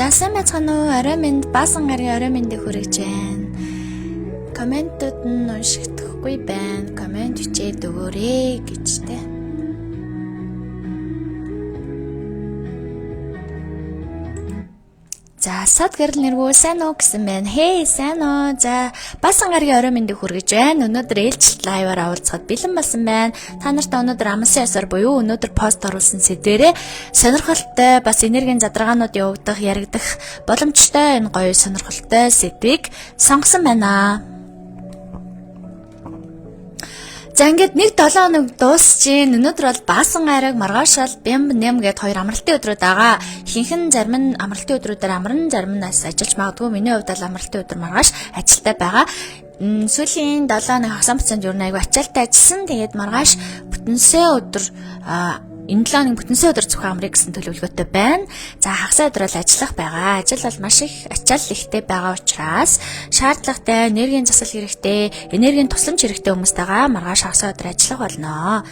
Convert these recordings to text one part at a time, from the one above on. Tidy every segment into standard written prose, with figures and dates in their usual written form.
За сайн байцгаана уу? Орой минь баасан гарын орой минь хүрэж байна. Комментууд нь уншигдахгүй байна. Коммент бичээд өгөөрэй гэж тэ. За сад гэрэл нэргүү сайн уу гэсэн байна. Хей сайн уу. За баасан гарын орой минь хүргэж байна. Өнөөдөр ээлжлэлт лайваар уулзахад бэлэн болсон байна. Та нарт өнөөдөр амлсан ясаар буюу өнөөдөр пост оруулсан сэдвэрээ сонирхолтой бас энергийн задрагаанууд явагдах, яригдах боломжтой энэ гоё сонирхолтой сэдвийг сонгосон байна. За ингээд 1-7 хоног дуусчихин. Өнөөдөр бол баасан гараг, маргаашаал, бямб, нэм гэд хоёр амралтын өдрүүд байгаа. Ихэнх нь зарим нь амралтын өдрүүдээр амарна, зарим нь ажиллаж магадгүй. Миний хувьд бол амралтын өдөр маргааш ажилтаа байгаа. Сүүлийн 7 хоног хагас процент юу нэг ачаалтаа ажилласан. Тэгээд маргааш бүтэнсээ өдөр энэ 7 хоног бүтэнсээ өдөр зөвхөн амрыг гэсэн төлөвлөгөөтэй байна. За хагасаа өдөр бол ажиллах байгаа. Ажил бол маш их ачаал ихтэй байгаа учраас шаардлагатай энергийн засал хэрэгтэй, энергийн тусламж хэрэгтэй хүмүүстайгаа маргааш хагасаа өдөр ажиллах болно.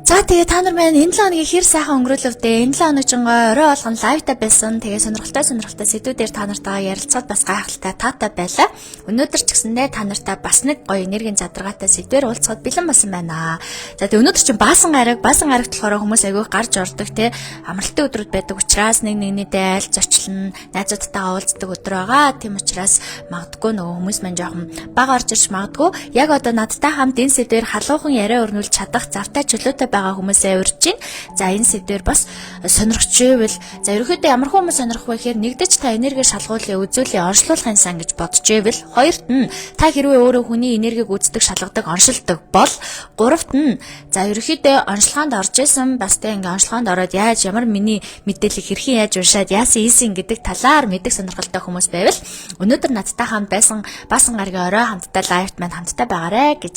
За тэгээ та нар маань энэ 7 хоногийн хэр сайхан өнгөрүүлв дээ. Энэ 7 хоног жингой орой болгон лайвтай байсан. Тэгээ сонирхолтой сэдвүүдээр та нартайгаа ярилцаад бас гайхалтай таатай байлаа. Өнөөдөр ч гэсэндээ та нартай бас нэг гоё энергийн задаргаатай сэдвээр уулзахад бэлэн болсон байна. За тэгээ өнөөдөр чинь баасан гарагт болохоор хүмүүс айгүй гарч ордог те амралтын өдрүүд байдаг учраас нэгнийдээ айл зочлон найзуудтайгаа уулздаг өдөр байгаа. Тийм учраас магадгүй нөгөө хүмүүс маань жоохон бага орж ирж магадгүй. Яг одоо надтай хамт энэ сэдвээр халуухан яриа өрнүүлж чадах завтай чөлөөтэй байгаа хүмүүсээ урьж байна. За энэ сэдвэр бас сонирхч байвал за ерөөхдөө ямар хүмүүс сонирх вэ гэхээр нэгдэж та энерги шалгуулын үзүүлээ онцлуулахын сан гэж бодож байвал хоёрт нь та хэрвээ өөрөө хүний энергийг үздэг, шалгадаг, оншилдог бол гуравт нь за ерөөхдөө онцлогоонд орж исэн бас тэ ингээ онцлогоонд ороод яаж ямар миний мэдээллийг хэрхэн яаж уншаад яасан ийсэн гэдэг талаар мэддэг сонирхолтой хүмүүс байвал өнөөдөр надтай хамт байсан баасан гарагийн орой хамтдаа лайвт маань хамтдаа байгаарэ гэж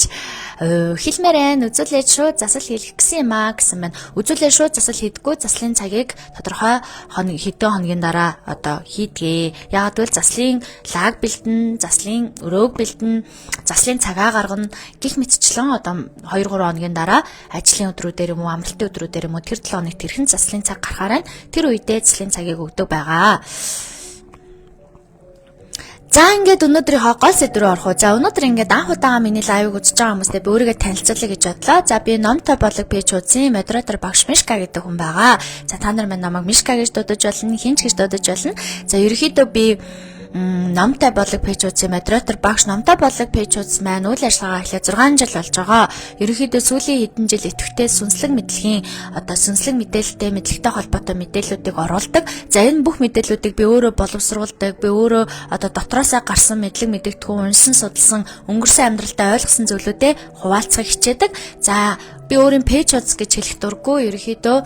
хэлмээрэн үзүүлээд шууд засал хийх юм аа гэсэн байна. Үзүүлээ шууд засал хийдгүү заслын цагийг тодорхой хэдэн хоногийн дараа одоо хийдгээ. Яагад гэвэл заслын лаг бэлдэн, заслын өрөөг бэлдэн, заслын цагаа гаргана гих мэтчлэн одоо 2-3 хоногийн дараа ажлын өдрүүдээр юм уу, амралтын өдрүүдээр юм уу тэр 7 хоногт хэрхэн заслын цаг гарахаараа тэр үедээ заслын цагийг өгдөг байгаа. За ингээд өнөөдрийнхөө гол сэдв рүү орох уу. За өнөөдөр ингээд анх удаага миний лайвыг үзэж байгаа хүмүүстээ би өөрийгөө танилцуулъя гэж бодлоо. За би номтой блог пэйж үзсэн модератор багш Мишка гэдэг хүн байгаа. За та нар маань намайг Мишка гэж дуудаж болно, хинч гэж дуудаж болно. За ерөнхийдөө би номтой блог пэйж үзсэн модератор багш номтой блог пэйж үзсэн маань үйл ажиллагаа эхлээд 6 жил болж байгаа. Ерөнхийдөө сүүлийн хэдэн жил идэвхтэй сүнслэг мэдлэгийн одоо сүнслэг мэдээлэлтэй мэдлэгтэй холбоотой мэдээллүүдийг оруулдаг. За энэ бүх мэдээллүүдийг би өөрөө боловсруулдаг. Би өөрөө одоо дотроосоо гарсан мэдлэг мэдэгдэхүүн уншсан, судалсан, өнгөрсөн амьдралдаа ойлгосон зүйлүүдээ хуваалцахыг хичээдэг. За би өөрийн пэйж хуудас гэж хэлэх дурггүй ерөнхийдөө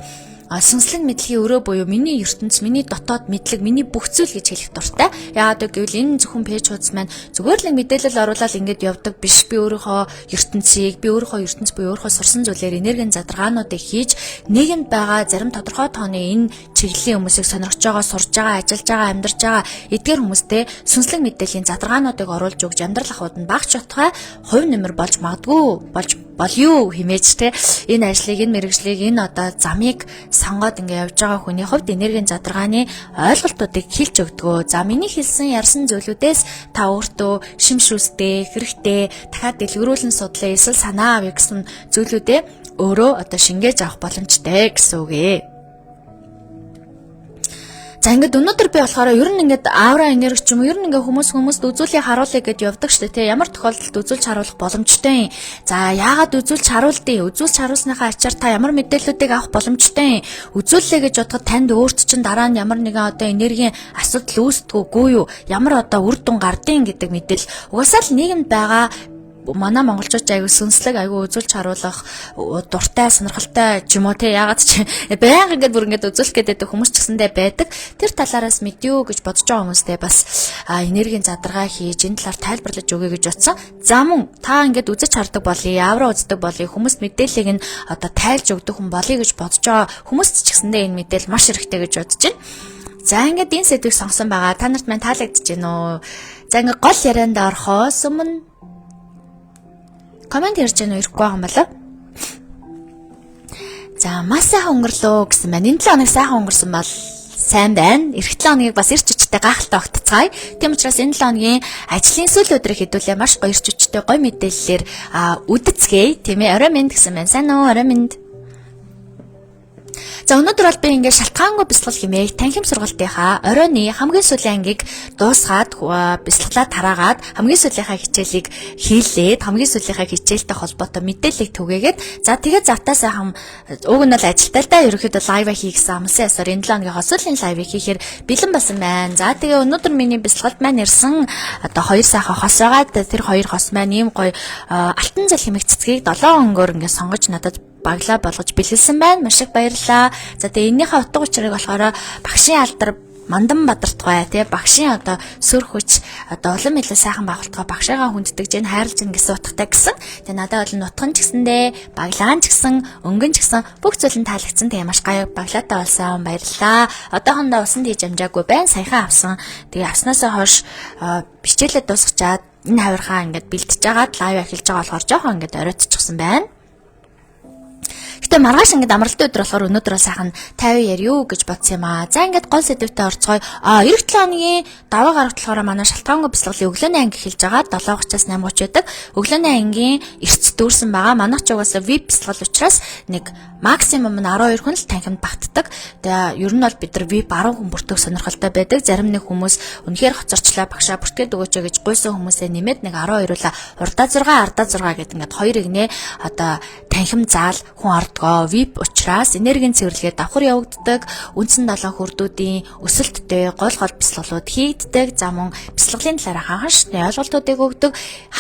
сүнслэг мэдлэгийн өрөө буюу миний ертөнц, миний дотоод мэдлэг, миний бүх зүйл гэж хэлэх дуртай. Яагаад гэвэл энэ зөвхөн пэйж хуудас маань зүгээр л мэдээлэл оруулаад ингэж явдаг биш. Би өөрийнхөө ертөнцийг, би өөрийнхөө ертөнц буюу өөрийнхөө сурсан зүйлээр энергийн задаргаануудыг хийж нийгэмд байгаа зарим тодорхой тооны энэ чиглэлийн хүмүүсийг сонирхож байгаа, сурж байгаа, ажиллаж байгаа, амьдарч байгаа эдгээр хүмүүстэй сүнслэг мэдээллийн задаргаануудыг оруулж өгж амьдрал ахуйд нь багч утгай хувь нэмэр болж магадгүй болё хэмээж те энэ ажлыг, энэ мэргэжлийг, энэ одоо замыг сонгоод ингэ явж байгаа хүний хувьд энергийн задаргааны ойлголтуудыг хэлж өгдгөө. За миний хэлсэн ярьсан зүйлүүдээс та өөртөө шимшүүстэй, хэрэгтэй, дахиад дэлгэрүүлэн судлаа, эсвэл санаа авъя гэсэн зүйлүүдээ өөрөө одоо шингээж авах боломжтой гэсэн үг ээ. За ингээд өнөөдөр би болохоор ер нь ингээд аура энерги ч юм уу ер нь ингээд хүмүүст үзүүлэх харуулъя гэж явдаг штэ тий. Ямар тохиолдолд үзүүлж харуулах боломжтой юм. За яагаад үзүүлж харуулдیں۔ Үзүүлж харуулсныхаа ачаар та ямар мэдээллүүдийг авах боломжтой юм. Үзүүллээ гэж бодоход танд өөрт чинь дараа нь ямар нэгэн одоо энергийн асуудал үүсдэггүй юу? Ямар одоо үр дүн гардыг гэдэг мэдээлэл угаасаа л нийгэмд байгаа манай монголчууд аягүй сүнслэг аягүй үзүүлж харуулах дуртай сонирхолтой ч юм уу те ягаад ч байнга ингээд бүр ингээд үзүүлэх гэдэг хүмүүс ч гэсэндээ байдаг. Тэр талаараас мэдээ гэж бодож байгаа хүмүүстэй бас энергийн задаргаа хийж энэ талаар тайлбарлаж өгье гэж утсан. За мөн та ингээд үзэж хардаг болъё, авра үздэг болъё, хүмүүст мэдээллийг нь одоо тайлж өгдөг хүн болъё гэж бодож байгаа хүмүүст ч гэсэндээ энэ мэдээлэл маш хэрэгтэй гэж бодож байна. За ингээд энэ сэдвийг сонгосон байгаа. Та нарт маань таалагдж байна уу? За ингээд гол ярианд орохоос өмнө комент ярьж байна уу ирэхгүй байгаа юм болоо. За маш сайхан өнгөрлөө гэсэн байна. Энэ 7 хоног сайхан өнгөрсөн бол сайн байна. Эх 7 хоногийг бас эрч хүчтэй гайхалтай огтцгаая. Тийм учраас энэ 7 хоногийн ажлын сүүл өдрийг хэдүүлээ маш гоё эрч хүчтэй гоё мэдээллээр үдэцгээе. Тийм ээ, орой минь гэсэн байна. Сайн уу, орой минь. За өнөөдөр бол би ингээд шалтгаангүй бясалгал хэмээх танхим сургалтынхаа оройны хамгийн сүүлийн ангийг дуусгаад бясалгалаа тараагаад хамгийн сүүлийнхаа хичээлийг хийлээд хамгийн сүүлийнхаа хичээлтэй холбоотой мэдээллийг түгээгээд за тэгээд завтаа сайхан уг нь бол ажилтаа л да ерөөхдөө лайв хий гэсэн амлсан ясаар энэ 7 хоногийн хосуулын лайвыг хийхээр бэлэн басан байна. За тэгээ өнөөдөр миний бясалгалд маань ирсэн одоо 2 сайхан хос байгаа. Тэр 2 хос маань ийм гоё алтан зал хэмээх цэцгийг 7 хоногор ингээд сонгож надад баглаа болгож бэлгэлсэн байна. Маш их баярлалаа. За тэгээ энэнийхээ утга учирыг болохоор багшийн алдар Мандан Бадартай тий багшийн одоо сөр хүч одоо улам илүү сайхан байгуултгаа багшаагаа хүнддэг жин хайрлж гин гэсэн утгатай гэсэн. Тэгээ надад бол нутхан ч гэсэндээ баглаан ч гэсэн өнгөн ч гэсэн бүх зүйл нь таалагдсан. Тэгээ маш гоё баглаатай болсон. Баярлалаа. Одоохондоо усан хийж амжаагүй байна. Саяхан авсан. Тэгээ авснаасаа хойш бичээлээ дуусгачаад энэ хавирхаа ингээд бэлтэж агаад лайв эхэлж байгаа болохоор жоохон ингээд оройтчихсан байна. Гэтэ маргааш ингээд амралтын өдөр болохоор өнөөдөр сайхан 50 яриу гэж бодсон юм аа. За ингээд гол сэдвүүтэй орцгоё. Эх 7 хоногийн даваа гарагт болохоор манай шалтгаангүй бясалгалын өглөөний анги эхэлж байгаа. 7:30-аас 8:30 байдаг. Өглөөний ангийн эрс дүүрсэн байгаа. Манайх ч угаасаа VIP бясалгал учраас нэг максимум нь 12 хүн л танхимд багтдаг. Тэгээ ер нь бол бид нар VIP 10 хүн бүртгөх сонирхолтой байдаг. Зарим нэг хүмүүс үнэхээр хоцорчлаа багшаа бүртгээд өгөөч гэж гуйсан хүмүүсээ нэмээд нэг 12-уулаа урдаа 6, ардаа 6 гэдэг ингээд хоёр игнээ одоо танхим заал хүн ордгоо. VIP учраас энергийн цэвэрлэгээ давхар явагддаг. Үндсэн 7 хүрдүүдийн өсөлттэй гол бясалгалууд хийгддэг. За мөн бясалгалын талаар ханхашны ойлголтуудыг өгдөг.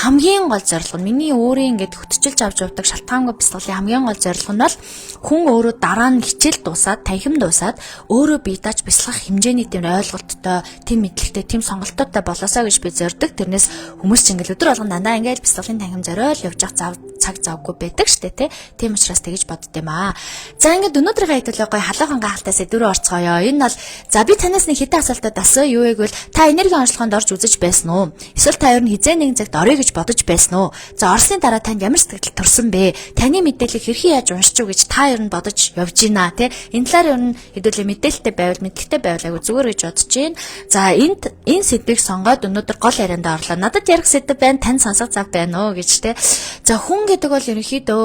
Хамгийн гол зорилго нь миний өөрийн ингээд хөтчилж авч явдаг шалтгаангүй бясалгалын хамгийн гол зорилго нь бол хүн өөрөө дараа нь хичээл дуусаад, танхим дуусаад өөрөө бие дааж бясалгах хэмжээний тийм ойлголттой, тийм мэдлэгтэй, тийм сонголттой болоосоо гэж би зорддог. Тэрнээс хүмүүс ч ингээд өдөр болгон дандаа ингээд бясалгалын танхим зориол явж явах цаг завгүй байдаг штэ тий. Тийм учраас тэгэж бодд юм аа. За ингээд өнөөдрийн хэдүүлээ гоё халуухан гахалтай сэдврүү орцгоё. Энэ бол за би танаас нэг хэдэн асуултад асуу. Юу вэ гэвэл та энергийн онцлогоонд орж үзэж байсан уу? Эсвэл та ер нь хизээ нэгэн цагт орё гэж бодож байсан уу? За орсны дараа танд ямар сэтгэл төрсөн бэ? Таны мэдээллийг хэрхэн яаж уншиж уу гэж та ер нь бодож явж гинэ тий. Энэ талаар ер нь хэдүүлээ мэдээлэлтэй байвал мэдлэгтэй байвал айгу зүгээр гэж бодож гин. За энэ сэдвийг сонгоод өнөөдөр гол ярианд орлоо. Надад ярих сэдв байна, тань сонсох зав байна уу гэж тий. За хүн гэдэг бол ерөнхийдөө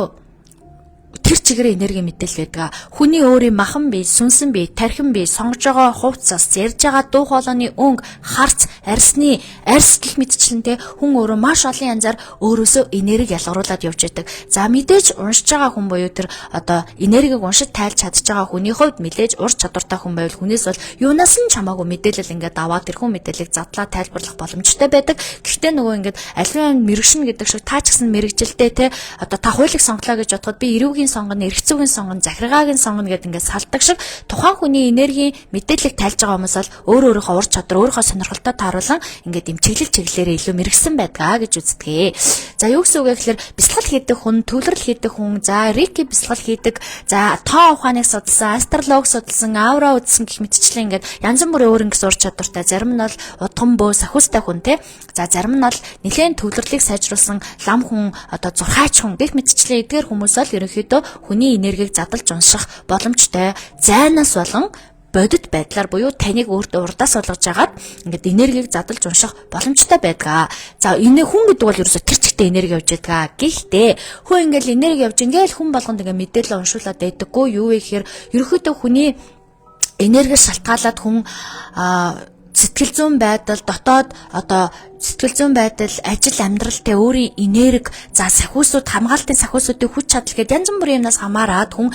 тэр чигээр энерги мэдээлэл байдаг. Хүний өөрийн махан бие, сүнсэн бие, тархин бие, сонгож байгаа хувцас, ярьж байгаа дуу хоолойны өнгө, харц, арьс гэх мэтчлэнтэй хүн өөрөө маш олон янзаар өөрөөсөө энерги ялгаруулад явж байдаг. За мэдээж уншиж байгаа хүн буюу тэр одоо энергийг уншиж тайлж чадж байгаа хүний хувьд мэдээж ур чадвартай хүн байвал хүнээс бол юунаас нь чамаагүй мэдээлэл ингээд аваад тэр хүн мэдээллийг задлаа тайлбарлах боломжтой байдаг. Гэхдээ нөгөө ингээд аливаа мэрэгшин гэдэг шиг таа ч гэсэн мэрэгжилтэй те одоо та хуулийг сонглоо гэж бодоход би эрүүгийн сонгоно, эргэцүүгийн сонгоно, захиргаагийн сонгоно гэдэг ингээд салдаг шиг тухайн хүний энергийн мэдээллийг тайлж байгаа хүмүүс бол өөрийнхөө ур чадвар, өөрийнхөө сонирхолтой тааруулан ингээд юм чиглэлээрээ илүү мэрэгсэн байдгаа гэж үздэг. За юу гэсэн үг вэ гэхээр бясалгал хийдэг хүн, төвлөрөл хийдэг хүн, за рики бясалгал хийдэг, за тоо ухааныг судалсан, астролог судалсан, аура үзсэн гэх мэтчлэн ингээд янз бүрийн өөр ингэс ур чадвартай, зарим нь бол удган бөө, сахиустай хүн те. За зарим нь бол нэлээд төвлөрлийг сайжруулсан лам хүн, одоо зурхаач хүн гэх мэтчлэн эдгээр хүмүүс бол ерөнхийдөө хүний энергийг задлж унших боломжтой. Зайнаас болон бодит байдлаар буюу таныг өөртөө урдаас болгож агаад ингээд энергийг задлж унших боломжтой байдаг. За энэ хүн гэдэг бол ерөөсө тэр чигтээ энерги явж байдаг. Гэхдээ хүн ингээд энерги явж ингээл хүн болгонд ингээд мэдээлэл уншуулад байдаггүй. Юу вэ гэхээр ерөөхдөө хүний энергиэс шалтгаалаад хүн сэтгэл зүйн байдал, дотоод одоо сэтгэл зүйн байдал, ажил амьдралтай өөрийн энерги, за сахиусууд, хамгаалтын сахиусуудын хүч чадал гэдэг янз бүрийн юмнаас хамаарат хүн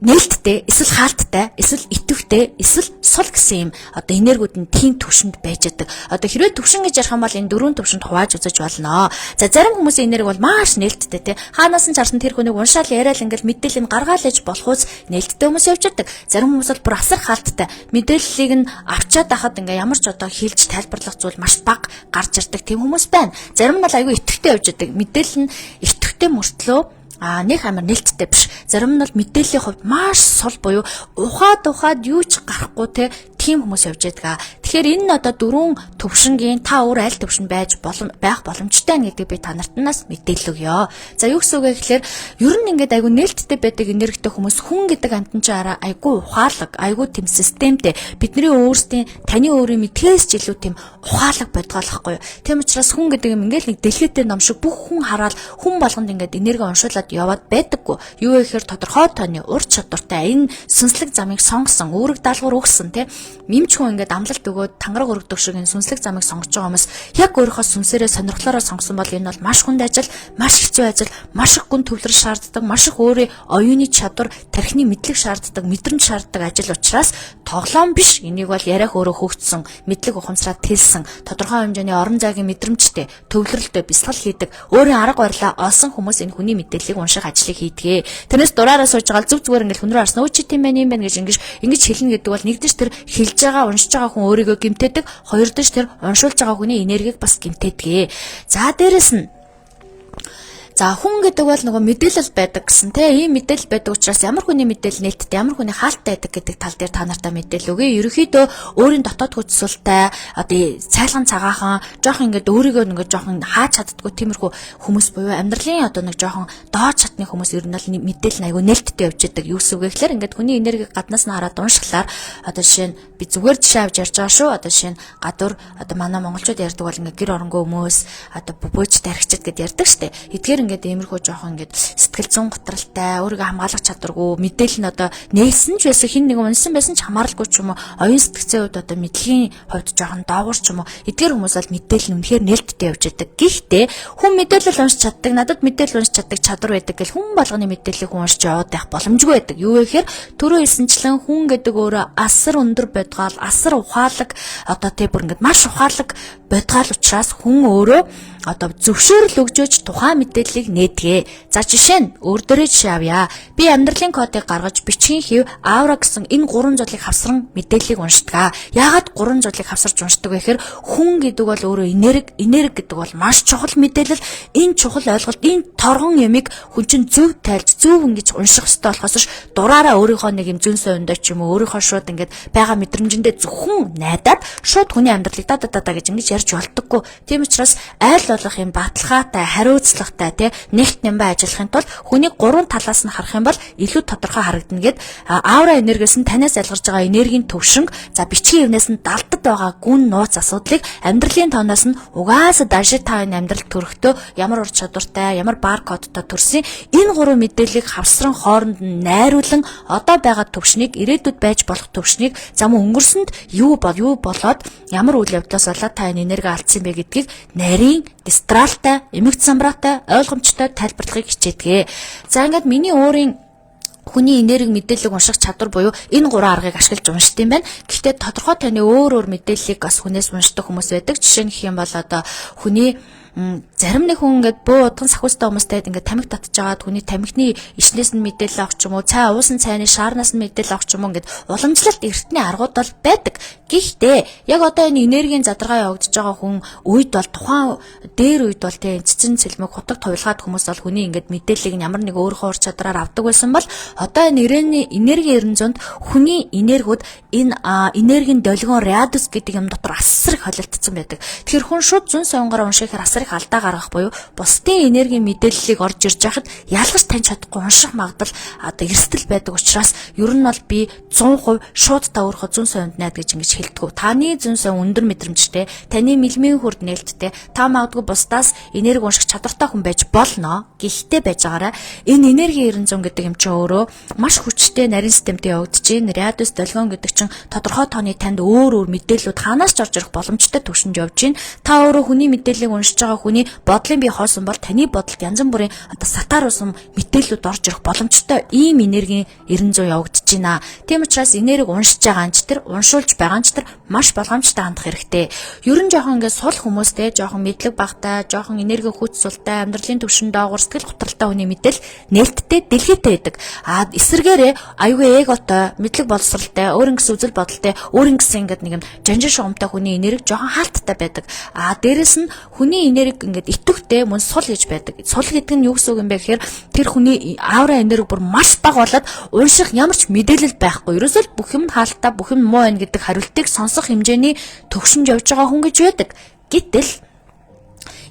нээлттэй, эсвэл хаалттай, эсвэл идэвхтэй, эсвэл сул гэсэн юм одоо энергиуд нь тийм төвшөнд байж байгаа. Одоо хэрвээ төвшин гэж ярих юм бол энэ дөрвөн төвшөнд хувааж үзэж болно. За зарим хүмүүсийн энерги бол маш нээлттэй тий. Хаанаас нь чарсан тэр хүнийг уншаал яриад ингээл мэдээлэл нь гаргаал ээж болохоос нээлттэй хүмүүс явж байдаг. Зарим хүмүүс бол бүр асар хаалттай. Мэдээллийг нь авчаад ахад ингээ ямар ч одоо хэлж тайлбарлах зүйл маш бага гарч ирдэг тийм хүмүүс байна. Зарим нь бол айгүй итгэвтэй явж байдаг. Мэдээлэл нь итгэвтэй мөртлөө нэг амар нээлттэй биш. Зарим нь бол мэдээллийн хувьд маш сул буюу ухаад юу ч гарахгүй те тийм хүмүүс явж байдаг. Тэгэхээр энэ одоо дөрвөн төвшингийн та өөр аль төвшин байх боломжтой гэдэг би та нартнаас мэдээлэл өгье. За юу гэсэн үг вэ гэхээр ер нь ингээд айгу нээлттэй байдаг энергитэй хүмүүс хүн гэдэг амтан чи араа айгу ухаалаг, айгу тийм системтэй бидний өөрсдийн таны өөрийн мэдхээс ч илүү тийм ухаалаг бодгоолохгүй юу. Тийм учраас хүн гэдэг юм ингээд нэг дэлхийдээ ном шиг бүх хүн хараад хүн болгонд ингээд энерги уншуулад яваад байдаггүй. Юу вэ гэхээр тодорхой тооны ур чадвартай энэ сүнслэг замыг сонгосон, үүрэг даалгавар өгсөн тийм мэмч хүн ингээд амлалт өгөөд тангараг өргөдөг шиг энэ сүнслэг замыг сонгож байгаа хүмүүс яг өөрийнхөө сүнсээрээ сонирхлоороо сонгосон бол энэ бол маш хүнд ажил, маш хэцүү ажил, маш их гүн төвлөр шаарддаг, маш их өөрийн оюуны чадвар, тархины мэдлэг шаарддаг, мэдрэмж шаарддаг ажил учраас тоглоом биш. Энийг бол яриах өөрөө хөгжсөн, мэдлэг ухамсараа тэлсэн, тодорхой хэмжээний орон зайгийн мэдрэмжтэй, төвлөрөлтөй бясалгал хийдэг, өөрийн арга барилаа олсон хүмүүс энэ хүний мэдээллийг унших ажлыг хийдэг. Тэрнээс дураараа сууж байгаа зүг зүгээр ингээл хүн рүү арсан өө чи тийм байх юм байна гэж ингэж хэлнэ гэдэг бол нэгдэж тэр хэлж байгаа, уншиж байгаа хүн өөрийгөө гэмтээдэг, хоёрдож тэр уншуулж байгаа хүний энергийг бас гэмтээдэг. За дээрэс нь за хүн гэдэг бол нөгөө мэдээлэл байдаг гэсэн тийм ийм мэдээлэл байдаг учраас ямар хүний мэдээлэл нээлттэй, ямар хүний хаалттай байдаг гэдэг тал дээр та нартай мэдээлэл өгье. Ерөнхийдөө өөрийн дотоод хүчсэлтэй одоо цайлган цагаахан жоохон ингээд өөрийгөө ингээд жоохон хааж чаддгүй тиймэрхүү хүмүүс буюу амьдралын одоо нэг жоохон доод шатны хүмүүс ер нь бол мэдээлэл айгүй нээлттэй явж байдаг. Юу гэсэн үг вэ гэхээр ингээд хүний энергийг гаднаас нь хараад уншихлаар одоо жишээ нь би зүгээр жишээ авч ярьж байгаа шүү. Одоо жишээ нь гадуур одоо манай монголчууд ярьдаг бол ингээд гэр оронгүй хүмүүс одоо бөөж тархичд гэд ярьдаг штэ. Эдгээр ингээд иймэрхүү жоохон ингээд сэтгэл зүйн готралтай, өөрийгөө хамгаалах чадваргүй, мэдээлэл нь одоо нээсэн ч байсан, хин нэг унсан байсан ч хамааралгүй ч юм уу, оюун сэтгцийн хувьд одоо мэдлэгийн хувьд жоохон доогуур ч юм уу. Эдгээр хүмүүс бол мэдээлэл нь үнэхээр нээлттэй явж байдаг. Гэхдээ хүн мэдээлэл уншиж чаддаг, надад мэдээлэл уншиж чаддаг чадвар байдаг гэл хүн болгоны мэдээллийг уншиж яваад байх боломжгүй байдаг. Юу вэ гэхээр түрүү хэлсэнчлэн хүн гэдэг өөрөө асар өндөр бодгаал, асар ухаалаг одоо тий бүр ингээд маш ухаалаг бодгаал учраас хүн өөрөө одоо зөвшөөрөл өгжөөж тухайн мэдээллийг нээдгээ. За жишээ нь өөр дөрөө жишээ авъя. Би амьдралын кодыг гаргаж бичгийн хэв аура гэсэн энэ 3 зүйлийг хавсран мэдээллийг уншдаг. Яагаад 3 зүйлийг хавсарч уншдаг вэ гэхээр хүн гэдэг бол өөрөө энерги гэдэг бол маш чухал мэдээлэл. Энэ чухал ойлголт, энэ торгон ямиг хүн чинь зөв тайлж, зөв ингэж унших ёстой болохоос ш дураараа өөрийнхөө нэг юм зүүн совиндоо ч юм уу өөрийнхөө шууд ингээд байгаа мэдрэмжэндээ зөвхөн найдаад шууд хүний амьдралыг дададаа гэж ингэж ярьж болдоггүй. Тийм учраас айл болох юм баталгаатай, хариуцлагатай тий нэгт нямбай ажиллахын тулд хүнийг 3 талаас нь харах юм бол илүү тодорхой харагдана гэд аура энергиэс нь танаас ялгарч байгаа энергийн төвшинг за бичгийн хэвнээс нь далдад байгаа гүн нууц асуудлыг амьдралын тооноос нь угаасаа дашид та энэ амьдралд төрөхдөө ямар ур чадвартай, ямар баркодтой төрсөн энэ 3 мэдээллийг хавсран хооронд нь найруулан одоо байгаа төвшнийг ирээдүйд байж болох төвшнийг зам өнгөрсөнд юу болоод ямар үйл явдлаас болоод та энэ энерги алдсан бэ гэдгийг нарийн дистралтай, эмэгц самбраатай, ойлгомжтой тайлбарлахыг хичээдэг. За ингээд миний өөрийн хүний энерги мэдээллийг унших чадвар буюу энэ 3 аргыг ашиглаж уншд юм байна. Гэхдээ тодорхой таны өөр мэдээллийг бас хүнээс уншдаг хүмүүс байдаг. Жишээ нь гэх юм бол одоо хүний зарим нэг хүн ингээд бөө утган сахиустай хүмүүстэй ингээд тамхи татж агаад хүний тамхины ичнээс нь мэдээлэл авах ч юм уу, цай уусан цайны шаарнаас нь мэдээлэл авах ч юм уу ингээд уламжлалт эртний аргууд бол байдаг. Гэхдээ яг одоо энэ энергийн задаргаа явагдаж байгаа хүн үед бол тухайн дээр үед бол тийм цэцэн цэлмэг хутаг тувилгаад хүмүүс бол хүний ингээд мэдээллийг ямар нэг өөрийнхөө ур чадраар авдаг байсан бол одоо энэ энерги 900-д хүний энергиуд энэ энергийн долгион радиус гэдэг юм дотор асар их холилдсон байдаг. Тэгэхээр хүн шууд зүүн совингаараа уншихаар асар их алдаа гаргах буюу бусдын энергийн мэдээллийг орж ирж байхад ялгаж таньж чадахгүй унших магадлал одоо эрсдэл байдаг учраас ер нь бол би 100% шууд та өөрөө зүүн совинд найд гэж ингэж хэлдэг. Таны зүүн совин өндөр мэдрэмжтэй, таны мэлмийн хүрд нээлттэй, та магадгүй бусдаас энерги унших чадвартай хүн байж болно. Гэхдээ байж байгаараа энэ энерги 900 гэдэг юм чинь өөрөө маш хүчтэй нарийн системтэй явагдаж байна. Радиус долгион гэдэг чинь тодорхой тооны танд өөр мэдээллүүд хаанаас ч орж ирэх боломжтой төвшөнд явж байна. Та өөрөө хүний мэдээллийг уншиж байгаа хүний бодлын бие хоосон бол таны бодолд янз бүрийн одоо сатаар усан мэдээллүүд орж ирэх боломжтой ийм энерги 900 явагдаж байна. Тийм учраас энерги уншиж байгаа анч тэр уншуулж байгаа анч тэр маш болгоомжтой хандах хэрэгтэй. Ер нь жоохон ингээд сул хүмүүстэй, жоохон мэдлэг багтай, жоохон энерги хүч султай, амьдралын төвшин доогуур сэтгэл готролтой хүний мэдээлэл нээлттэй дэлхийтэй байдаг. Эсвэргээрээ аюулгүй эготой, мэдлэг боловсралтай, өөрийн гэсэн үзэл бодолтой, өөрийн гэсэн ингээд нэг юм жанжин шугамтай хүний энерги жоохон хаалттай байдаг. Дээрэс нь хүний энерги ингээд итвэхтэй мөн сул гэж байдаг. Сул гэдэг нь юу гэсэн үг юм бэ гэхээр тэр хүний аура энерги бүр маш бага болоод унших ямар ч мэдээлэл байхгүй. Ерөөсөө л бүх юм хаалттай, бүх юм муу байна гэдэг хариултыг сонсох хэмжээний төгшөнд явж байгаа хүн гэж байдаг. Гэтэл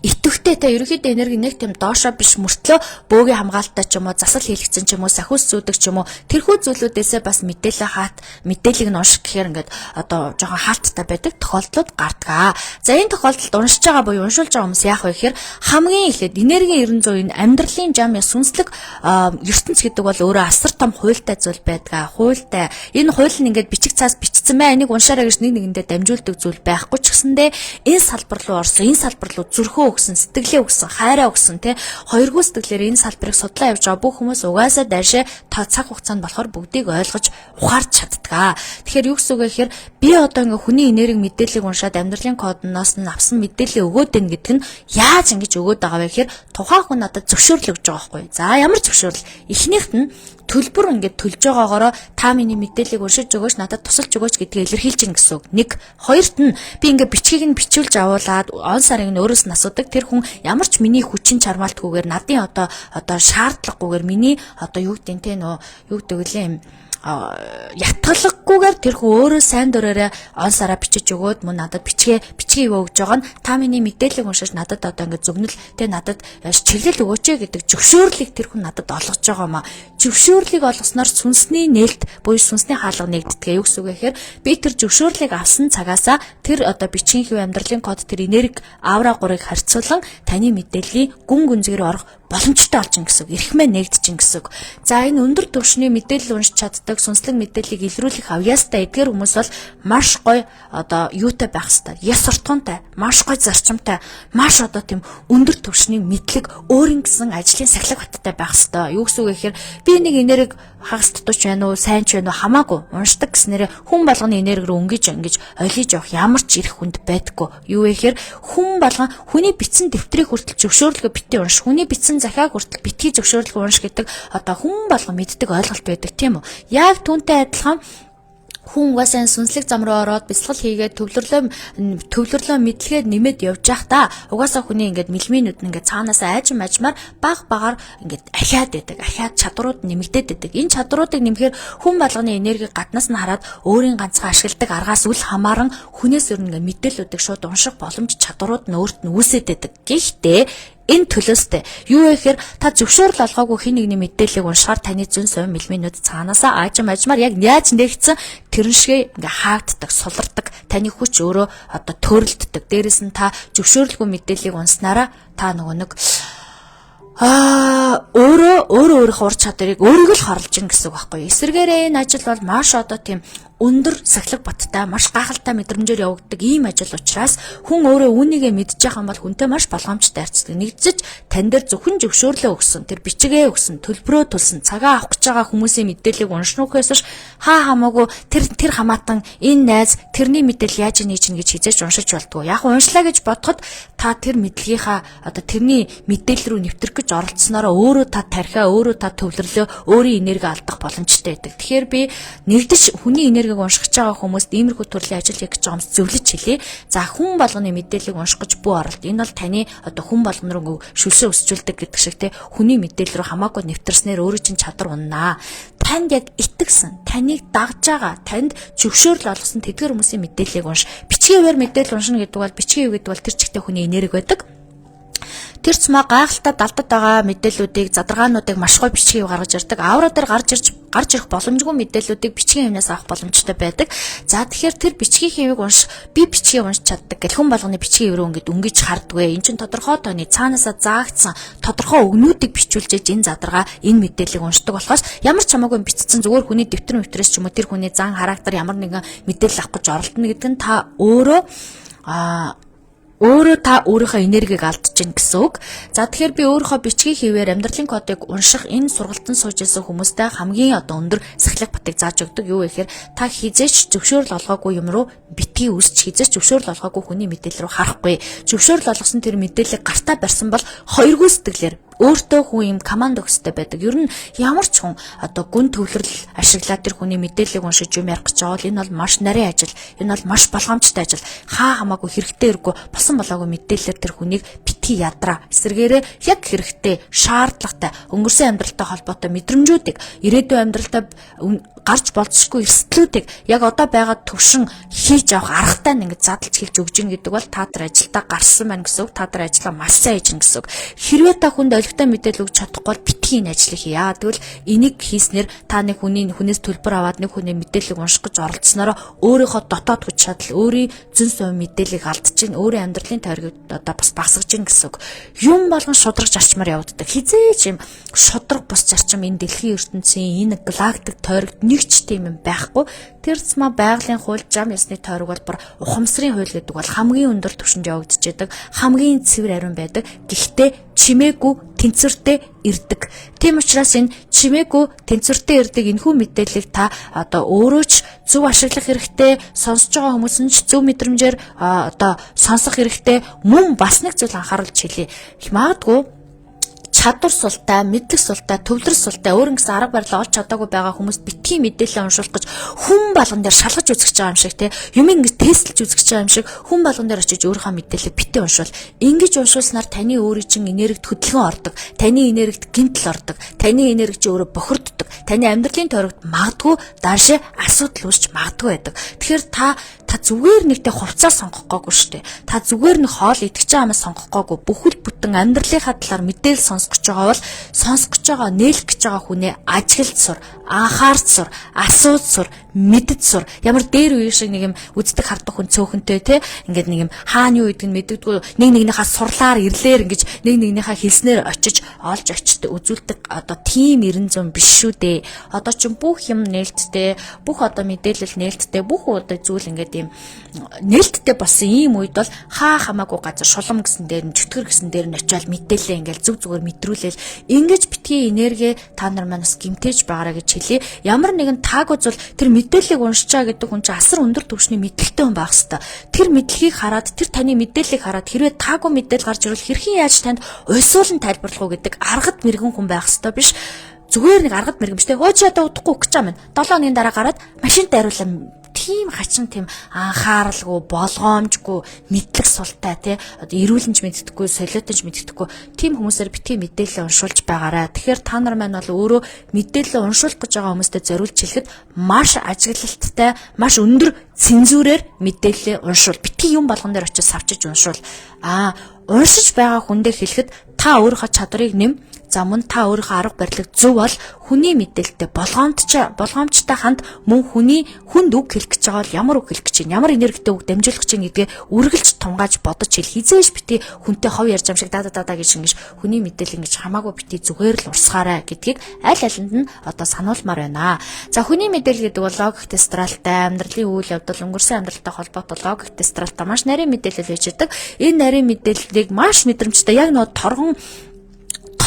итвэхтэй та ерөөхдөө энерги нэг тийм доошоо биш мөртлөө бөөгийн хамгаалалттай ч юм уу засал хийлгцэн ч юм уу сахиус зүүдэг ч юм уу тэрхүү зүйлүүдээсээ бас мэдээллийг нь унших гэхээр ингээд одоо жоохон хаалттай байдаг тохиолдлууд гардаг. За энэ тохиолдолд уншиж байгаа буюу уншуулж байгаа хүмүүс яах вэ гэхээр хамгийн эхлээд энергийн 900 энэ амьдралын жам сүнслэг ертөнц гэдэг бол өөрөө асар том хуйлтай зүйл байдаг. Хуйлтай. Энэ хууль нь ингээд бичиг цаас бичсэн бай. Энийг уншаарай гэж нэг нэгэндээ дамжуулдаг зүйл байхгүй ч гэсэндээ энэ салбар руу орсон, энэ салбар руу зүрхөө өгсөн, сэтгэлээ өгсөн, хайраа өгсөн тий хоёргүй сэтгэлээр энэ салбарыг судлаа явж байгаа бүх хүмүүс угаасаа дайшаа цаг хугацаанд болохоор бүгдийг ойлгож ухаарч чаддаг. Тэгэхээр юу гэсэн үг вэ гэхээр би одоо ингээ хүний энерги мэдээллийг уншаад амьдралын кодноос нь авсан мэдээлэл өгөөд байна гэдэг нь яаж ингэж өгөөд байгаа вэ гэхээр тухайн хүн надад зөвшөөрөл өгж байгаа байхгүй. За ямар зөвшөөрөл? Эхнийхт нь төлбөр ингээд төлж байгаагаараа та миний мэдээллийг уншиж өгөөч, надад тусалж өгөөч гэдгийг илэрхийлж гин гэсэн үг. Нэг, хоёрт нь би ингээд бичгийг нь бичүүлж авуулаад он сарын нь өөрөөс нь асуудаг. Тэр хүн ямар ч миний хүчин чармаалтгүйгээр надын одоо шаардлагагүйгээр миний одоо юу гэдэг те нөө юу гэдэг вэ юм ятгалаггүйгээр тэр хүн өөрөө сайн дураараа он сараа бичиж өгөөд мөн надад бичгээ өгж байгаа нь та миний мэдээллийг уншиж надад одоо ингээд зөвнөл тэ надад чиглэл өгөөч гэдэг зөвшөөрлийг тэр хүн надад олгож байгаа маа. Зөвшөөрлийг олгосноор сүнсний нээлт буюу сүнсний хаалга нэгддэг. Юу гэсэн үг вэ гэхээр би тэр зөвшөөрлийг авсан цагаасаа тэр одоо бичгийн хэв амьдралын код тэр энерги аура 3-ыг харьцуулан таны мэдээллийн гүн гүнзгийрээ орох боломжтой болж ин гэсэн үг. Эрхмээ нэгдэж ин гэсэн үг. За энэ өндөр түвшний мэдээлэл уншиж чаддаг сүнслэг мэдээллийг илрүүлэх авьяастай эдгээр хүмүүс бол маш гоё одоо юутай байх хэвээр. Яс суртахуунтай, маш гоё зарчимтай, маш одоо тийм өндөр түвшний мэдлэг өөрийн гэсэн ажлын сахилга баттай байх хэвээр. Юу гэсэн үг вэ гэхээр би нэг энерги хагас тутууч байна уу, сайн ч байна уу хамаагүй уншдаг гэснээрээ хүн болгоны энерги рүү ингэж ойлгож явах ямар ч эрх хүнд байдаггүй. Юу вэ гэхээр хүн болгон хүний бичсэн дэвтрийг хүртэл зөвшөөрлөгөө битгий унш, хүний бичсэн захиаг хүртэл битгий зөвшөөрлөгөө унш гэдэг одоо хүн болгон мэддэг ойлголт байдаг тийм үү? Яг түүнтэй адилхан хүн угаасаа сүнслэг зам руу ороод бясалгал хийгээд төвлөрлөө мэдлэгээд нэмээд явж байхдаа угаасаа хүний ингээд мэлминүүд нь ингээд цаанаас ажмаар багаар ингээд ахиад байдаг. Ахиад чадрууд нэмэгдээд байдаг. Энэ чадруудыг нэмэхээр хүн болгоны энерги гаднаас нь хараад өөрийн ганцхан ашигладаг аргаас үл хамааран хүнээс өөр ингээд мэдээллүүдийг шууд унших боломж чадрууд нь өөрт нь үүсээд байдаг. Гэхдээ энэ төлөөстэй юу вэ гэхээр та зөвшөөрөл олгоогүй хин нэгний мэдээллийг уншихаар таны зүүн совин мэлминүүд цаанаасаа ажмаар яг яаж нэгдсэн тэрэн шигээ ингээ хаагддаг, сулардаг, таны хүч өөрөө одоо төрөлддөг. Дээрээс нь та зөвшөөрлгүй мэдээллийг унснараа та нэг өөрөө ур чадрыг өөрийгөө л хорлож ин гэсэн үг байхгүй. Эсвэргээрээ энэ ажил бол маш одоо тийм өндөр сахилга баттай, маш гахалтай мэдрэмжээр явагддаг ийм ажил учраас хүн өөрөө үүнийгээ мэдж байгаа юм бол хүнтэй маш болгоомжтой харьцдаг. Нэгдэж тань дээр зөвхөн зөвшөөрлөө өгсөн, тэр бичгээ өгсөн, төлбөрөө төлсөн, цагаа авах гэж байгаа хүмүүсийн мэдээллийг уншнуухээс хамаагүй тэр хамаатан энэ найз тэрний мэдээлэл яаж нээж ин гэж хизээж уншиж болдгоо. Яг уншлаа гэж бодоход та тэр мэдлэгийнхаа одоо тэрний мэдээлэл рүү нэвтрэх гэж оролцсноороо өөрөө та тархиа, өөрөө та төвлөрлөө, өөрийн энерги алдах боломжтой байдаг. Тэгэхээр би нэгдэж хүний энергийг уншиж байгаа хүмүүст иймэрхүү төрлийн ажил хийж байгаа юмс зөвлөж хэлье. За хүн болгоны мэдээллийг унших гэж бүү оролт. Энэ бол таны одоо хүн болгон руу шүлсээ өсчүүлдэг гэдэг шиг те хүний мэдээлэл рүү хамаагүй нэвтэрснээр өөрөө чинь чадвар уннаа. Танд яг итгэсэн, таныг дагж байгаа, танд зөвшөөрөл олгосон тэдгээр хүмүүсийн мэдээллийг унш. Бичгийн хэвээр мэдээлэл уншина гэдэг бол бичгийн хэв гэдэг бол тэр чигтээ хүний энерги байдаг. Тэр цмаа гайхалтай далдад байгаа мэдээллүүдийг, задаргаануудыг маш гоё бичгийн хэв гаргаж ирдэг. Аура дээр гарч ирэх боломжгүй мэдээллүүдийг бичгийн хэвнээс авах боломжтой байдаг. За тэгэхээр тэр бичгийн хэвийг би бичгийг уншиж чаддаг гэл хүн болгоны бичгийн хэв рүү өнгөж хардгвэ. Энд чинь тодорхой тооны цаанаасаа заагдсан тодорхой өгнүүдийг бичүүлжээж энэ задаргаа энэ мэдээллийг уншдаг болохоос ямар ч хамаагүй бичсэн зүгээр хүний дэвтэр мэтрээс ч юм уу тэр хүний зан характер ямар нэгэн мэдээлэл авах гэж оролдоно гэдэг нь та өөрөө та өөрийнхөө энергийг алдаж гин гэсэн үг. За тэгэхээр би өөрийнхөө бичгийн хэвээр амьдралын кодыг унших энэ сургалтанд сууж ирсэн хүмүүстэй хамгийн одоо өндөр сахилга батыг зааж өгдөг. Юу вэ гэхээр та хизээч зөвшөөрөл олгоогүй юм руу битгий үсч хизээч зөвшөөрөл олгоогүй хүний мэдээлэл рүү харахгүй. Зөвшөөрөл олгосон тэр мэдээллийг гартаа барьсан бол хоёргүй сэтгэлээр өөртөө хүн юм команд өгсөй байдаг. Ер нь ямар ч хүн одоо гүн төвлөрөл ашиглаад тэр хүний мэдээллийг уншиж юм ярих гэж байгаа бол энэ бол маш нарийн ажил. Энэ бол маш болгоомжтой ажил. Хамаагүй хэрэгтэй хэрэггүй босон болоогүй мэдээлэлээр тэр хүнийг битгий битгий ядраа. Эсвэргээрээ яг хэрэгтэй, шаардлагатай, өнгөрсөн амьдралтай холбоотой мэдрэмжүүдийг, ирээдүйн амьдралдаа гарч болцсохгүй эрсдлүүдийг яг одоо байгаа төвшин хийж авах аргатай нь ингэж задлж хэлж өгж гин гэдэг бол та нар ажилдаа гарсан байна гэсэн үг. Та нар ажиллаа маш сайн хийж гин гэсэн үг. Хэрвээ та хүнд олигтой мэдээлэл өгч чадахгүй бол битгий энэ ажлыг хийя. Тэгвэл энийг хийснээр та нэг хүнээс төлбөр аваад нэг хүний мэдээллийг унших гэж оролцсноор өөрийнхөө дотоод хүч чадал, өөрийн зэн совь мэдээллийг алдчихин, өөрийн амьдралын тойргийг одоо бас багсгаж гин гэсэн үг. Юм болгон шудраг зарчмаар явагддаг. Хизээч юм шудраг бус зарчим энэ дэлхийн ертөнцийн энэ галактик тойрогт нэг ч тийм юм байхгүй. Тэр цэма байгалийн хууль, зам ёсны тойрог бол бүр ухамсарын хууль гэдэг бол хамгийн өндөр түвшинд явагдаж байдаг. Хамгийн цэвэр ариун байдаг. Гэхдээ чимээгүй тэнцвэртэй ирдэг. Тийм учраас энэ чимээгүй тэнцвэртэй ирдэг энэхүү мэдээллийг та одоо өөрөө ч зөв ашиглах хэрэгтэй, сонсож байгаа хүмүүс нь ч зөв мэдрэмжээр одоо сонсох хэрэгтэй. Мөн бас нэг зүйл анхааруулж хэлье. Магадгүй чадвар султай, мэдлэг султай, төвлөр султай, өөр ингэсэн арга барилаа олж чадаагүй байгаа хүмүүс битгий мэдээлэл уншуулах гэж хүн болгон дээр шалгаж үзэж байгаа юм шиг тий. Юм ингэ тестэлж үзэж байгаа юм шиг хүн болгон дээр очиж өөрийнхөө мэдээлэлийг битгий уншуул. Ингэж уншуулснаар таны өөрийн чин энергид хөдөлгөөн ордог, таны энергид гэмтэл ордог, таны энерги чи өөрөө бохирддог, таны амьдралын тойрогт магадгүй даашаа асуудал үүсч магадгүй байдаг. Тэгэхээр та зүгээр нэгтэй хувцас сонгох гоогүй шүү дээ. Та зүгээр нэг хоол идэх чамаас сонгох гоогүй. Бүхэл бүтэн амьдралынхаа талаар мэдээлэл сонсох гэж байгаа бол сонсох гэж байгаа, нээлэх гэж байгаа хүнээ ажиглаж сур, анхаарч сур, асууж сур, мэдэж сур. Ямар дээр үе шиг нэг юм үздэг хардах хүн цөөхөнтэй те ингээд нэг юм хааны юу гэдгийг мэддэггүй нэг нэгнийхээ сурлаар ирлэр ингэж нэг нэгнийхээ хэлснээр очиж олж очиж үзүүлдэг одоо тийм 90 биш шүү дээ. Одоо ч бүх юм нээлттэй, бүх одоо мэдээлэл нээлттэй, бүх одоо зүйл ингээд ийм нээлттэй болсон ийм үед бол хамаагүй газар шулам гэсэн дээр нь чөтгөр гэсэн дээр нь очиад мэдээлээ ингээл зүг зүгээр мэдрүүлээл ингэж битгий энерги та нар манаас гимтээж байгаараа гэж хэлье. Ямар нэгэн таагүй зүйл тэр мэдээллийг уншчаа гэдэг хүн чинь асар өндөр түвшний мэдлэгтэй хүн байх хэвээр. Тэр мэдлэгийг хараад тэр таны мэдээллийг хараад хэрвээ таагүй мэдээлэл гарч ирвэл хэрхэн яаж танд уйсуулан тайлбарлах уу гэдэг аргад мэрэгэн хүн байх хэвээр биш. Зүгээр нэг аргад мэрэгэмжтэй өөч ядаа удахгүй гэж юм. 7 хоногийн дараа гараад машинт хариулаа тийм хачин тийм анхааралгүй, болгоомжгүй, мэдлэг султай тий одоо эрүүлэнч мэддэггүй, солиотонч мэддэггүй тийм хүмүүсээр битгий мэдээлэл уншуулж байгаарай. Тэгэхээр та нар маань бол өөрөө мэдээлэл уншуулах гэж байгаа хүмүүстээ зориулж хэлэхэд маш ажиглалттай, маш өндөр цензүүрээр мэдээлэл уншуул. Битгий юм болгон дээр очиж савчиж уншуул. Уншиж байгаа хүн дээр хэлэхэд та өөрийнхөө чадрыг нэм. За мөн та өөрийнхөө арга барилыг зөв бол хүний мэдээлэлтэй болгоомжтой ханд мөн хүнд үг хэлэх гэж байгаа бол ямар үг хэлэх гэж байна, ямар энергитэй үг дамжуулах гэж байна гэдгээ үргэлж тунгааж бодож хэл. Хизээш бити хүнтэй хов ярьж амшиг даа гэж ингэж хүний мэдээлэл ингэж хамаагүй бити зүгээр л урсгаарай гэдгийг аль алинд нь одоо сануулмаар байна. За хүний мэдээлэл гэдэг бол логик тестралтай, амьдралын үйл явдал, өнгөрсөн амьдралтай холбоотой логик тестралтай маш нарийн мэдээлэл байж байгаа. Энэ нарийн мэдээллийг маш мэдрэмжтэй яг нөө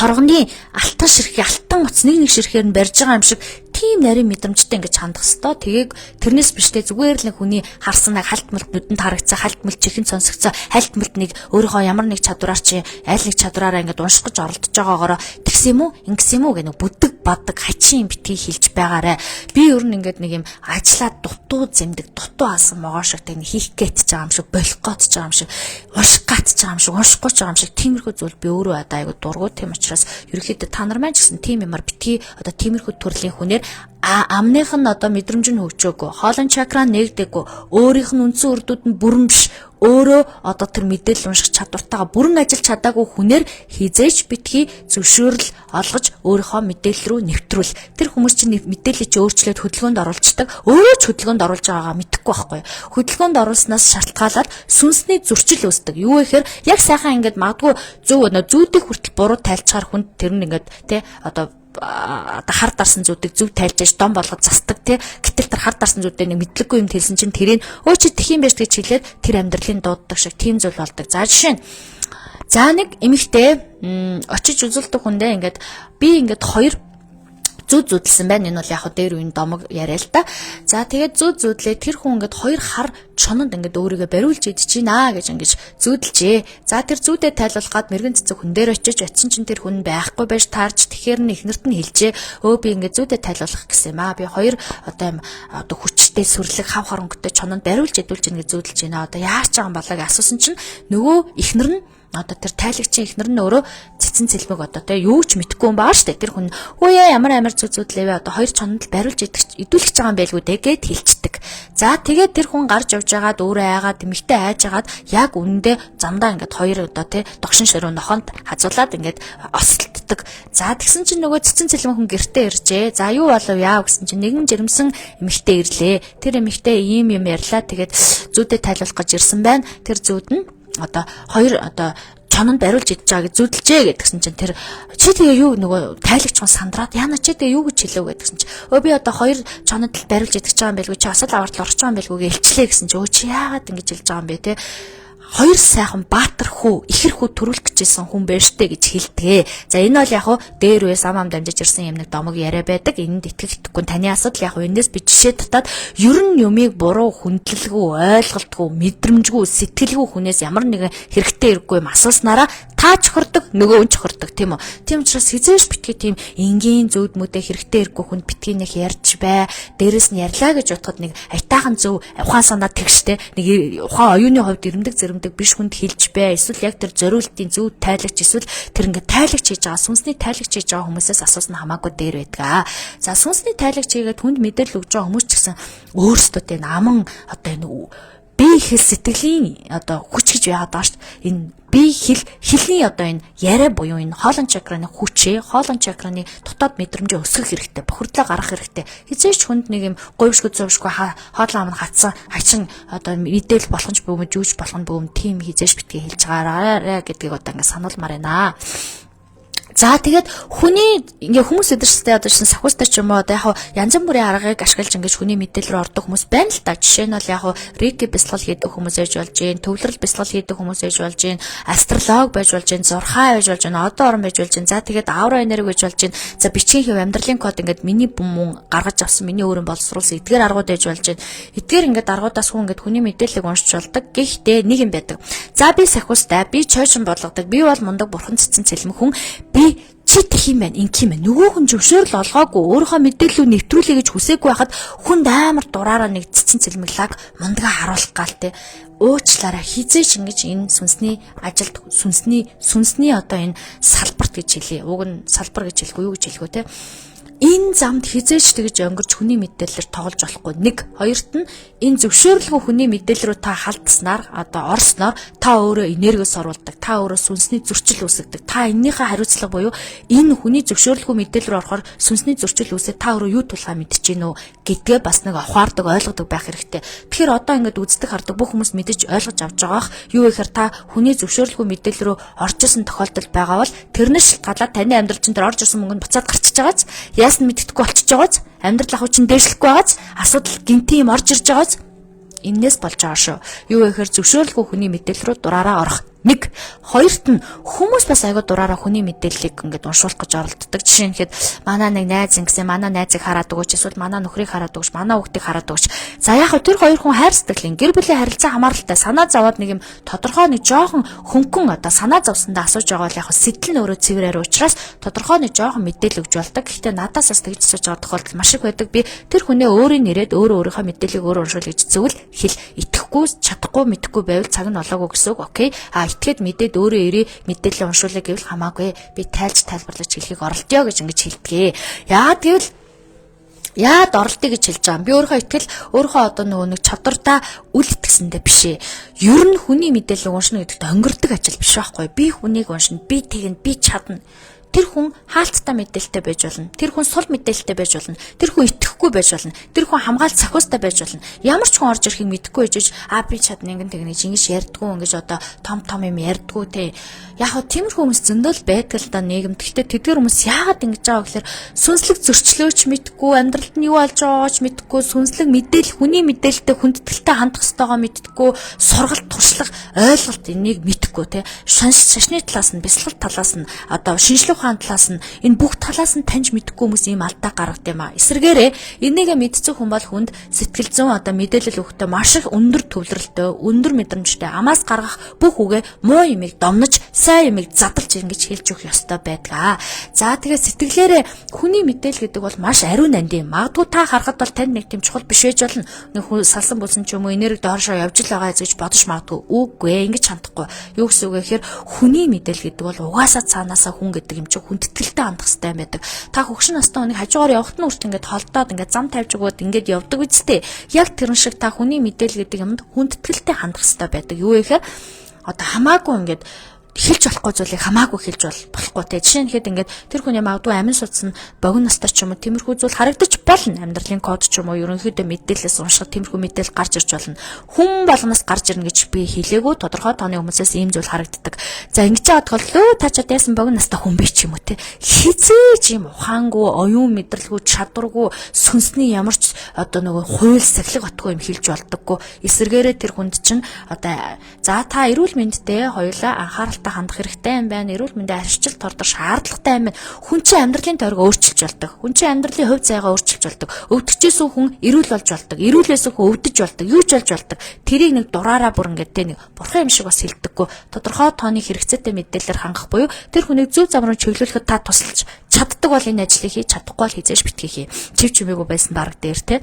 торгоны алтан ширхэг алтан утас нэг ширхээр нь барьж байгаа юм шиг тийм нарийн мэдрэмжтэй ингэж хандах хэвээр. Тэгээд тэрнээс биштэй зүгээр л нэг хүний харсан нэг хальт мэлт нүдэнд харагцсан, хальт мэлт чихэн сонсогцсон, хальт мэлт нэг өөрийнхөө ямар нэг чадвараар чи аль нэг чадвараараа ингэж унших гэж оролдож байгаагаараа тэгсэн юм уу, ингэсэн юм уу гэх нэг бүдэг бадаг хачин битгий хэлж байгаарэ. Би ер нь ингэж нэг юм ажиллаад дутуу зэмдэг, дутуу алсан могоо шиг тэг нэг хийх гээт ч байгаа юм шиг, болох гот ч байгаа юм шиг, унших гат ч байгаа юм шиг, уншихгүй ч байгаа юм шиг тиймэрхүү зүйл би өөрөө одоо айгу дургу. Тийм учраас ерөөхдөө та нар маань ч гэсэн тийм юмар битгий одоо тиймэрхүү төрлийн хүнээр амных нь одоо мэдрэмж нь хөгжөөгүй, хоолын чакра нэгдэггүй, өөрийнх нь үндсэн үрдүүд нь бүрэн биш, өөрөө одоо тэр мэдээлэл унших чадвартайгаа бүрэн ажиллаж чадаагүй хүнээр хизээч битгий зөвшөөрөл олгож өөрийнхөө мэдээлэл рүү нэвтрүүл. Тэр хүмүүс чинь мэдээллийг чи өөрчлөөд хөдөлгөөнд оруулцдаг, өөрөө ч хөдөлгөөнд оруулж байгаагаа мэдэхгүй байхгүй. Хөдөлгөөнд оруулснаас шалтгаалаад сүнсний зөрчил үүсдэг. Юу гэхээр яг сайхан ингээд магадгүй зүүдийг хүртэл буруу тайлцгаар хүнд тэр нь ингээд тий одоо хар дарсан зүудийг зөв тайлж аж дом болгож застдаг тий. Гэтэл тэр хар дарсан зүудээ нэг мэдлэггүй юм хэлсэн чинь тэрийг өө чи тэх юм байж гэж хэлээд тэр амьдралын дууддаг шиг тийм зүйл болдог. За жишээ нь нэг эмэгтэй очиж үзүүлдэг хүндээ ингээд би ингээд хоёр зүүдэлсэн байна. Энэ бол яг дээр үн домог яриа л да. За тэгээд зүүдлээ тэр хүн ингээд хоёр хар чононд ингээд өөрийгөө бариулж идэж гинэ гэж ингэж зүүдэлжээ. За тэр зүүдээ тайлбарлах гад мэрэгэн цэцэг хүн дээр очиж чинь тэр хүн байхгүй байж таарч тэгэхээр нь ихнэрт нь хэлжээ. Би ингээд зүүдээ тайлбарлах гэсэн юм аа. Би хоёр одоо хүчтэй сүрлэг хав хоронготой чононд бариулж идүүлж гинэ гэж зүүдэлж гинэ. Одоо яаж ч байгаа юм болоо гэж асуусан чинь нөгөө ихнэр нь одоо тэр тайлагчийн эхнэр нь өөрөө цэцэн цэлмэг одоо тэ юу ч мэдхгүй юм баа штэ. Тэр хүн хөөе ямар зүзүүдлээвэ одоо хоёр чонод бариулж идүүлж байгаа юм байлгүй дээ гэд хэлцдэг. За тэгээд тэр хүн гарч явж байгаад өөрөө айгаад эмэгтэй айжгаад яг үнэндээ замдаа ингээд хоёр одоо тэ догшин ширүү нохонд хазуулаад ингээд осолддог. За тэгсэн чинь нөгөө цэцэн цэлмэг хүн гэртээ иржээ. За юу болов яав гэсэн чинь нэгэн жирэмсэн эмэгтэй ирлээ. Тэр эмэгтэй ийм юм ярьлаа. Тэгээд зүүдэд тайлбарлах гэж ирсэн байна. Тэр зүүд нь одоо хоёр одоо чонод бариулж идэж байгаа гэж зүудэлжээ гэдгсэн чинь тэр чи тэгээ юу нөгөө тайлагч хүн сандраад яна чи тэгээ юу гэж хэлэв гэдгсэн чинь би одоо хоёр чонод бариулж идэж байгаа юм байлгүй чи асал авартал орчих юм байлгүй гэлчлээ гэсэн чи чи яагаад ингэж хэлж байгаа юм бэ те хоёр сайхан баатар хүү ихэр хүү төрүүлэх гэжсэн хүн байж штэ гэж хэлдэг. За энэ бол яг хуу дээр үес ам дамжиж ирсэн юм нэг домог яриа байдаг. Энэнд итгэхгүй таны асуудал яг хуу энэс би жишээ татаад ер нь юмыг буруу хүндлэлгүй ойлголтгүй мэдрэмжгүй сэтгэлгүй хүнээс ямар нэгэн хэрэгтэй хэрэггүй юм асууснараа та чухардаг нөгөө нь чухардаг тийм үү. Тийм учраас хизээш битгий тийм энгийн зөвд мүдэ хэрэгтэй хэрэггүй хүнд битгий нэг ярьж бай. Дээрэс нь ярьлаа гэж бодоход нэг айтаахан зөв ухаан санаа тэгштэй нэг ухаан оюуны хувьд ирэмдэг зэрэмдэг биш хүнд хэлж бай. Эсвэл яг тэр зориултын зөв тайлагч эсвэл тэр ингээд тайлагч хийж байгаа сүнсний тайлагч хийж байгаа хүмүүсээс асуусан хамаагүй дээр байдаг. За сүнсний тайлагч хийгээд хүнд мэдээлэл өгж байгаа хүмүүс ч гэсэн өөрсдөө тэ наман одоо энэ бие хэл сэтгэлийн одоо хүч гэж яагаад байгаа шүү дээ. Энэ бие хэлний одоо энэ яриа буюу энэ хоолон чакраны хүчээ, хоолон чакраны дотоод мэдрэмжээ өсгөх хэрэгтэй, бохирдлоо гаргах хэрэгтэй. Хизээч хүнд нэг юм говьшгүй зовшгүй хоолон ам хатсан хачин одоо мэдээлэл болгоч бөөмөж юуж болгоно бөөм тийм хизээш битгий хэлж байгаарай гэдгийг одоо ингэ сануулмаар байна. За тэгээд хүний ингээ хүмүүс өдөрсөдөө одоо чинь сахиустай ч юм уу одоо яг янз бүрийн аргыг ашиглаж ингэж хүний мэдээлэл рүү ордог хүмүүс байна л та. Жишээ нь бол яг рейки бясалгал хийдэг хүмүүс ээж болж гин, төвлөрөл бясалгал хийдэг хүмүүс ээж болж гин, астролог байж болж гин, зурхаа байж болж гин, одоо орон байж болж гин. За тэгээд аура энерги байж болж гин. За бичгийн хэв амьдралын код ингээд миний бүмэн гаргаж авсан миний өөрийн боловсруулсан эдгээр аргууд ээж болж гин. Эдгээр ингээд аргуудаас хүн ингээд хүний мэдээллийг уншиж болдог. Гэхдээ нэг юм байдаг. За би сахиустай, би чойшин болгодог. Би бол мундаг бурхан цэцэн цэлмэг хүн. Чи тэх юм байна, инх юм байна. Нөгөө хүн зөвшөөрөл олгоогүй өөрийнхөө мэдээллүүд нэвтрүүлэе гэж хүсээгүй байхад хүнд амар дураараа нэг цэцэн цэлмэглаг мундгаа харуулах гал те. Уучлаарай хизээш ингэж энэ сүнсний ажилд сүнсний одоо энэ салбарт гэж хэлье. Уг нь салбар гэж хэлэхгүй юу гэж хэлэхөө те. Энэ замд хизээч тэгж өнгөрч хүний мэдээлэлээр тоглож болохгүй. Нэг, хоёрт нь энэ зөвшөөрлгүй хүний мэдээлэл рүү та халдснаар одоо орсноор та өөрөө энергиос оруулдаг. Та өөрөө сүнсний зөрчил үүсгэдэг. Та эннийхээ хариуцлага буюу энэ хүний зөвшөөрлгүй мэдээлэл рүү орохоор сүнсний зөрчил үүсээд та өөрөө юу тулхаа мэдчихэв нөө гэдгээ бас нэг ухаардаг, ойлгодог байх хэрэгтэй. Тэгэхээр одоо ингээд үздэг хардаг бүх хүмүүс мэдэж ойлгож авч байгаах. Юу гэхээр та хүний зөвшөөрлгүй мэдээлэл рүү орж исэн тохиолдол байгаа бол тэрнээс шалтгаалаад таны амьдрал чинь тэр орж ирсэн мөнгөнд буцаад гарчиж байгааз яасан мэддэхгүй болчихж байгааз амьдрал ахуй чинь дээшлэхгүй байгааз асуудал гинти юм орж ирж байгааз энээс болж байгаа шүү. Юу гэхээр зөвшөөрлгүй хүний мэдээлэл рүү дураараа орох. Нэг, хоёрт нь хүмүүс бас айгаа дураараа хүний мэдээллийг ингээд уншуулах гэж оролддог. Жишээ нь хэд манай нэг найз ингэсэн, манай найзыг хараад өгөөч, эсвэл манай нөхрийг хараад өгөөч, манай хүүхдийг хараад өгөөч. За яг тэр хоёр хүн хайр сэтгэлийн гэр бүлийн харилцаа хамааралтай санаа зовоод нэг юм тодорхой нэг жоохон хөнгөн одоо санаа зовсондоо асууж байгаа бол яг сэтэл нь өөрөө цэврээр учраас тодорхой нэг жоохон мэдээлэл өгж болдог. Гэхдээ надаас бас тэгж асууж байгаа тохиолдол маш их байдаг. Би тэр хүнээ өөрийн нэрээд өөрийнхөө мэдээллийг өөрөө уншуул гэж зөвл хэл итгэхгүй, чадахгүй, мэдэхгүй байвал цаг нь олоогүй гэсэн үг. Окей. Итгээд мэдээд өөрөө ирээ мэдээлэл уншуулъя гэвэл хамаагүй би тайлж тайлбарлаж хэлхийг оролдъё гэж ингэж хэлдэг. Яад оролдъё гэж хэлж байгаа юм. Би өөрийнхөө итгэл өөрийнхөө одоо нөгөө нэг чадвартаа үл итгэсэндээ биш ээ. Ер нь хүний мэдээлэл уншина гэдэгт өнгөрдөг ажил биш байхгүй. Би хүнийг уншина, би тэгнэ, би чадна. Тэр хүн хаалттай мэдээлэлтэй байж болно. Тэр хүн сул мэдээлэлтэй байж болно. Тэр хүн итгэхгүй байж болно. Тэр хүн хамгаалт сахиустай байж болно. Ямар ч хүн орж ирэхийг мэдэхгүй байж би чадна ингэн тэгнэж ингэж ярьдггүй ингэж одоо том юм ярьдггүй те. Яг хөө тиймэрхүү хүмүүс зөндөл байдаг л да нийгэмд. Гэхдээ тэдгээр хүмүүс яагаад ингэж байгаа гэхээр сүнслэг зөрчлөөч мэдэхгүй, амьдралд нь юу болж байгаач мэдэхгүй, сүнслэг мэдээлэл хүний мэдээлэлтэй хүндэтгэлтэй хандах ёстойгоо мэдэхгүй, сургалт туршлага ойлголт энийг мэдэхгүй те. Шашны талаас нь, бясалгал талаас нь одоо шинжлэх ухаан талаас нь энэ бүх талаас нь таньж мэдэхгүй хүмүүс ийм алдаа гаргад юм а. Эсвэргээрээ энийгээ мэдсэн хүн бол хүнд сэтгэл зүйн одоо мэдээлэл өгөхдөө маш их өндөр төвлөрөлтөө, өндөр мэдрэмжтэй амаас гаргах бүх үгээ муу юмыг домнож, сайн юмыг задлж ингэж хэлж өгөх ёстой байдаг. За тэгээд сэтгэлээрээ хүний мэдээлэл гэдэг бол маш ариун нанд юм. Магадгүй та харахад бол танд нэг тийм чухал биш байж болно. Нэг хүн салсан булсан ч юм уу энерги доошоо явж л байгаа гэж бодож магадгүй. Үгүй ээ, ингэж хандахгүй. Юу гэсэн үг вэ гэхээр хүний мэдээлэл гэдэг бол угаасаа цаанаасаа хүн гэдэг юм чинь хүндэтгэлтэй хандах хэрэгтэй байдаг. Та хөгшин настай хүнийг хажуугаар явахт нь үрт ингээд холдоод ингээд зам тавьж өгөөд ингээд явдаг үсттэй. Яг тэрэн шиг та хүний мэдээлэл гэдэг юмд хүндэтгэлтэй хандах хэрэгтэй байдаг. Юу вэ гэхээр одоо хамаагүй ингээд хэлж болохгүй зүйлийг хамаагүй хэлж болохгүй те. Жишээ нь хэд ингээд тэр хүний магадгүй амин судсан богино настай ч юм уу тиймэрхүү зүйл харагдаж болно. Амьдралын код ч юм уу ерөнхийдөө мэдээлэлээс уншихад тиймэрхүү мэдээлэл гарч ирж болно. Хүн болгоноос гарч ирнэ гэж би хэлээгүй. Тодорхой тооны хүмүүсээс ийм зүйл харагддаг. За ингэж яагаад тохиолдол та чад яасан богино настай хүн би ч юм уу те. Хизээч юм ухаангүй, оюун мэдрэлгүй, чадваргүй, сүнсний ямар ч одоо нөгөө хууль сахилга батгүй юм хэлж болдоггүй. Эсвэргээрээ тэр хүнд чинь одоо за та эрүүл мэндтэй хоёулаа анхаарал хандах хэрэгтэй юм байна. Эрүүл мэндийн арчил тордор шаардлагатай юм байна. Хүн чинь амьдралын тойргоо өөрчилж болдог. Хүн чинь амьдралын хувь заяагаа өөрчилж болдог. Өвдөгчөөс хүн эрүүл болж болдог. Эрүүлээс хүн өвдөж болдог. Юу ч болж болдог. Тэрийг нэг дураараа бүр ингээд нэг бурхан юм шиг бас хэлдэггүй. Тодорхой тооны хэрэгцээтэй мэдээлэлээр хангах буюу тэр хүнийг зөв зам руу чиглүүлэхэд та тусалж чаддаг бол энэ ажлыг хийж чадахгүй бол хизээш битгий хий. Чив чимээгүй байсан дарга дээр те.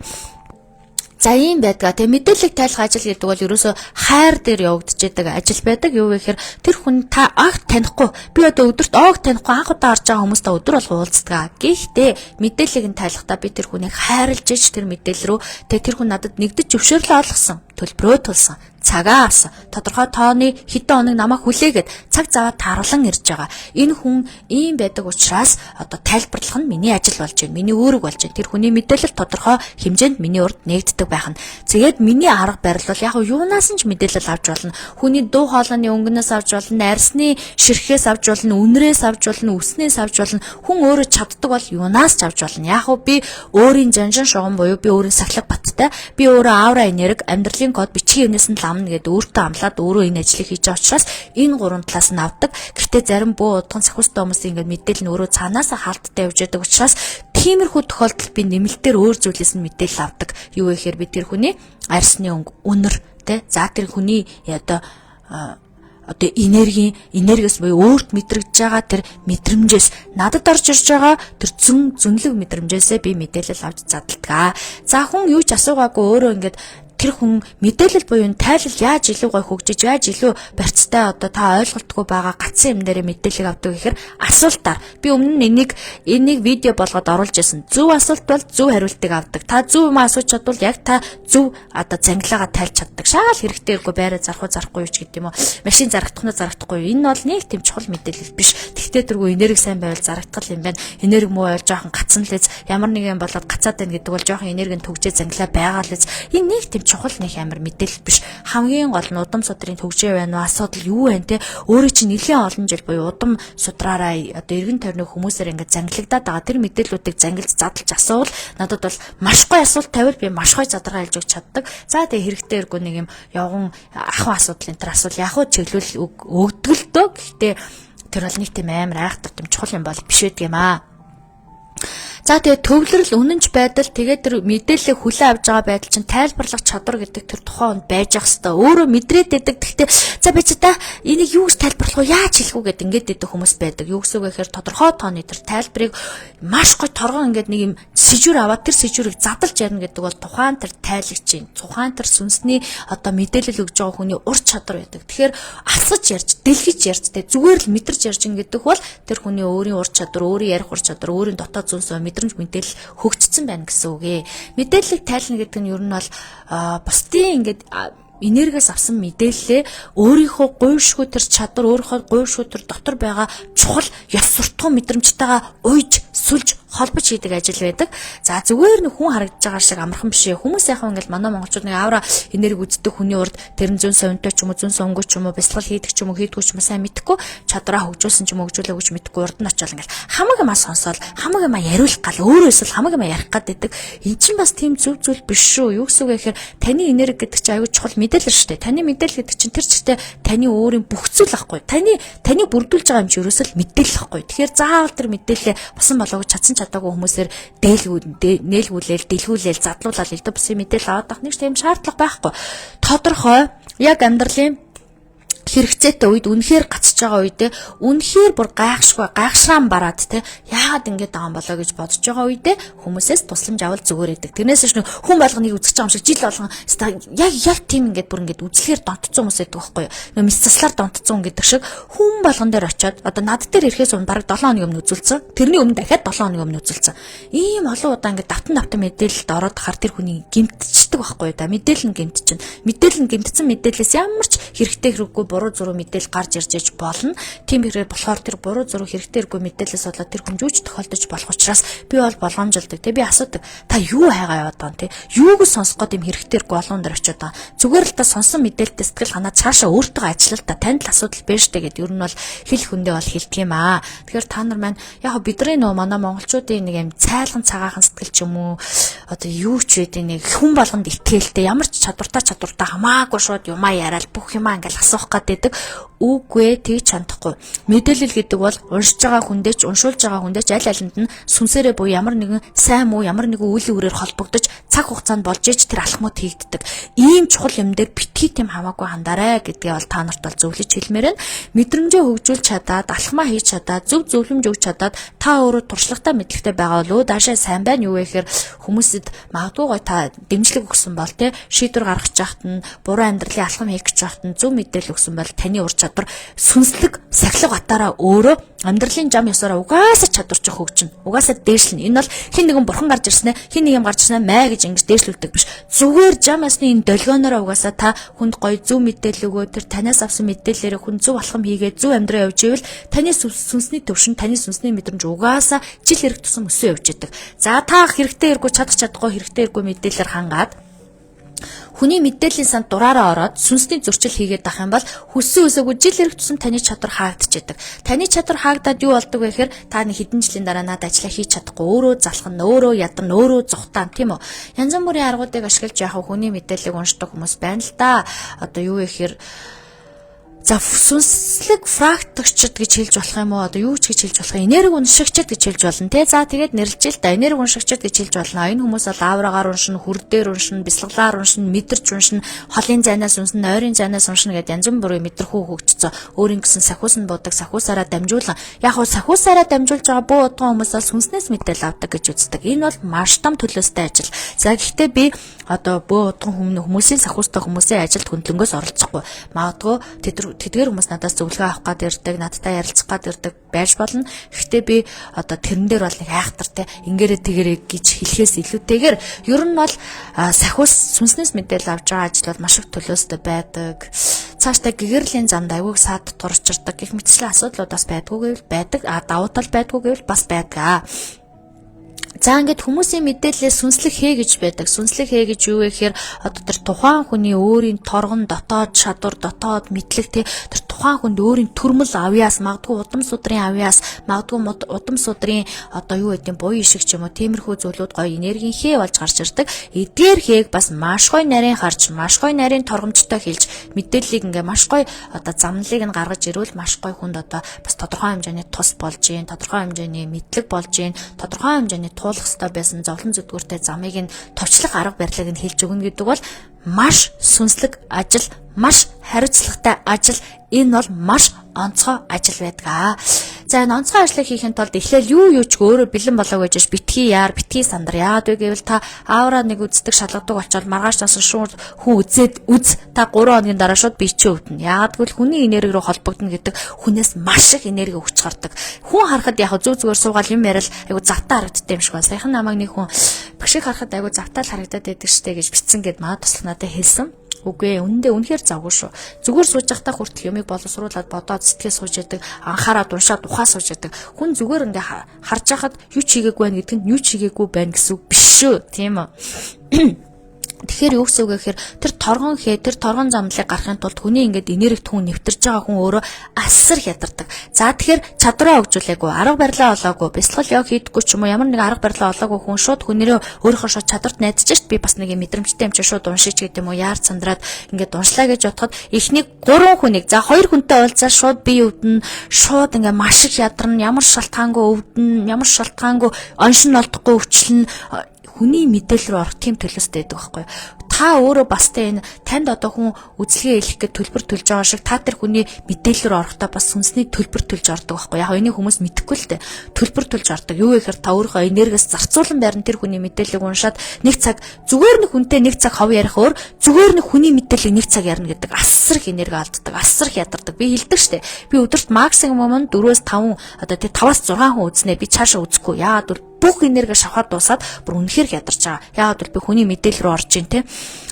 За ийм байдгаа. Тэгээ мэдээлэл тайлах ажил гэдэг бол ерөөсөө хайр дээр явагдаж байгаа ажил байдаг. Юу вэ гэхээр тэр хүн та огт танихгүй. Би одоо өдөрт огт танихгүй анх удаа харж байгаа хүмүүстэй өдөр болго уулздаг. Гэхдээ мэдээллийг нь тайлахдаа би тэр хүнийг хайрлж иж тэр мэдээлэл рүү тэр хүн надад нэгдэж зөвшөөрлөө олгосон. Төлбөрөө тулсан. Цагаа авсан. Тодорхой тооны хэдэн хоног намайг хүлээгээд цаг заваа тааруулан ирж байгаа. Энэ хүн ийм байдаг учраас одоо тайлбарлах нь миний ажил болж байна. Миний үүрэг болж байна. Тэр хүний мэдээлэл тодорхой хэмжээнд миний урд нэгддэг байх нь. Тэгээд миний арга барил бол яг юунаас нь ч мэдээлэл авч болно. Хүний дуу хоолойны өнгөнөөс авч болно, арьсны ширхээс авч болно, үнрээс авч болно, үснээс авч болно. Хүн өөрөө чаддаг бол юунаас ч авч болно. Яг би өөрийн жанжин шугам буюу би өөрийн сахилга баттай. Би өөрөө аура энерги, амьдралын код бичгийн юмнаас нь амна гэдэг өөртөө амлаад өөрөө энэ ажлыг хийж байгаа учраас энэ гурван талаас нь авдаг. Гэхдээ зарим буу удган сахиустай хүмүүс ингээд мэдээлэл нь өөрөө цаанаасаа хаалттай явж байдаг учраас тиймэрхүү тохиолдолд би нэмэлтээр өөр зүйлээс нь мэдээлэл авдаг. Юу вэ гэхээр би тэр хүний арьсны өнгө, үнэр тэ за тэр хүний одоо энергиэс буюу өөрт мэдрэгдэж байгаа тэр мэдрэмжээс надад орж ирж байгаа тэр зүнлэг мэдрэмжээсээ би мэдээлэл авч задалдаг. За хүн юу ч асуугаагүй өөрөө ингээд тэр хүн мэдээлэл буюу тайлал яаж илүү гой хөгжиж яаж илүү барьцтай одоо та ойлголтгүй байгаа гацсан юм дээр мэдээлэл авдаг гэхээр асуултаар би өмнө нь энийг видео болгоод оруулж ирсэн. Зөв асуулт бол зөв хариултыг авдаг. Та зөв юм асууж чадвал яг та зөв одоо зангилаагаа тайлж чаддаг. Шаал хэрэгтэйггүй байраа зарахгүй юу ч гэдэг юм уу. Машин зарагдах нь зарагдахгүй юу. Энэ бол нэг тийм чухал мэдээлэл биш. Тэгтээ тэргүй энерги сайн байвал зарагдах юм байна. Энерги муу байвал жоохон гацсан л эз ямар нэг юм болоод гацаад байна гэдэг бол жоохон энергийн төгжээ зангилаа байгаа л эз. Энэ нэг тийм чухал нэг амар мэдээлэл биш. Хамгийн гол нь удам судрын төгжээ байна уу? Асуудал юу вэ те? Өөрөө чинь нэлээд олон жил буюу удам судраараа одоо эргэн тойрны хүмүүсээр ингээд зангилагдаад байгаа тэр мэдээллүүдийг зангилж задлж асуувал надад бол маш гоё асуулт тавил би маш гоё задаргаа хэлж өгч чаддаг. За тэгээ хэрэгтэй эргүү нэг юм явган ахын асуудал энэ төр асуул яг уу чиглүүл өгдөг л дөө. Гэхдээ тэр бол нэг тийм амар айхтар тийм чухал юм бол биш байдаг юм аа. За тэгээ төвлөрөл үнэнч байдал тэгээд тэр мэдээлэлийг хүлээн авч байгаа байдал чинь тайлбарлах чадвар гэдэг тэр тухайн хүнд байж ах хэвээр өөрөө мэдрээд байдаг. Гэхдээ за би ч та энийг юу гэж тайлбарлах вэ? Яаж хэлэх вэ гэдэг ингээд дэдэг хүмүүс байдаг. Юу гэсэн үг вэ гэхээр тодорхой тооны тэр тайлбарыг маш гоё торгон ингээд нэг юм сэжүр аваад тэр сэжүрийг задлж ярина гэдэг бол тухайн тэр тайлагчийн тухайн тэр сүнсний одоо мэдээлэл өгж байгаа хүний ур чадвар байдаг. Тэгэхээр асаж ярьж, дэлгэж ярьж тэ зүгээр л мэдэрч ярьж гэдэг бол тэр хүний өөрийн ур чадвар, өөрийн ярих ур чадвар, өөрийн дотоод зүнс мэдрэмж мэдээлэл хөгжсөн байна гэсэн үг ээ. Мэдээллийг тайлна гэдэг нь ер нь бол бусдын ингээд энергиас авсан мэдээлэлээ өөрийнхөө гуйшгүй тэр чадвар, өөрийнхөө гуйшгүй тэр дотор байгаа чухал ёс суртахуун мэдрэмжтэйгээ уйж сүлж холбож хийдэг ажил байдаг. За зүгээр нэг хүн харагдаж байгаа шиг амархан биш. Хүмүүс яхаа ингээл манай монголчууд нэг авра энерги үздэг хүний урд тэрэн зүүн совинтой ч юм уу зүүн совингүй ч юм уу бясалгал хийдэг ч юм уу хийдгүү ч юм уу сайн мэдэхгүй чадвараа хөгжүүлсэн ч юм уу хөгжүүлээгүй ч мэдэхгүй урд нь очиод ингээл хамаг юмаа сонсоод хамаг юмаа яриулах гал өөрөө эсвэл хамаг юмаа ярих гад байдаг. Энд чинь бас тийм зөв зүйл биш шүү. Юу гэсэн үг вэ гэхээр таны энерги гэдэг чинь аюул чухал мэдээлэл шүү дээ. Таны мэдээлэл гэдэг чинь тэр чигтээ таны өөрийн бүх зүйл ахгүй. Таны бүрдүүлж байгаа юм чи ерөөсөө л мэдээлэл ахгүй. Тэгэхээр заавал тэр мэдээлэлээ басан болоог чадсан чадаагүй хүмүүсээр нээлгүүлээл, дэлгүүлээл, задлуулаад элдв бүсийн мэдээлэл аваад авах нэг тийм шаардлага байхгүй. Тодорхой яг амьдралын хэрэгцээтэй үед үнэхээр гацж байгаа үедээ үнэхээр бүр гайхшраан бараад те яагаад ингэж байгаа юм болоо гэж бодож байгаа үедээ хүмүүсээс тусламж авал зүгээр байдаг. Тэрнээс ч хүн болгоныг үзэж байгаа юм шиг жил болгон яг тийм ингэж бүр ингэж үзлэхээр донтцсон хүмүүс байдаг байхгүй юу. Мис заслаар донтцсон гэдэг шиг хүн болгон дээр очиод одоо над дээр ирэхээс өмнө бараг 7 хоногийн өмнө үзүүлсэн. Тэрний өмнө дахиад 7 хоногийн өмнө үзүүлсэн. Ийм олон удаа ингэж давтан мэдээлэлд ороод хар тэр хүний гэмтчихдэг байхгүй юу да. Мэдээлэл нь гэмтчихнэ. Мэдээлэл нь гэмтсэн мэдээлэлээс ямар ч хэрэгтэй хэрэггүй буруу зуруу мэдээлэл гарч ирж иж болно. Тийм хэрэг болохоор тэр буруу зуруу хэрэгтэй хэрэггүй мэдээлэлээс болоод тэр хүмжүүж тохиолдож болох учраас би бол болгоомжлдог. Тэ би асуудаг. Та юу хайгаа яваад байгаа юм те? Юуг сонсох гээд юм хэрэгтэй хэрэггүй олон дээр очиод байгаа. Зүгээр л та сонсон мэдээлэлтэй сэтгэл ханаа цаашаа өөртөө ажиллал та танд л асуудал байна штэ гэд ер нь бол хэл хүндээ бол хэлдэг юм аа. Тэгэхээр та нар маань яг бидний нөө манай монголчуудын нэг юм цайлган цагаахан сэтгэл ч юм уу одоо юу ч үедээ нэг хүн болгонд итгэлтэй ямар ч чадвартай хамаагүй шууд юмаа яриад бүх юмаа ингээл асуух гэдэг үгүй тэгж чандахгүй. Мэдээлэл гэдэг бол уншиж байгаа хүндээч уншуулж байгаа хүндээч аль алинд нь сүнсээрээ буюу ямар нэгэн сайн муу ямар нэгэн үйл үүрээр холбогдож цаг хугацаанд болж иж тэр алхмууд хийгддэг. Ийм чухал юм дээр битгий тийм хамаагүй хандаарай гэдгээ бол та нарт бол зөвлөж хэлмээр байна. Мэдрэмжээ хөгжүүлж чадаад алхмаа хийж чадаад зөв зөвлөмж өгч чадаад та өөрөө туршлагатай мэдлэгтэй байгаа бол даашаа сайн байна юу вэ гэхээр хүмүүсэд магадгүй гой та дэмжлэг өгсөн бол те шийдвэр гаргаж яхад нь буруу амьдралын алхам хийх гэж яхад нь зөв мэдээлэл өгсөн бол таны ур чадвар сүнслэг сахилга батаараа өөрөө амьдралын зам ёсороо угаасаа чадварч хөгжинэ. Угаасаа дээшлэнэ. Энэ бол хин нэгэн бурхан гарч ирснэ, хин нэг юм гарч ирснэ маа гэж ингэж дээшлүүлдэг биш. Зүгээр зам ёсны энэ долгионороо угаасаа та хүнд гоё зөв мэдээлэл өгөө тэр танаас авсан мэдээлэлээр хүн зөв алхам хийгээд зөв амьдраа явж ивэл таны сүнсний төвшин, таны сүнсний мэдрэмж угаасаа жил хэрэг тусам өсөө явж идэг. За та хэрэгтэй хэрэггүй чадахгүй хэрэгтэй хэрэггүй мэдээлэлээр хангаад хүний мэдээллийн санд дураараа ороод сүнсний зөрчил хийгээд ах юм бол хүссэн үсээгүй жил хэрэг тусам таны чадвар хаагдчихэдэг. Таны чадвар хаагдаад юу болдог вэ гэхээр та нэг хэдэн жилийн дараа надад ажиллаа хийж чадахгүй, өөрөө залхна, өөрөө ядарна, өөрөө зүхтаан тийм үү? Янз бүрийн аргуудыг ашиглаж яхаа хүний мэдээллийг уншдаг хүмүүс байна л да. Одоо юу вэ гэхээр за сүнслэг практикчд гэж хэлж болох юм уу? Одоо юу ч гэж хэлж болох юм? Энерги уншигчд гэж хэлж болно те. За тэгээд нэрлэж л да. Энерги уншигчд гэж хэлж болно. Энэ хүмүүс бол ааврагаар уншина, хүрдээр уншина, бясалгалаар уншина, мэдэрч уншина, холын зайнаас уншина, ойрын зайнаас уншина гэдээ янз бүрийн мэдрхүү хөгжцөө. Өөрийн гэсэн сахиус нь буудаг, сахиусаараа дамжуулан. Яг хөө сахиусаараа дамжуулж байгаа буу удаа хүмүүс бол сүнснээс мэдээлэл авдаг гэж үздэг. Энэ бол маш том төлөөстэй ажил. За гэхдээ би одоо бөө удган хүмүүсийн сахиустай хүмүүсийн ажилд хөндлөнгөөс оролцохгүй. Магадгүй тэдгээр хүмүүс надаас зөвлөгөө авах гад ирдэг, надтай ярилцах гад ирдэг байж болно. Гэхдээ би одоо тэрэн дээр бол нэг айхтартай ингэрээ тэгэрэй гэж хэлэхээс илүүтэйгээр ер нь бол сахиус сүнснээс мэдээлэл авч байгаа ажил бол маш их төлөөстэй байдаг. Цаашдаа гэгэрлийн замд аягүй саад турчирдаг гэх мэтчлэн асуудлууд бас байдгүй гэвэл байдаг. Давуу тал байдгүй гэвэл бас байдаг. За ингээд хүмүүсийн мэдээлэлээ сүнслэг хээ гэж байдаг. Сүнслэг хээ гэж юу вэ гэхээр одоо тэр тухайн хүний өөрийн торгон дотоод чадвар, дотоод мэдлэг тэр тухайн хүнд өөрийн төрмөл авьяас, магадгүй удам судрын авьяас, магадгүй удам судрын одоо юу гэдэг нь буян ишиг ч юм уу тиймэрхүү зүйлүүд гоё энергийн хээ болж гарч ирдэг. Эдгээр хээг бас маш гоё нарийн харж, маш гоё нарийн торгомжтой хэлж мэдээллийг ингээ маш гоё одоо замналыг нь гаргаж ирвэл маш гоё хүнд одоо бас тодорхой хэмжээний тус болж гин, тодорхой хэмжээний мэдлэг болж гин, тодорхой хэмжээний туулах ёстой байсан зовлон зүдгүүртэй замыг нь товчлох арга барилыг нь хэлж өгнө гэдэг бол маш сүнслэг ажил, маш хариуцлагатай ажил. Энэ бол маш онцгой ажил байдаг. За энэ онцгой ажлыг хийхин тулд эхлээл юу ч өөрөө бэлэн болоо гэж битгий яар, битгий сандар яад вэ гэвэл та аавраа нэг үздэг шалгадаг болчоод маргааш нас шууд хүн үз та 3 хоногийн дараа шууд бие чи өвдөн. Яагаад гэвэл хүний энерги рүү холбогдно гэдэг хүнээс маш их энерги өгч гардаг. Хүн харахад яг зөв зүгээр суугаал юм яриад айгу завтаа харагддаг юм шиг байна. Саяхан намайг нэг хүн багшиг харахад айгу завтаа л харагдаад байдаг штэ гэж бичсэн гэд маа туслах надад хэлсэн. Үгүй ээ, үнэхээр завгүй шүү. Зүгээр сууж байхдаа хүртэл юмыг боловсруулад бодоод сэтгэл сууж яадаг, анхаараад уншаад ухаа сууж яадаг. Хүн зүгээр ингээ харж байхад юу ч хийгээгүй байна гэдгэнд юу ч хийгээгүй байна гэсэн үг биш шүү. Тийм үү? Тэгэхээр юу гэсэн үг вэ гэхээр тэр торгон замлыг гарахын тулд хүний ингээд энерги түн нэвтэрж байгаа хүн өөрөө асар хятардаг. За тэгэхээр чадвараа хөгжүүлээгүй, арга барилаа олоогүй, бясалгал яг хийдэггүй ч юм уу ямар нэг арга барилаа олоогүй хүн шууд хүнээрээ өөрийнхөө шууд чадварт найдаж шít би бас нэг мэдрэмжтэй юм чи шууд уншиж гэдэг юм уу яар цандраад ингээд уншлаа гэж бодоход эхний 3 хүнийг за 2 хүнтэй уулзаад шууд бие өвдөн шууд ингээд маш их ядарна, ямар шалтгаангүй өвдөн, ямар шалтгаангүй оншин олдохгүй өвчлөн хүний мэдээлэл рүү орох тийм төлөөстэй байдаг байхгүй юу? Та өөрөө бас энэ танд одоо хүн үзлэгээ хэлэх гэж төлбөр төлж байгаа шиг та тэр хүний мэдээлэл рүү орохдоо бас сүнсний төлбөр төлж ордог байхгүй юу? Яг энийг хүмүүс мэдэхгүй л дээ. Төлбөр төлж ордог. Юу гэхээр та өөрийнхөө энергиас зарцуулан байрны тэр хүний мэдээллийг уншаад нэг цаг зүгээр нэг хүнтэй нэг цаг хов ярих өөр зүгээр нэг хүний мэдээллийг нэг цаг ярина гэдэг асар их энерги алддаг, асар их ядардаг. Би хэлдэг штэ. Би өдөрт максимум 4-5 одоо тэр 5-6 хүн үзнэ. Би цаашаа үзэхгүй. Яагаад бол бүх энерги шавхаад дуусаад бүр үнэхээр ядарч байгаа. Яагаад бол би хүний мэдээлэл рүү орж ийн те.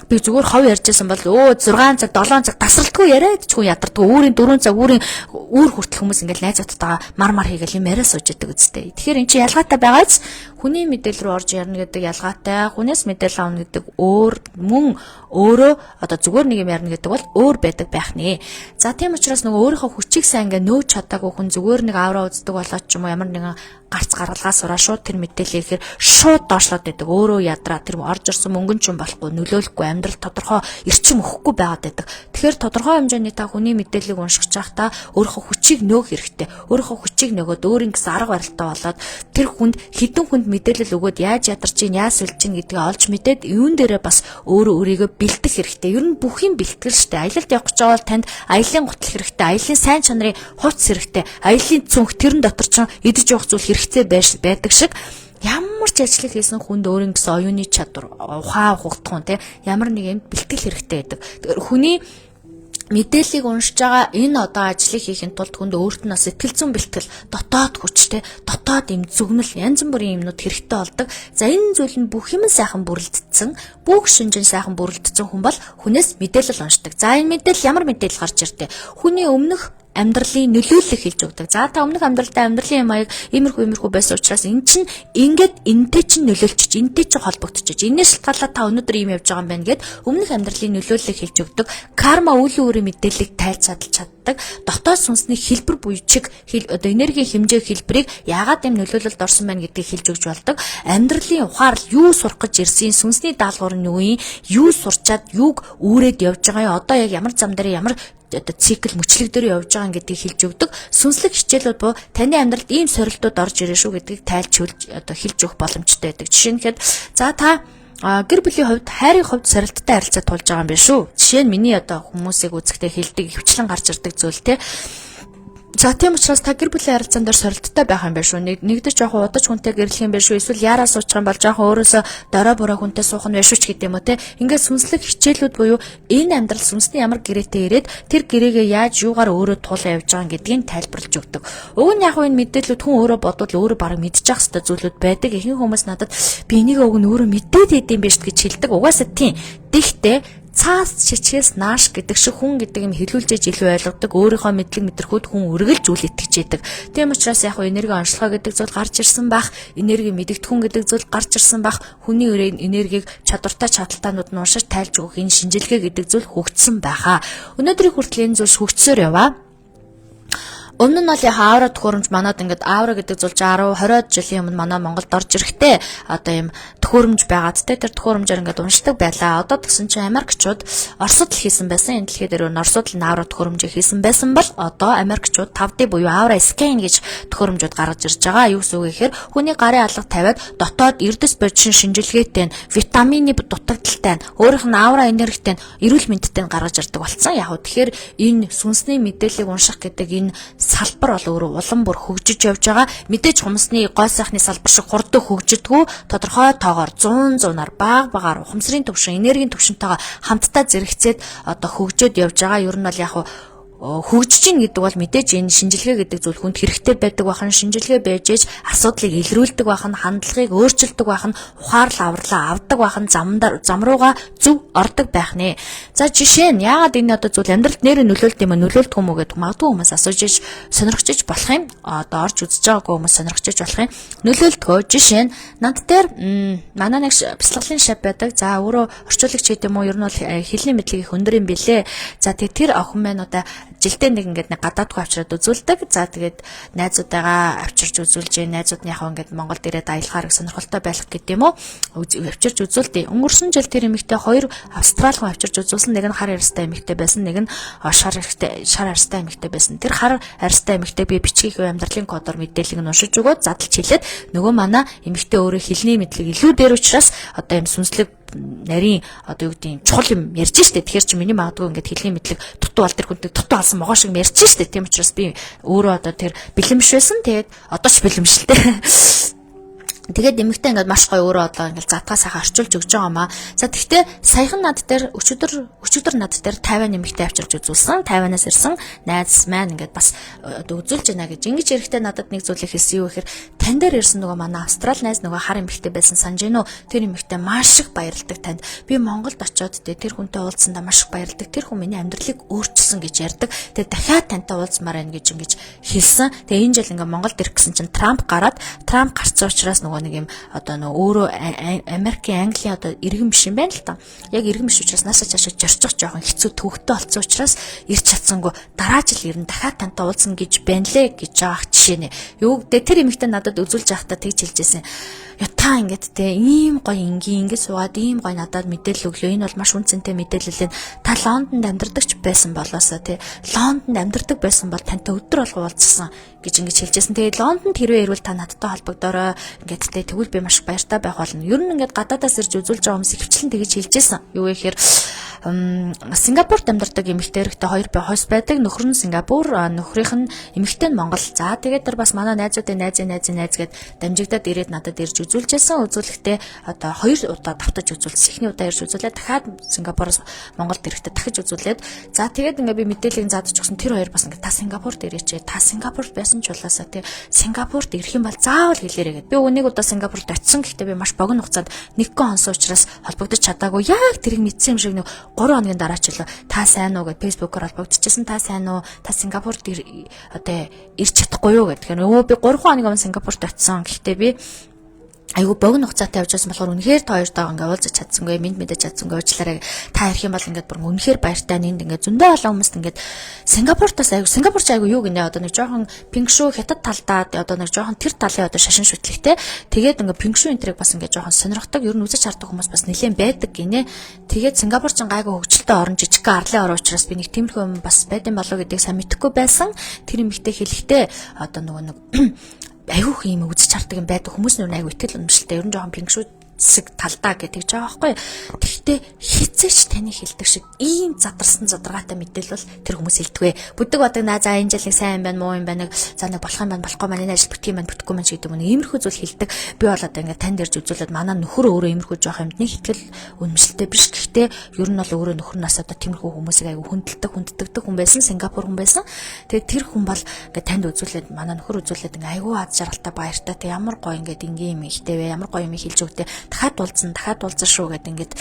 Би зүгээр хов ярьжсэн бол 6 цаг 7 цаг тасралтгүй яриад ч хүн ядардаг. Өөрийн 4 цаг өөр хүртэл хүмүүс ингээл найзуудтайгаа мар хийгээл юм яриа сууж идэг үстэй. Тэгэхээр эн чинь ялгаатай байгааз хүний мэдээлэл рүү орж ярина гэдэг ялгаатай. Хүнээс мэдээлэл авна гэдэг өөр мөн өөрөө одоо зүгээр нэг юм ярина гэдэг бол өөр байдаг байх нэ. За тийм учраас нөгөө өөрийнхөө хүчийг сайн ингээ нөөж чадаагүй хүн зүгээр нэг авраа үздэг болоод ч юм уу ямар нэгэн гарц гаргалгаа сураа шууд тэр мэдээлэл ихээр шууд доошлоод байдаг. Өөрөө ядраа тэр орж ирсэн мөнгөн ч юм болохгүй, нөлөөлөхгүй, амьдрал тодорхой эрчим өгөхгүй байгаад байдаг. Тэгэхээр тодорхой хэмжээний та хүний мэдээллийг уншиж байхдаа өөрийнхөө хүчийг нөөх хэрэгтэй. Өөрийнхөө хүчийг нөгөөд өөрийн гэсэн арга барилтаа болоод тэр хүнд хідэн хүнд мэдээлэл өгөөд яаж ядарч ийн, яаж сүлж ийн гэдгийг олж мэдээд юун дээрээ бас өөрөө өөрийгөө бэлдэх хэрэгтэй. Ер нь бүх юм бэлтгэл штэ. Аялалд явах гэж байгаа бол танд аялын гутал хэрэгтэй, аялын сайн чанарын хувцс хэрэгтэй, аялын цүнх тэрэн дотор ч идэж явах зүйл хэрэгтэй байдаг шиг ямар ч ажил хийсэн хүнд өөрийн гэсэн оюуны чадвар, ухаан хугтгун те ямар нэг юм бэлтгэл хэрэгтэй байдаг. Хүний мэдээллийг уншиж байгаа энэ одоо ажлыг хийхин тулд хүнд өөрт нь бас сэтгэл зүйн бэлтгэл, дотоод хүчтэй, дотоод юм зүгнэл, янз бүрийн юмнууд хэрэгтэй болдог. За энэ зүйл нь бүх юм сайхан бүрэлдсэн, бүх шинжин сайхан бүрэлдсэн хүн бол хүнээс мэдээлэл уншдаг. За энэ мэдээлэл ямар мэдээлэл гарч иртээ? Хүний өмнөх амьдралын нөлөөллийг хэлж өгдөг. За та өмнөх амьдралдаа амьдралын юм аяг иймэрхүү байсан учраас эн чинь ингээд энтэй чинь нөлөөлчих, энтэй чинь холбогдчих. Энээс шалтгаалаад та өнөөдөр ийм явж байгаа юм байна гэд өмнөх амьдралын нөлөөллийг хэлж өгдөг. Карма үйл өөрийн мэдээллийг тайлж чаддаг. Дотоод сүнсний хэлбэр буюу чиг одоо энергийн хэмжээ хэлбэрийг яагаад ийм нөлөөлөлд орсон байна гэдгийг хэлж өгч болдог. Амьдралын ухаар юу сурах гэж ирсэн, сүнсний даалгавар нь юу сурчаад юуг үүрээд явж байгаа юм. Одоо яг ямар зам дээр ямар одоо цикл мөчлөг дээр явж байгаа гэдгийг хэлж өгдөг. Сүнслэг хичээлүүд боо таны амьдралд ийм сорилтууд орж ирэх шүү гэдгийг тайлж одоо хэлж өгөх боломжтой байдаг. Жишээ нь хэд за та гэр бүлийн хувьд хайрын хувьд сорилттой харилцаа тулж байгаа юм байна шүү. Жишээ нь миний одоо хүмүүсийг үзэхдээ хэлдэг хөвчлэн гарч ирдэг зүйл те. За тийм учраас та гэр бүлийн харилцаан дээр сорилттой байх юм байна шүү. Нэгдэж жоохон удаж хүнтэй гэрлэх юм байна шүү. Эсвэл яараа суучих юм бол жоохон өөрөөсөө дорой бороо хүнтэй суух нь байна шүү ч гэдэг юм уу те. Ингээд сүнслэг хичээлүүд буюу энэ амьдрал сүнсний ямар гэрээтэй ирээд тэр гэрээгээ яаж юугаар өөрөө туулаа явж байгаа гэдгийг тайлбарлаж өгдөг. Уг нь яг энэ мэдээлүүд хүн өөрөө бодвол өөрөө бараг мэдчих хэвээр зүйлүүд байдаг. Ихэнх хүмүүс надад би энийг уг нь өөрөө мэдээд идэм биш гэж хэлдэг. Угаасаа тийм. Тэгтээ цаас чичгээс нааш гэдэг шиг хүн гэдэг юм хэлүүлжээж илүү ойлгодог. Өөрийнхөө мэдлэг мэдрэхүйд хүн үргэлж үл итгэж яадаг. Тийм учраас яг энерги онцлогоо гэдэг зүйл гарч ирсэн байх, энерги мэдэгдэхүүн гэдэг зүйл гарч ирсэн байх, хүний энергийг чадвартай чадалтаанууд нь уншиж тайлж өгөх энэ шинжилгээ гэдэг зүйл хөгжсөн байхаа. Өнөөдрийн хүртэл энэ зүйл хөгжсөөр яваа. Өмнө нь бол яг аавра төхөөрөмж манад ингээд аавра гэдэг зүйл 10-20 жилийн өмнө манай Монголд орж ирэхдээ одоо ийм төхөөрөмж байгаад те тэр төхөөрөмжээр ингээд уншдаг байлаа. Одоо тэгсэн чинь Америкчууд Оросд л хийсэн байсан. Энэ дэлхий дээр Оросд л аавра төхөөрөмжийг хийсэн байсан бол одоо Америкчууд 5D буюу аавра скан гэж төхөөрөмжүүд гаргаж ирж байгаа. Юу гэсэн үг гэхээр хүний гарын алга тавиад дотоод эрдэс борчин шинжилгээтэй, витамины дутагдaltaй, өөрийнх нь аавра энергитэй, эрүүл мэндтэй гаргаж ирдэг болсон. Яг уу тэгэхээр энэ сүнсний мэдээллийг унших гэдэг энэ салбар бол өөрөө улам бүр хөгжиж явж байгаа. Мэдээж хүмүүсний гой сайхны салбар шиг хурдан хөгжидгүү тодорхой тоогоор 100-аар багаар ухамсарын төвшин, энергийн төвшөнтэйгээ хамтдаа зэрэгцээд одоо хөгжөөд явж байгаа. Ер нь бол яг хөгжиж ийн гэдэг бол мэдээж энэ шинжилгээ гэдэг зүйл хүнд хэрэгтэй байдаг бахан, шинжилгээ байж ээж асуудлыг илрүүлдэг бахан, хандлагыг өөрчилдөг бахан, ухаарлал авралаа авдаг бахан, зам руугаа зөв ордог байх нэ. За жишээ нь яагаад энэ одоо зүйл амьдралд нэрээ нөлөөлт юм нөлөөлдөг юм уу гэдэг магадгүй хүмүүс асууж иж сонирхож иж болох юм. Одоо орж үзэж байгаагүй хүмүүс сонирхож иж болох юм. Нөлөөлдгөө жишээ нь над дээр манай нэг бяцлаглалын шав байдаг. За өөрөө орчуулагч гэдэг юм уу ер нь бол хэлний мэдлэг их өндөр юм билээ. За тэр охин маань одоо жилдээ нэг ингээд нэг гадаадгүй авчираад үзүүлдэг. За тэгээд найзуудаагаа авчирч үзүүлж, найзууд нь яг ингээд Монголд ирээд аялахаар сонирхолтой байх гэдэг юм уу? Авчирч үзүүлдэг. Өнгөрсөн жил тэр эмэгтэй 2 австрал руу авчирч үзүүлсэн. Нэг нь хар арьстай эмэгтэй байсан, нэг нь шар арьстай эмэгтэй байсан. Тэр хар арьстай эмэгтэй би бичгийг амьдралын кодоор мэдээллийг нь уншиж өгөөд задлж хэлээд нөгөө манай эмэгтэй өөрөө хэлний мэдлэг илүү дээр учраас одоо юм сүнслэг нарийн одоо юу гэдэг чухал юм ярьж штэ. Тэгэхээр чи миний магадгүй ингээд хэлний мэдлэг дутуу бол тэр хүнтэй дутуу алсан могоо шиг ярьж штэ. Тийм учраас би өөрөө одоо тэр бэлэмш байсан. Тэгээд одоо ч бэлэмшэлтэй. Тэгээд эмэгтэй ингээд маш гоё өөрөө одоо ингээд задгаа сайхан орчуулж өгч байгаа маа. За тэгвэл саяхан над дээр өчигдөр над дээр 50 эмэгтэй авчирч үзүүлсэн. 50-аас ирсэн найз маань ингээд бас одоо үзүүлж байна гэж ингэж эрэхтэй надад нэг зүйлийг хэлсэн юу гэхээр тань дээр ирсэн нөгөө манай австрал найз нөгөө хар эмэгтэй байсан санаж гинөө. Тэр эмэгтэй маш их баярлдаг танд. Би Монголд очиод тэр хүнтэй уулзсандаа маш их баярлдаг. Тэр хүн миний амьдралыг өөрчилсөн гэж ярьдаг. Тэгээд дахиад тантай уулзмаар байна гэж ингэж хэлсэн. Тэгээд энэ жил ингээд Монголд ирэх гэсэн чинь Трамп гарцсан учраас нөгөө нэг юм одоо нөө өөрөө Америкийн Английн одоо иргэн биш юм байна л та. Яг иргэн биш учраас наасаа цаашаа зорчих жоохон хэцүү төвөгтэй болсон учраас ирч чадсангүй дараа жил ирнэ дахиад тантай уулзна гэж байна лээ гэж байгаа жишээ нэ. Юу гэдэг тэр эмэгтэй надад үзүүлж байхдаа тэгж хэлжсэн. Та ингээд те ийм гоё ингээд суугаад ийм гоё надад мэдээлэл өглөө. Энэ бол маш үнцэнтэй мэдээлэл юм. Та Лондонд амьдардаг байсан болоосоо те Лондонд амьдардаг байсан бол тантай өдөр болго уулзсан гэж ингэж хэлжсэн. Тэгээд Лондонд хэрвээ ирвэл та надтай холбогдорой ингээд те тэгвэл би маш баяртай байх болно. Ер нь ингээд гадаадаас ирж үзүүлж байгаа хүмүүс хөвчлэн тэгэж хэлжсэн. Юу гэхээр Сингапурт амьдардаг эмэгтэй эрэгтэй 2 хойс байдаг. Нөхөр нь Сингапур, нөхрийнх нь эмэгтэй нь Монгол. За тэгээд тэр бас манай найзуудын найз гэд дамжигдаад ирээд надад ирж үзүүлжсэн. Үзүүлэхдээ одоо 2 удаа давтаж үзүүлсэн. Эхний удаа ирж үзүүлээд дахиад Сингапуроос Монголд ирэхдээ дахиж үзүүлээд за тэгээд ингээд би мэдээллийг заадж өгсөн. Тэр 2 бас ингээд та Сингапурт ирээч. Та Сингапурт байсан ч улаасаа тий Сингапурт ирэх юм бол заавал хэлээрэй гэд. Би нэг удаа Сингапурт очисон. Гэхдээ би маш богино хугацаанд 1 хонс учраас холбогдож чадаагүй. Яг тэрийг мэдсэн юм шиг нэг 3 хоногийн дараа ч та сайн уу гэд фэйсбүүкээр холбогдчихсан. Та сайн уу? Та Сингапурт одоо ирч чадахгүй юу гэхээр би 3 хоног өмнө Сингапурт очисон. Гэхдээ би айгу богино хугацаатай явж байсан болохоор үнэхээр та хоёртойгоо ингээ уулзаж чадсангүй, мэд мэдэж чадсангүй уучлаарай. Та ирэх юм бол ингээд бүр үнэхээр баяртай нэнд ингээ зөндөө олон хүмүүст ингээд Сингапуртаас Сингапурч айгу юу гинэ одоо нэг жоохон пингшу хятад талдаа одоо нэг жоохон тэр талын одоо шашин шүтлэгтэй. Тэгээд ингээ пингшу энтрийг бас ингээ жоохон сонирхдаг, ер нь үзэж хардаг хүмүүс бас нэлээд байдаг гинэ. Тэгээд Сингапурч гайгүй хөгжилтэй орн жижигхэн арлын орн учраас би нэг тиймэрхүү юм бас байдсан болов гэдгийг сайн мэдэхгүй байсан. Тэр эмэгтэй хэлэхдээ одоо нөгөө нэг айгүйх юм үзэж хардаг юм байдаг хүмүүс нүр айгүй итгэл үнэмшилтэй ер нь жоохон пингшүү зэг талдаа гэдэг жаа байхгүй. Тэгэхдээ хизээч таны хэлдэг шиг ийм задарсан задаргаатай мэдээлэл бол тэр хүмүүс хэлдэгвэ. Бүдэг бодог наа за энэ жилийн сайн юм байна, муу юм байна. За нэг болох юм байна, болохгүй маань энэ ажил бүтэх юм байна, бүтэхгүй маань гэдэг юм. Иймэрхүү зүйл хэлдэг. Би бол одоо ингээд танд ирж үзүүлээд манай нөхөр өөрөө иймэрхүү жоох юмд нэг итгэл үнэмшилтэй биш. Гэхдээ ер нь бол өөрөө нөхөрнөөс одоо тиймэрхүү хүмүүсийг айгүй хүнддэг хүн байсан, Сингапур хүн байсан. Тэгээд тэр хүн бол ингээд танд үзүүлээд манай нөхөр үзүүлээд ингээд айгүй аз жаргалтай баяртай. Тэг ямар гоё ингээд ингийн юм ихтэйвэ, ямар гоё юм хэлж өгдөө. Дахиад уулзсан шүү гэдэг ингээд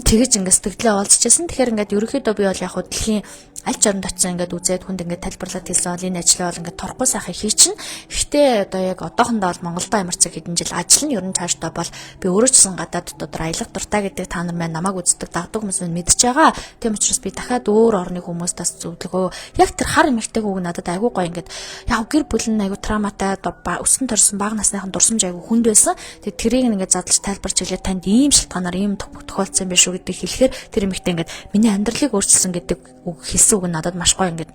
тэгэж ингээд сэтгэлээ олзчихсан. Тэгэхээр ингээд ерөөхдөө би бол яг хөө дэлхийн аль ч оронд очсон ингээд үзээд хүнд ингээд тайлбарлаад хэлсэн бол энэ ажлаа бол ингээд торхгүй сайхан хийчин. Гэхдээ одоо яг одоохондоо бол Монголдо ямарчаг хэдэн жил ажил нь ер нь цаашдаа бол би өөрөө ч гэсэн гадаад дотор аялах дуртай гэдэг та нар маань намайг үздэг дагдаг хүмүүс нь мэдж байгаа. Тийм учраас би дахиад өөр орны хүмүүстээс зөвлөгөө яг тэр хар эмэгтэйг үг надад айгүй гоё ингээд яг гэр бүл нь айгүй травматай өсөн төрсөн бага насныхан дурсамж айгүй хүнд байсан. Тэгээд тэрийг ингээд задлж тайлбарч хэлээ танд ийм шалтгаанаар ийм тохиолдсон байх шүү гэдэг хэлэхээр тэр эмэгтэй ингээд миний амьдралыг өөрчилсөн гэдэг үг хэлсэн үг надад маш гоё ингээд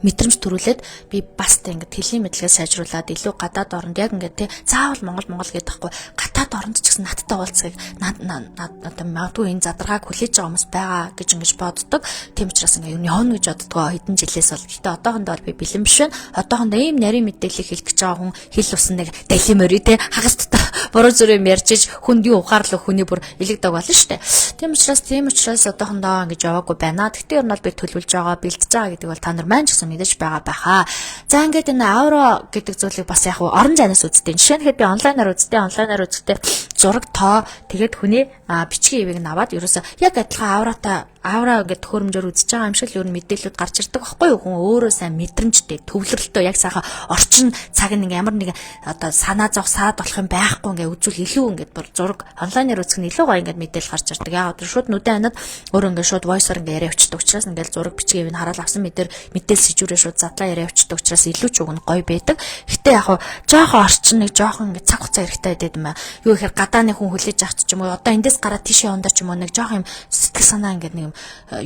мэдрэмж төрүүлээд би бас тэ ингээд хэлний мэдлэгээ сайжруулад илүү гадаад оронд яг ингээд тэ заавал Монгол гэдэг байхгүй гадаад оронд ч гэсэн надтай уулзахыг надад магадгүй энэ задаргааг хүлээж байгаа хүмүүс байгаа гэж ингэж боддог. Тийм учраас ингээд явна гэж боддгоо хэдэн жилээс бол. Гэтэ одоохондоо би бэлэн биш байна. Одоохондоо ийм нарийн мэдээлэл хэлэх гэж байгаа хүн хэл усан нэг далимори тэ хагас дотор буруу зүрх ярьж иж хүнд юу ухаарлах хүний бүр илэгдэг болно шүү дээ. Тийм учраас одоохондоо ингэж яваагүй байна. Гэтэ ер нь бол би төлөвлөж байгаа, бэлдэж байгаа гэдэг бол та нар маань ч гэсэн мэдэж байгаа байхаа. За ингээд энэ аура гэдэг зүйлийг бас яг орон зайнаас үзтээ. Жишээ нь хэд би онлайнаар үзтээ зураг тоо тэгээд хүний бичгийн ивийг наваад ерөөсө яг адилхан аура ингээд төхөөрөмжөөр үзэж байгаа юм шиг л ер нь мэдээлэлүүд гарч ирдэг байхгүй юу? Хүн өөрөө сайн мэдрэмжтэй, төвлөрөлтөө яг сайхан орчин цаг нь ямар нэг одоо санаа зовх саад болох юм байхгүй ингээд үзвэл илүү ингээд бүр зураг онлайнаар үзэх нь илүү гоё ингээд мэдээлэл гарч ирдэг. Яг одоо шууд нүдэн ханаад өөрөө ингээд шууд voice-оор ингээд яриа өчтдөг учраас ингээд зураг бичгийн ивийг хараад авсан мэдээлэл сэжүүрээ шууд задлаа яриа өчтдөг учраас илүү ч уг нь гоё байдаг. Гэтэ яг жоохон орчин нэг жоохон ингээд цаг хугацаа хэрэгтэй байдаг юм аа. Юу гэхээр гадааны хүн хүлээж авч ч юм уу одоо эндээс гараад тийшээ ундаа ч юм уу нэг жоохон юм сэтгэл санаа ингээд нэг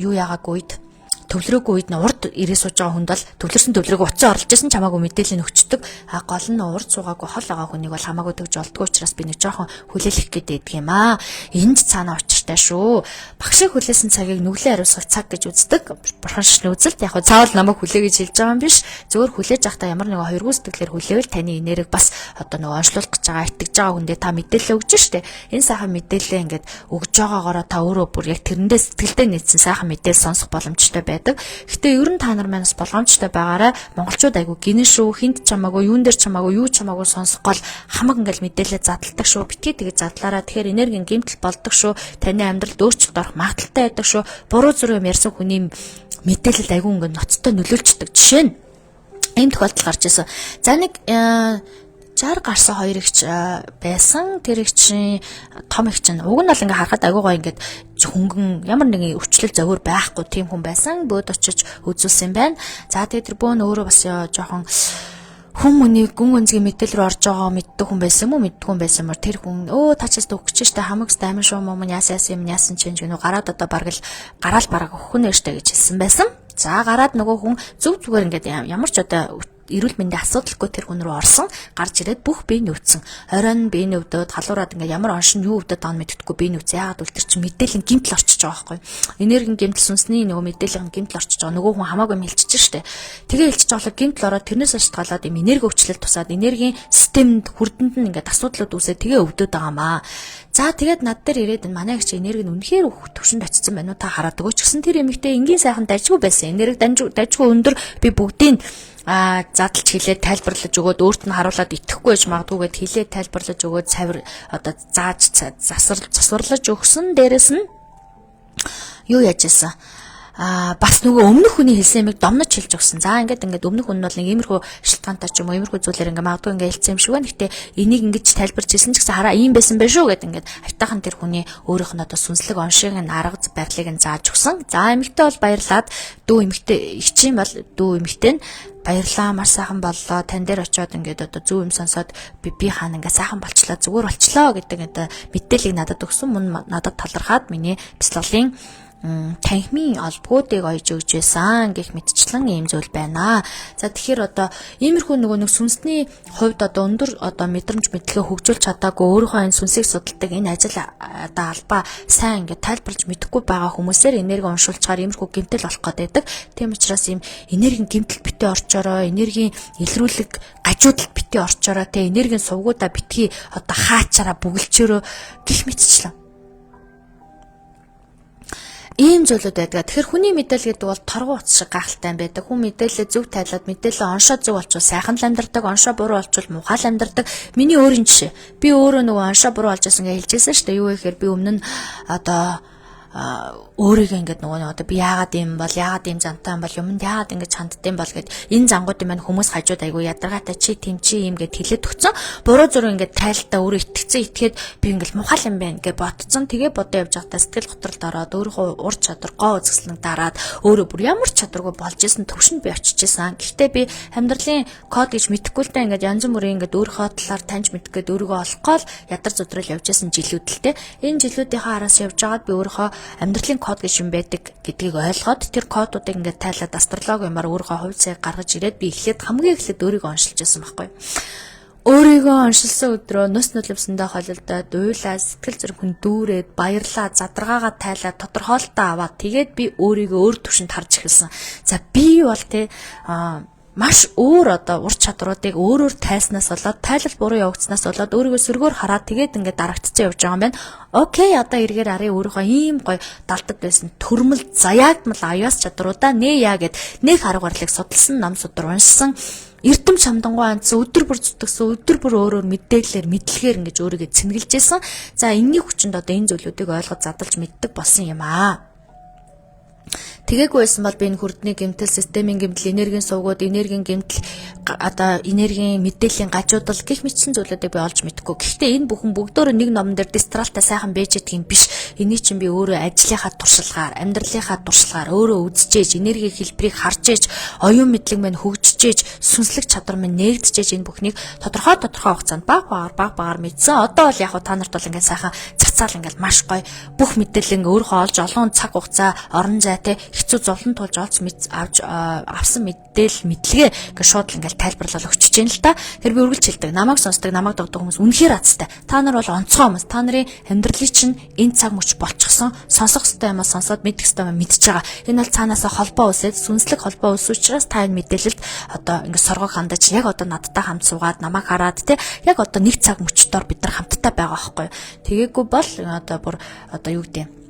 юу яагаагүй үед төвлөрөөгүй үед нь урд ирээ сууж байгаа хүнд бол төвлөрсөн төвлөрөөг уцаа орлож исэн чамаагүй мэдээлэл нь өгчдөг. Гол нь урд суугаагүй хол байгаа хүнийг бол хамаагүй тэгж олдгоо учраас би нэг жоохон хүлээлгэх гээд байдаг юм аа. Энд цаанаа учиртай шүү. Багшийн хүлээсэн цагийг нүглээ хариуцах цаг гэж үздэг. Бурхан шашны үзэлт яг цаавал намайг хүлээ гэж хэлж байгаа юм биш. Зөвхөн хүлээж авахдаа ямар нэг хоёргүй сэтгэлээр хүлээвэл таны энерги бас одоо нэг онцлуулах гэж байгаа итгэж байгаа хүндээ та мэдээлэл өгж штэ. Энэ сайхан мэдээлэлээ ингээд өгж байгаагаараа та өөрөө бүр яг тэрэндээ сэтгэлдээ нийцсэн сайхан мэдээлэл сонсох боломжтой байдаг. Гэтэ ер нь та нар манаас болгоомжтой байгаарай. Монголчууд айгу гинэн шүү. Хинт чамаагүй, юун дээр чамаагүй, юу чамаагүй сонсох гол хамаг ингээл мэдээлэл задалдаг шүү. Битгий тэгээ задлаараа. Тэгэхээр энергийн гэмтэл болдог шүү. Таны амьдралд өөрчлөлт орох магадaltaй байдаг шүү. Буруу зүрх юм ярьсан хүний мэдээлэл айгу ингээд ноцтой нөлөөлчдөг. Жишээ нь ийм тохиолдол гарч ирсэн. За нэг 60 гарсан хоёр ихч байсан. Тэр ихчийн том ихч нь уг нь бол ингээ харахад айгуу гоё ингээд хөнгөн ямар нэгэн өвчлөл зовөр байхгүй тийм хүн байсан. Бөөд очиж үзүүлсэн байна. За тэгээд тэр бөөн өөрөө бас жоохон хүмүүний гүн гүнзгий мэдээлэл рүү орж байгаа мэддэг хүн байсан юм уу мэддэг хүн байсан юм. Тэр хүн тачаас өгч штэ хамагс дайман шүү мөн яасан чинь гэнэ гараад одоо бараг өгөх нь штэ гэж хэлсэн байсан. За гараад нөгөө хүн зөв зүгээр ингээд ямар ч одоо эрүүл мэндийн асуудалгүй тэр хүн рүү орсон гарч ирээд бүх бие нөөцсөн оройн бие нөвдөд халуураад ингээ ямар оншин юу өвдөд байгаа мэддэхгүй бие нөөц яагаад үл тэр чинь мэдээлэл гимтэл орчиж байгаа байхгүй энергийн гимтэл сүнсний нөгөө мэдээлэл гимтэл орчиж байгаа нөгөө хүн хамаагүй мэлчиж штэ тэгээ хэлчих жоолог гимтэл ороод тэрнээс шалтгаалаад юм энерги өвчлөлт тусаад энергийн системд хүрдэнд нь ингээ асуудлууд үүсээ тэгээ өвдөд байгаамаа. За тэгээд над дээр ирээд манай их чи энерги нь үнэхээр төвшөнд очсон байна уу та хараад өгөөч гэсэн тэр эмэгтэй энгийн сайхан дажгүй байсан энерги дажгүй өндөр би бүгдийг задлж хилээд тайлбарлаж өгөөд өөрт нь харуулад итгэхгүй байж магадгүйгээд хилээд тайлбарлаж өгөөд цавир одоо зааж засварлаж өгсөн дээрэс нь юу яаж ийсэн бас нөгөө өмнөх хүний хэлсэн юмыг домнож хэлж өгсөн. За ингээд өмнөх хүн нь бол нэг иймэрхүү шилтгаантай ч юм уу иймэрхүү зүйлээр ингээ магадгүй ингээ хэлсэн юм шиг байна. Гэтэ энийг ингэж тайлбарч хэлсэн ч гэсэн хараа ийм байсан байх шүү гэд ингээд хайтахан тэр хүний өөрийнх нь одоо сүнслэг оншиг нь арга барилыг нь зааж өгсөн. За эмэгтэй бол баярлаад дүү эмэгтэй ихчийн бол дүү эмэгтэй нь баярлаа маш сайхан боллоо тань дээр очиод ингээд одоо зөв юм сонсоод би хаана ингээд сайхан болчлоо зүгээр болчлоо гэдэг одоо мэдээллийг надад өгсөн мөн надад талархаад миний бяцлаглалын танхимын олбгуудыг ойж өгч байсан гэх мэтчлэн ийм зүйл байна. За тэгэхээр одоо иймэрхүү нөгөө нэг сүнсний хувьд одоо өндөр одоо мэдрэмж мэдлэгээ хөгжүүлж чадаагүй өөрийнхөө энэ сүнсийг судалдаг энэ ажил одоо албаа сайн ингээд тайлбарлаж мэдэхгүй байгаа хүмүүсээр энерги уншуулчаар иймэрхүү гэмтэл болох гэдэг. Тийм учраас ийм энергийн гэмтэл битээ орчороо энергийн илрүүлэг гажуудалд битээ орчороо тэ энергийн сувгуудаа битгий одоо хаачаараа бүгэлчөөрөө гих мэтчлэн ийм зүйлүүд байдаг. Тэгэхээр хүний мэдээлэл гэдэг бол торгуу утас шиг гахалтай байдаг. Хүн мэдээлэлээ зөв тайлаад мэдээлэлээ оншоо зөв болчвол сайхан л амьдардаг, оншоо буруу болчвол муухай л амьдардаг. Миний өөрийн жишээ. Би өөрөө нөгөө оншоо буруу болж байсан гэж хэлжсэн шүү дээ. Юу гэхээр би өмнө нь одоо өөрийгөө ингээд нөгөө одоо би яагаад юм бол яагаад юм зантай юм бол юмд яагаад ингэж ханддсан бол гэд энэ зангуудын маань хүмүүс хажууд айгу ядаргаатай чи тийм чи юм гэд хэлээд өгцөн буруу зураг ингээд тайлтаа өөрөө итгэцэн итгээд би ингээл мухал юм байна гэж ботцсон тэгээ бодоо явж байхдаа сэтгэл готролд ороод өөрийнхөө ур чадвар гоо үзэсгэлэн дараад өөрөө бүр ямар ч чадваргүй болж исэн төвшөнд би очиж исэн. Гэхдээ би амьдралын код гэж мэдэхгүй л дээ ингээд янз бүрийн ингээд өөрийнхөө талаар таньж мэдэх гээд өөрийгөө олохгүй л ядар зүдрэл явж исэн жилүүд л дээ. Энэ жилүүдийнхаа араас явж байгаад би өөрийнхөө амьдралын код гэж юм байдаг гэдгийг ойлгоод тэр кодуудыг ингээд тайлаад астрологиумаар өөрийнхөө хувь цайг гаргаж ирээд би хамгийн эхлээд өөрийгөө оншилж байсан байхгүй. Өөрийгөө оншилсан өдрөө нүс нулимсандаа холилдоод уйлаа сэтгэл зүрх хүн дүүрээд баярлаа задаргаагаа тайлаад тодорхойлолтоо аваад тэгээд би өөрийгөө өөр төвшөнд харж эхэлсэн. За би бол маш өөр одоо ур чадруудыг өөрөөр тайснаас болоод тайлбар буруу явагдсанаас болоод өөрийгөө сөргөөр хараад тэгээд ингээд дарагдчихсан явж байгаа юм байна. Окей, одоо эргээр арай өөрийнхөө ийм гоё далдад байсан төрмөл заяагмал аюус чадруудаа нээя гэд нэг арга барилыг судалсан, ном судар уншсан, эрдэм чамдангуй анцсан, өдөр бүр зүтгэсэн, өдөр бүр өөрөөр мэдээлэлээр мэдлэгээр ингэж өөрийгөө цэнгэлж ийсэн. За энэний хүчинд одоо энэ зүйлүүдийг ойлгож задлж мэддэг болсон юм аа. Тэгээггүй байсан бол би энэ хүрдний гэмтэл, системийн гэмтэл, энергийн сувгууд, энергийн гэмтэл, одоо энергийн мэдээллийн гажуудал гэх мэтсэн зүйлүүдийг би олж мэдэхгүй. Гэхдээ энэ бүхэн бүгдөө нэг номон дээр дистралтай сайхан байж идэх юм биш. Энийг чинь би өөрөө ажлынхаа туршлагаар, амьдралынхаа туршлагаар өөрөө үзчихээж, энергийн хэлбэрийг харж ээж, оюун мэдлэг минь хөгжижээж, сүнслэг чадвар минь нээгдэжээж энэ бүхнийг тодорхой хугацаанд баг багаар мэдсэн. Одоо бол яг та нарт бол ингээд сайхан цацаал ингээд маш гоё бүх мэдээлэл ингээд өөрөө олж олон цаг хугацаа, орон зай те хэцүү зовлон тулж авсан мэдлэгээ ингээд шууд ингээд тайлбарлал өгч чинь л та. Тэр би үргэлж хэлдэг. Намайг сонсдог, намайг догдог хүмүүс үнэхээр азтай. Та нар бол онцгой хүмүүс. Та нарын амьдралыг чинь энэ цаг мөч болчихсон. Сонсох ёстой юм а сонсоод мэдэх ёстой юм мэдж байгаа. Энэ бол цаанаасаа холбоо үсээд сүнслэг холбоо үсвч учраас та энэ мэдээлэлд одоо ингээд соргог хандаж яг одоо надтай хамт суугаад намайг хараад те яг одоо нэг цаг мөчтөөр бид нар хамтдаа байгаа байхгүй. Тэгээгүй бол одоо бүр одоо юу гэдэг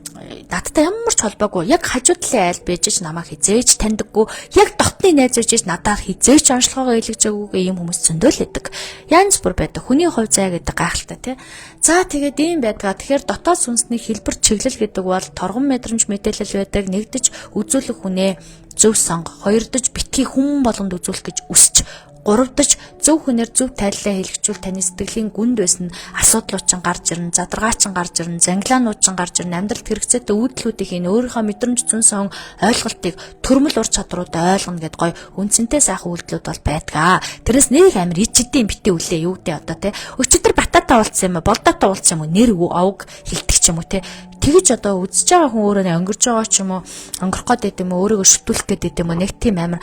надтай ямар ч холбоогүй яг хажуу талын айл байж ч намайг хизээж таньдаггүй яг дотны найз байж надаар хизээж онцлогоо илгэж байгаагүй юм хүмүүс зөндөл байдаг. Янз бүр байдаг. Хүний хувь зай гэдэг гайхалтай тий. За тэгээд ийм байдгаа. Тэгэхээр дотоод сүнсний хэлбэр чиглэл гэдэг бол торгон мэдрэмж мэдээлэл байдаг. Нэгдэж үзүүлэх хүнээ зөв сонго, хоёрдож битгий хүн болгонд үзүүлэх гэж үсч, гуравдаж зөв хүнээр зөв тайллаа хэлгчүүл таны сэтгэлийн гүнд байсан асуудлууд чинь гарч ирнэ, задаргаа чинь гарч ирнэ, зангилаанууд чинь гарч ирнэ, амьдралд хэрэгцээтэй үйлдэлүүдийн өөрийнхөө мэдрэмж зүйн ойлголтыг төрмөл ур чадруудаа ойлгоно гэд гоё үнцэнтэй сайхан үйлдэлүүд бол байдгаа. Тэрнээс нэг амар ичэдийн битээ үлээ юу гэдэг одоо те өчигдөр бататаа уулцсан юм уу, болдоотаа уулцсан юм уу, нэр овг хилдэг ч юм уу те тэгэж одоо үзэж байгаа хүн өөрөө өнгөрж байгаа ч юм уу, өнгөрөх гээд юм уу, өөрийгөө шүтүүлэх гээд юм уу, нэг тийм амар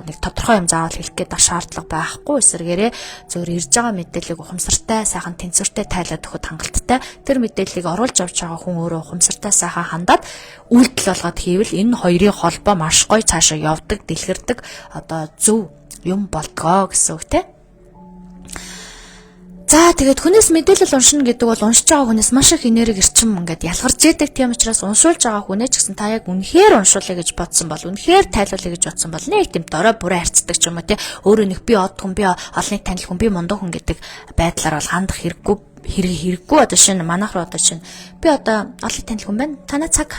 нэг тодорхой юм заавал хэлэх гээд шаардлага байхгүй эсэргээрээ зөвөр ирж байгаа мэдээллийг ухамсартай, сайхан тэнцвэртэй тайлаад өгөхөд хангалттай. Тэр мэдээллийг оруулж авч байгаа хүн өөрөө ухамсартай сайхан хандаад үйлдэл болгоод хийвэл энэ хоёрын холбоо маш гоё цаашаа явдаг, дэлгэрдэг одоо зөв юм болдгоо гэсэн үг те. За тэгээд хүнээс мэдээлэл уншина гэдэг бол уншиж байгаа хүнээс маш их энерги эрчим ингээд ялгарч яадаг. Тийм учраас уншуулж байгаа хүнээ ч гэсэн та яг үнэхээр уншуулъя гэж бодсон бол, үнэхээр тайлбарлая гэж бодсон бол нэг тийм дорой бүрээ харцдаг ч юм уу те. Өөрөө нэг би од хүн, би олныг танил хүн, би мундаг хүн гэдэг байдлаар бол хандах хэрэггүй одоо шинэ манайх руу одоо шинэ би одоо олныг танил хүн байна. Танаа цаг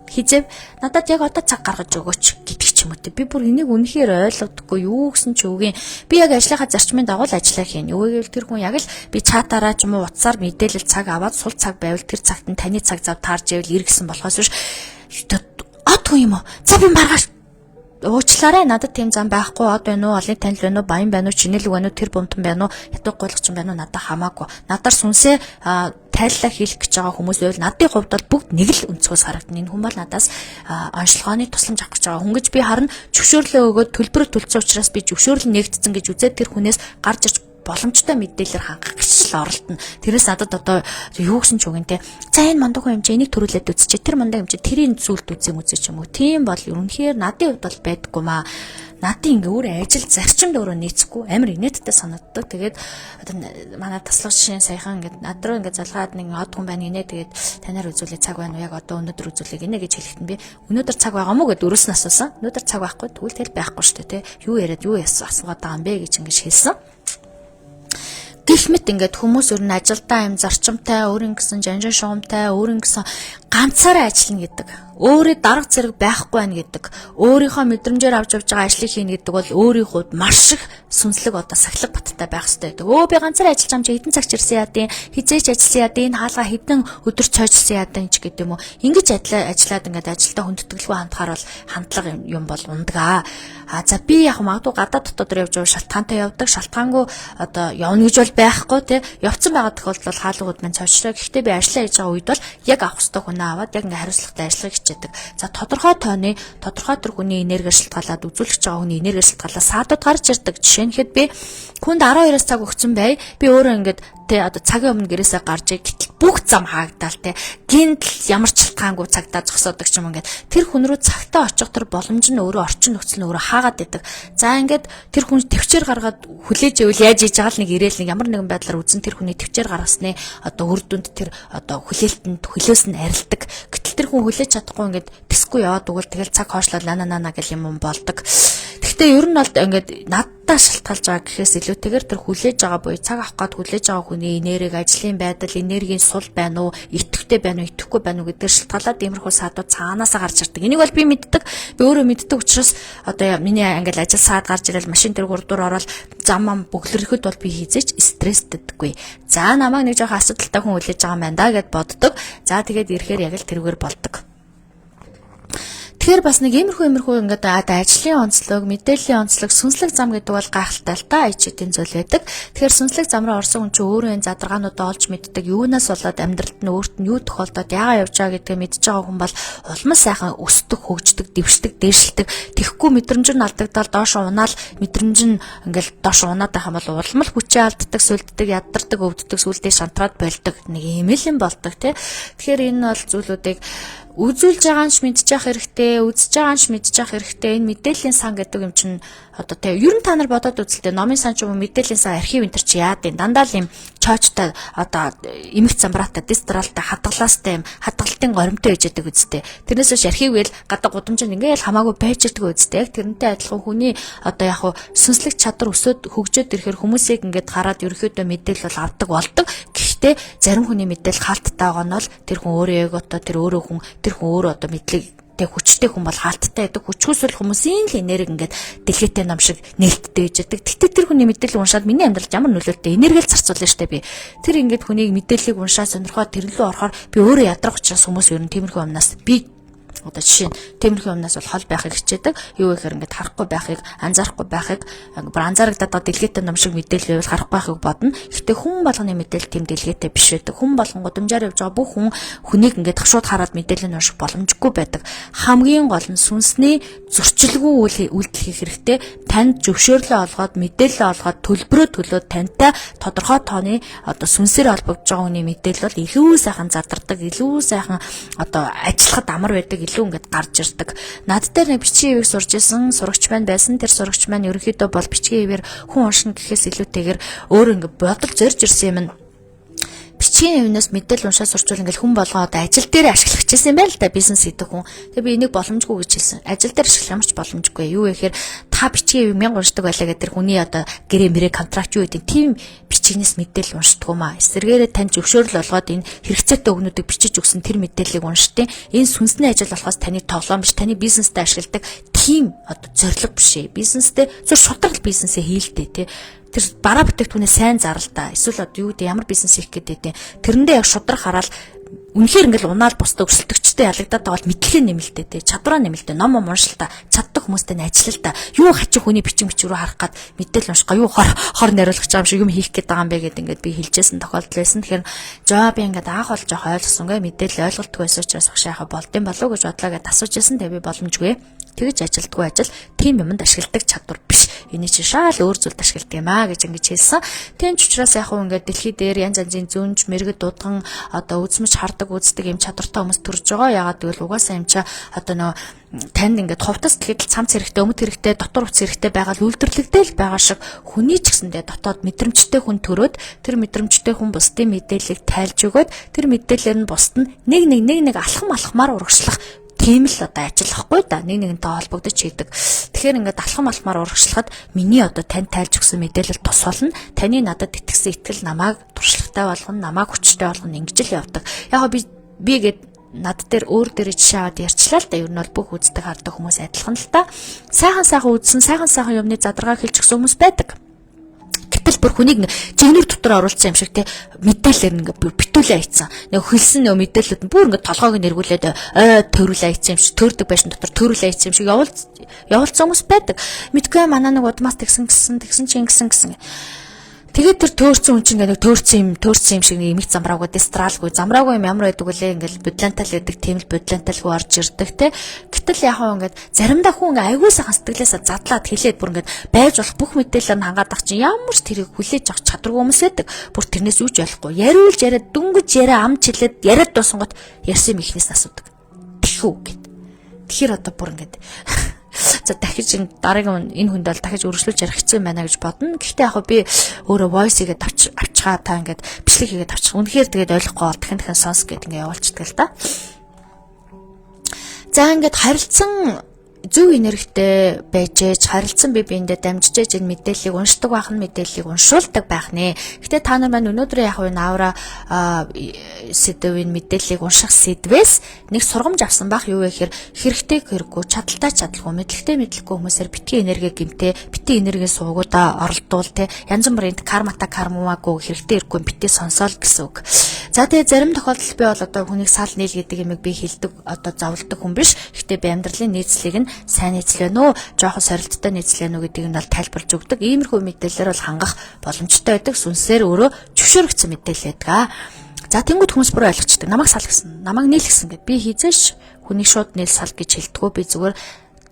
хизээв надад яг одоо цаг гаргаж өгөөч гэдэг ч юм уу те. Би бүр энийг үнэхээр ойлгодоггүй юу гэсэн ч үгүй. Би яг ажлынхаа зарчмын дагуу ажиллаа хийн. Юу гэвэл тэр хүн яг л би чатаараа ч юм уу утсаар мэдээлэл цаг аваад сул цаг байвал тэр цагт нь таны цаг зав таарж ивэл иргэсэн болохоос биш. Од хүн юм уу? За би маргааш уучлаарай надад тийм зам байхгүй. Од байна уу, олныг танил байна уу, баян байна уу, чинэлэг байна уу, тэр бомтон байна уу, ятг гуйлгач байна уу, надад хамаагүй. Надаар сүнсээ тайллаа хийх гэж байгаа хүмүүс байвал надын хувьд бол бүгд нэг л өнцгөөс харагдана. Энэ хүн бол надаас онцлогооны тусламж авах гэж байгаа хүн гэж би харна. Зөвшөөрлөө өгөөд төлбөрөөр төлсөн учраас би зөвшөөрөл нэгдсэн гэж үзээд тэр хүнээс гарч ирж боломжтой мэдээлэлээр хангах гэж л оролдоно. Тэрээс надад одоо юу гэсэн ч үгэнтэй. За энэ мундаг хүн юм чи энийг төрүүлээд үзчихээ. Тэр мундаг юм чи тэрийн зүйлд үзэм үзэж юм уу. Тийм бол ерөнхийдөө надын хувьд бол байдаггүй маа. Надын ингээ өөрөө ажил зарчимд өөрөө нийцэхгүй амар инээдтэй санагддаг. Тэгээд одоо манай таслагчийн саяхан ингээ над руу ингээ залгаад нэг од хүн байна гинэ. Тэгээд танаар үзүүлээ цаг байна уу? Яг одоо өнөөдөр үзүүлээ гинэ гэж хэлэхэд би өнөөдөр цаг байгаа мó гэд өрөөс нь асуусан. Өнөөдөр цаг байхгүй тэгвэл тэл байхгүй шүү дээ. Юу яриад юу асуугаад байгаа юм бэ гэж ингээ хэлсэн. Гэх мэт ингээд хүмүүс өөр нь ажилдаа юм зарчимтай, өөрийн гэсэн жанжин шугамтай, өөрийн гэсэн ганцаараа ажиллана гэдэг. Өөрөө дарга зэрэг байхгүй байна гэдэг. Өөрийнхөө мэдрэмжээр авч явж байгаа ажлыг хийнэ гэдэг бол өөрийн хувьд маш их сүнслэг одоо сахилга баттай байх хэрэгтэй гэдэг. Өө би ганцаараа ажиллаж байгаа юм чи хэдэн цагч ирсэн яадیں, хизээч ажилласан яадیں, энэ хаалга хэдэн өдөр цойжсэн яадیں ч гэдэг юм уу. Ингэж ажиллаад ингээд ажилдаа хүндэтгэлгүй хандхаар бол хандлага юм бол ундгаа. За би яг магадгүй гадаад дотоод явж байгаа шалтгаантай явдаг, шалтгаангүй одоо явна гэж бол байхгүй тий. Явцсан байгаа тохиолдолд бол хаалгууд маань цойжроо. Гэхдээ би ажиллаа хийж байгаа үед бол яг авах ёстой хүнээ аваад яг ингээ хариуцлагатай ажиллахыг хичээдэг. За тодорхой тооны тодорхой төр хүний энерги шалтгаалаад үзүүлэгч байгаа хүний энерги шалтгаалаад саадууд гарч ирдэг. Жишээ нь хэд би хүнд 12-аас цаг өгсөн бай. Би өөрөө ингээд Тэ одоо цагийн өмнө гэрээсээ гарч гэтэл бүх зам хаагдаал те. Гинтл ямар ч шалтгаангүй цагтаа зогсоодог ч юм ингээд тэр хүн рүү цагтаа очих тэр боломж нь өөрөө орчин нөхцөл нь өөрөө хаагаад идэг. За ингээд тэр хүн төвчээр гаргаад хүлээж ивэл яаж хийж байгаа л нэг ирээл нэг ямар нэгэн байдлаар үзэн тэр хүний төвчээр гаргасны одоо үр дүнд тэр одоо хүлээлтэнд хөлөөс нь арилдаг. Гэтэл тэр хүн хүлээж чадахгүй ингээд тэсгүй яваад өгвөл тэгэл цаг хоошлол нана гэл юм болдог. Гэхдээ ер нь бол ингээд надтай шалтгаалж байгаа гэхээс илүүтэйгээр тэр хүлээж байгаа буюу цаг авах гад хүлээж байгаа хүний энерги, ажлын байдал, энергийн сул байна уу, идэвхтэй байна уу, идэвхгүй байна уу гэдгээр шалтгаалаад иймэрхүү саадууд цаанаасаа гарч ирдэг. Энийг бол би мэддэг. Би өөрөө мэддэг учраас одоо миний англи ажил саад гарч ирэл машин тэр гурдуур ороод зам бөглөрөхөд бол би хизээч стресстэдэггүй. За намайг нэг жоохон асуудалтай хүн хүлээж байгаа юм байна да гэд боддог. За тэгээд ирэхээр яг л тэрүүгээр болдог. Тэгэхээр бас нэг иймэрхүү ингээд ажлын онцлог, мэдээллийн онцлог, сүнслэг зам гэдэг бол гайхалтай л та ичүүдийн зүйл байдаг. Тэгэхээр сүнслэг зам руу орсон хүн чинь өөрөө энэ задаргаануудаа олж мэддэг, юунаас болоод амьдралд нь өөрт нь юу тохиолдоод яагаад явж байгаа гэдгээ мэдж байгаа хүн бол улмаас сайхан өсдөг, хөгждөг, дэвшдэг, дээшилдэг. Тэгэхгүй мэдрэмж нь алдагдал доош унаал мэдрэмж нь ингээд доош унаад байх юм бол улмал хүчээ алддаг, сүлддэг, ядардаг, өвддөг, сүлдээ шантраад болдог. Нэг ийм л юм болдог тий. Тэгэхээр энэ бол зүйлүүдийг үзүүлж байгаа нь ч мэдчих хэрэгтэй, үзэж байгаа нь ч мэдчих хэрэгтэй. Энэ мэдээллийн сан гэдэг юм чинь одоо тэг ер нь та нар бодоод үзэлтэй номын сан ч юм уу мэдээллийн сан архив энэ төр чи яад юм дандаа л юм чоочтой одоо эмх замбраатай дистралтай хадгалаастай юм хадгалтын горимтой байж байгаа үстэй. Тэрнээс биш архив гээл гадаг гудамжинд ингээл хамаагүй байж байгаа үстэй. Яг тэрнтэй адилхан хүний одоо яг хуу сүнслэг чадвар өсөд хөгжөөд ирэхээр хүмүүсийг ингээд хараад ерөөхдөө мэдээлэл бол авдаг болдог. Гэхдээ зарим хүний мэдээлэл хаалттай байгаа нь бол тэр хүн өөрөө эготой тэр өөрөө хүн тэр хүн өөрөө одоо мэдлэг тэг хүчтэй хүн бол хаалттай байдаг. Хүчгүйсэл хүмүүсийн л энерги ингээд дэлгэтэй ном шиг нээлттэй байж байдаг. Тэгтээ тэр хүний мэдээлэл уншаад миний амьдралд ямар нөлөөтэй энерги л зарцуулна штэ би. Тэр ингээд хүнийг мэдээллийг уншаад сонирхоод тэр лөө орохоор би өөрөө ядрах учраас хүмүүс ер нь тиймэрхүү юмнаас би одоо жишээ нь тиймэрхүү юмнаас бол хол байхыг хичээдэг. Юу гэхээр ингээд харахгүй байхыг, анзаарахгүй байхыг, бүр анзаарагдаад байгаа дэлгэтэй ном шиг мэдээлэл байвал харахгүй байхыг бодно. Гэхдээ хүн болгоны мэдээлэл тийм дэлгэтэй биш байдаг. Хүн болгон гудамжаар явж байгаа бүх хүн хүнийг ингээд шууд хараад мэдээлэл нь унших боломжгүй байдаг. Хамгийн гол нь сүнсний зөрчилгүй үйлдэл хийх хэрэгтэй. Танд зөвшөөрлөө олгоод, мэдээлэл олгоод, төлбөрөө төлөөд тантай тодорхой тооны одоо сүнсээр холбогдож байгаа хүний мэдээлэл бол илүү сайхан задардаг, илүү сайхан одоо ажиллахад амар байдаг. Илүү ингээд гарч ирдэг. Над дээр нэг бичгийн хэвийг сурж исэн сурагч маань байсан. Тэр сурагч маань ерөнхийдөө бол бичгийн хэвээр хүн уншина гэхээс илүүтэйгээр өөр ингээд бодол зорж ирсэн юм. Бичгийн хэвнээс мэдээлэл уншаад сурчвал ингээл хүн болгоо одоо ажил дээр ашиглах гэсэн юм байна л да бизнес хийдэг хүн. Тэгээ би энийг боломжгүй гэж хэлсэн. Ажил дээр ашиглах ямарч боломжгүй. Юу гэхээр та бичгийн хэв 1000 уншдаг байлаа гэдэг хүний одоо гэрээ мэрэг контракт юу гэдэг тийм бичигнээс мэдээлэл уншдаг юм аа. Эсвэргээрээ тань зөвшөөрөл олгоод энэ хэрэгцээтэй өгнүүдийг бичиж өгсөн тэр мэдээллийг уншдیں۔ Энэ сүнсний ажил болохоос таны тоглоом биш, таны бизнестэй ашигладаг тийм одоо зорилго биш ээ. Бизнестэй зөв шударгал бизнесээ хийлдэ тий. Тэр бараа бүтээгдэхүүнээ сайн зарлаа. Эсвэл одоо юу гэдэг ямар бизнес хийх гэдэг тэрэндээ яг шудрах хараад үнэхээр ингээл унаал бусдаа өрсөлдөгчтэй ялагдаад байгаа бол мэдлэгээ нэмэлтэй тий. Чадвараа нэмэлтэй. Ном уншилтаа, чаддаг хүмүүстэй ажиллалтаа. Юу хачих хүний бичиг рүү харах гад мэдээлэл унших юу хор нариулах юм шиг юм хийх гээд байгаа юм бэ гэдэг ингээд би хэлжсэн тохиолдол байсан. Тэгэхээр жоо би ингээд анх бол жоох ойлгосонгүй мэдээлэл ойлголтгүй байсан учраас багшаахаа болдсон болов гэж бодлоо гэдээ асууж байсан. Тэгээ би боломжгүй. Тэгэж ажилдгүй ажил тийм юмд ашигладаг чадвар биш. Эний чинь шал өөр зүйлд ашигладаг юм аа гэж ингэж хэлсэн. Тийм ч учраас яг хөө ингээд дэлхий дээр янз янзын зүүнж мэрэгд дуудган одоо үзмж хардаг үздэг юм чадвартай хүмүүс төрж байгаа. Ягаад гэвэл угаасаа юм чаа одоо нөө танд ингээд ховтос гэхэд цамц хэрэгтэй, өмд хэрэгтэй, дотор утас хэрэгтэй байгаа л үйлдвэрлэгдэл байгаа шиг хүний ч гэсэндээ дотоод мэдрэмжтэй хүн төрөөд тэр мэдрэмжтэй хүн бусдын мэдээллийг тайлж өгөөд тэр мэдээлэлээр нь бусд нь нэг алхмаар урагшлах тийм л одоо ажиллахгүй да нэг нэгэнтэй холбогдож хийдэг. Тэгэхээр ингээд алхмаар урагшлахад миний одоо тань тайлж өгсөн мэдээлэл тус болно. Таны надад итгэсэн итгэл намайг туршлагатай болгоно, намайг хүчтэй болгоно ингэж л явдаг. Яг би гээд над дээр өөр дээр жишээ аваад ярьчлаа л да. Ер нь бол бүх үздэг хардаг хүмүүс адилхан л та. Сайхан үзсэн, сайхан юмны задаргаа хэлж өгсөн хүмүүс байдаг. Гэтэл бүр хүнийг жигнэр дотор оруулсан юм шиг те мэдээлэлээр ингээ битүүлээ хийцэн. Нэг хөлсөн нөө мэдээлэлүүд нь бүр ингээ толгойг нэргүүлээд төрүүлээ хийцэн юм шиг төрдөг байшин дотор төрүүлээ хийцэн юм шиг явуулсан хүмүүс байдаг. Мэдгүй манаа нэг удмаас тэгсэн гэсэн. Тэгээд тэр төөрцөн хүн чинь ингээ төөрцөн юм шиг нэг эмх замраагүй дистралгүй замраагүй юм ямар байдаг вүлээ ингээл бодлантал гэдэг тийм л бодланталгүй орж ирдэг те. Гэтэл яг хөө ингээд заримдаа хүн ингээд айгүй сайхан сэтгэлээсээ задлаад хэлээд бүр ингээд байж болох бүх мэдээлэлээр нь хангаад ах чинь ямар ч тэрийг хүлээж авах чадваргүй хүмүүс байдаг. Бүр тэрнээс үж болохгүй. Яриулж яриад дүнгэж яриа ам чилээд яриад дуусангууд ярьсан юм ихнээс асуудаг. Тэхүү гэд. Тэгэхээр одоо бүр ингээд за дахиж дараагийн энэ хүнд бол дахиж өргөжлүүлж ярих хэцүү байна гэж бодно. Гэхдээ яг би өөрөө voice-игээд авчгаа та ингээд бичлэг хийгээд авчих. Үнэхээр тэгээд ойлгохгүй бол дахин сонс гэд ингээд явуулчихдаг л да. За ингээд харилцсан зөв энергитэй байж харилцсан бие биендээ дамжиж энэ мэдээллийг уншдаг байх нь мэдээллийг уншуулдаг байх нэ. Гэтэ та нар маань өнөөдөр яг энэ авра сэдвийн мэдээллийг унших сэдвээс нэг сургамж авсан байх юу вэ гэхээр хэрэгтэй хэрэггүй чадaltaй чадалгүй мэдлэгтэй мэдлэхгүй хүмүүсээр битгий энерги гэмтээ битгий энергийн суугуудаа оролдуул те янз бүрийн кармаагүй хэрэгтэй хэрэггүй битгий сонсоол гэсэн үг. За тэгээ зарим тохиолдолд би бол одоо хүнийг сал нийл гэдэг юмыг би хэлдэг одоо зовлдог хүн биш. Гэтэ би амьдралын нийцлийг нь сайн нийцлэнэ үү, жоохон сорилттой нийцлэнэ үү гэдгийг нь бол тайлбарлаж өгдөг. Иймэрхүү мэдээлэлээр бол хангах боломжтой байдаг. Сүнсээр өөрөө зөвшөөрөгдсөн мэдээлэл байдаг. За тэнгууд хүмүүс бүр ойлгочдөг. Намайг сал гэсэн, намайг нийл гэсэн гэд би хийзээш хүнийг шууд нийл сал гэж хэлдэггүй. Би зүгээр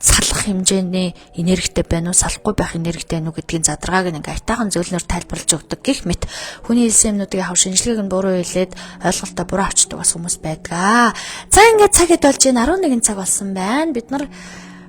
салах хэмжээний энергитэй байна уу, салахгүй байх энергитэй байна уу гэдгийг задаргааг нэг айтаахан зөвлөнөр тайлбарлаж өгдөг. Гэх мэт хүний хэлсэн юмнуудыг хав шинжилгээг нь буруу хэлээд ойлголтоо буруу авчдаг бас хүмүүс байдаг. За ингээд цаг хэд болж байна? 11 цаг болсон байна. Бид нар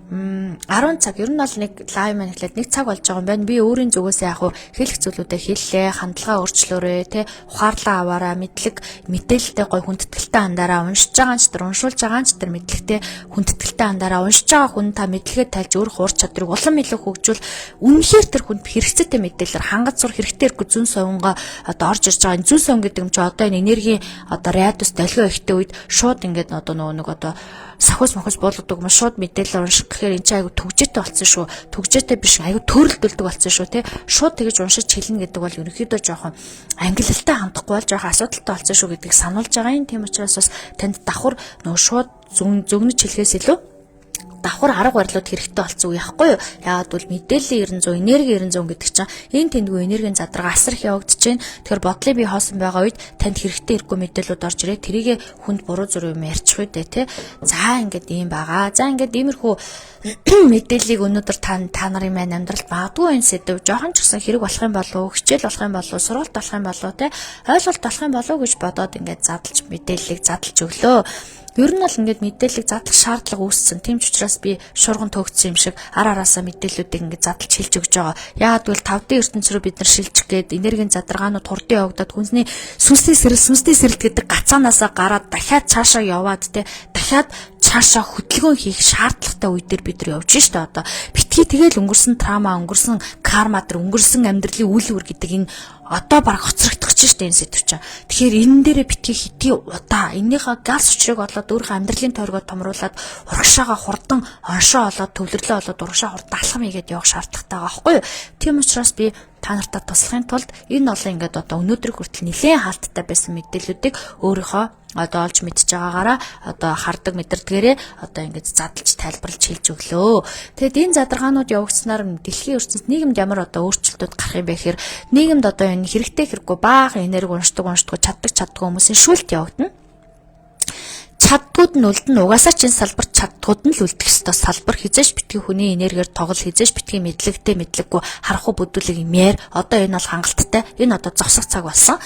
10 цаг ер нь бол нэг лайв маань эхлээд 1 цаг болж байгаа юм байна. Би өөрийн зүгээс яг хуу хэлэх зүйлүүдэд хэллээ, хандлагаа өөрчлөөрэй, тэ ухаарлаа аваараа, мэдээлэлтэй гой хүндэтгэлтэй андараа уншиж байгаа ч тэр уншуулж байгаа ч тэр мэдлэгтэй хүндэтгэлтэй андараа уншиж байгаа хүн та мэдлэгээ тайлж өөрөх ур чадварыг улам илүү хөгжүүл үнэхээр тэр хүнд хэрэгцээтэй мэдээлэлээр хангаж сур хэрэгтэй хэрэггүй зүүн совингаа одоо орж ирж байгаа. Зүүн совин гэдэг юм чи одоо энэ энергийн одоо радиус долгио ихтэй үед шууд ингээд одоо нэг одоо сахус махус болгодог юм шууд мэдээлэл унших гэхээр эн чинь айгу төгжээтэй болсон шүү. Төгжээтэй биш айгу төрөлдөлдөг болсон шүү те. Шууд тэгэж уншиж хэлнэ гэдэг бол ерөнхийдөө жоохон ангиллалтай хандахгүй бол жоохон асуудалтай болсон шүү гэдгийг сануулж байгаа юм. Тийм учраас бас танд давхар нөө шууд зөгнөж хэлэхээс илүү давхар арга барилууд хэрэгтэй болсон уу яахгүй юу? Яагаад бол мэдээллийн 900, энерги 900 гэдэг чинь энэ тэндгүй энергийн задрага асрах явагдаж байна. Тэгэхээр бодлыг бий хоосон байгаа үед танд хэрэгтэй хэрэггүй мэдээлүүд орж ирээ. Тэрийг хүнд буруу зүрх юм ярьчих үү те. За ингээд ийм байгаа. За ингээд иймэрхүү мэдээллийг өнөөдөр та нарын маань амьдралд магадгүй энэ сэдв жоохон ч гэсэн хэрэг болох юм болов уу, хичээл болох юм болов уу, сургалт болох юм болов уу те. Ойлголт болох юм болов уу гэж бодоод ингээд задлж мэдээллийг задлж өглөө. Ер нь бол ингээд мэдээллийг задлах шаардлага үүссэн. Тийм ч учраас би шурган төгссөн юм шиг араасаа мэдээллүүдийг ингээд задлж хэлж өгч байгаа. Яагаад гэвэл 5D ертөнц рүү бид нар шилжих гээд энергийн задаргаанууд хурдан явагдаад хүнсний сүнсний сэрэл гэдэг гацаанаасаа гараад дахиад цаашаа яваад те дахиад цаашаа хөдөлгөөн хийх шаардлагатай үе дээр бид нар явж штэ одоо битгий тэгэл өнгөрсөн трама өнгөрсөн карма төр өнгөрсөн амьдралын үйл үүр гэдэг энэ одоо баг хоцрогдох штэ энэ сэдв чинь. Тэгэхээр энэ дээрээ битгий хитгий удаа эннийхээ галс учрыг олоод өөрийнхөө амьдралын тойргоо томруулад урагшаага хурдан оншоо олоод төвлөрлөө олоод урагшаа хурдан алхам хийгээд явах шаардлагатай байгаа байхгүй юу? Тийм учраас би та нартай туслахын тулд энэ олон ингээд одоо өнөөдрийг хүртэл нэлээд хаалттай байсан мэдээллүүдийг өөрийнхөө одоо олж мэдж байгаагаараа одоо хардаг мэдэрдгээрээ одоо ингээд задлж тайлбарлаж хэлж өглөө. Тэгэд энэ задаргаанууд явагдсанаар дэлхийн ертөнцид нийгэмд ямар одоо өөрчлөлтүүд гарах юм бэ гэхээр нийгэмд одоо энэ хэрэгтэй хэрэггүй баахан энерги уншдаг чаддгүй хүмүүсийн шүүлт явагдана. Чаддгууд нь үлдэн угаасаа чин салбар чаддгууд нь л үлдэх ёстой. Салбар хизээш битгий хүний энергиэр тоглол хизээш битгий мэдлэгтэй мэдлэггүй харахгүй бүдүүлэг юмэр одоо энэ бол хангалттай. Энэ одоо зогсох цаг болсон.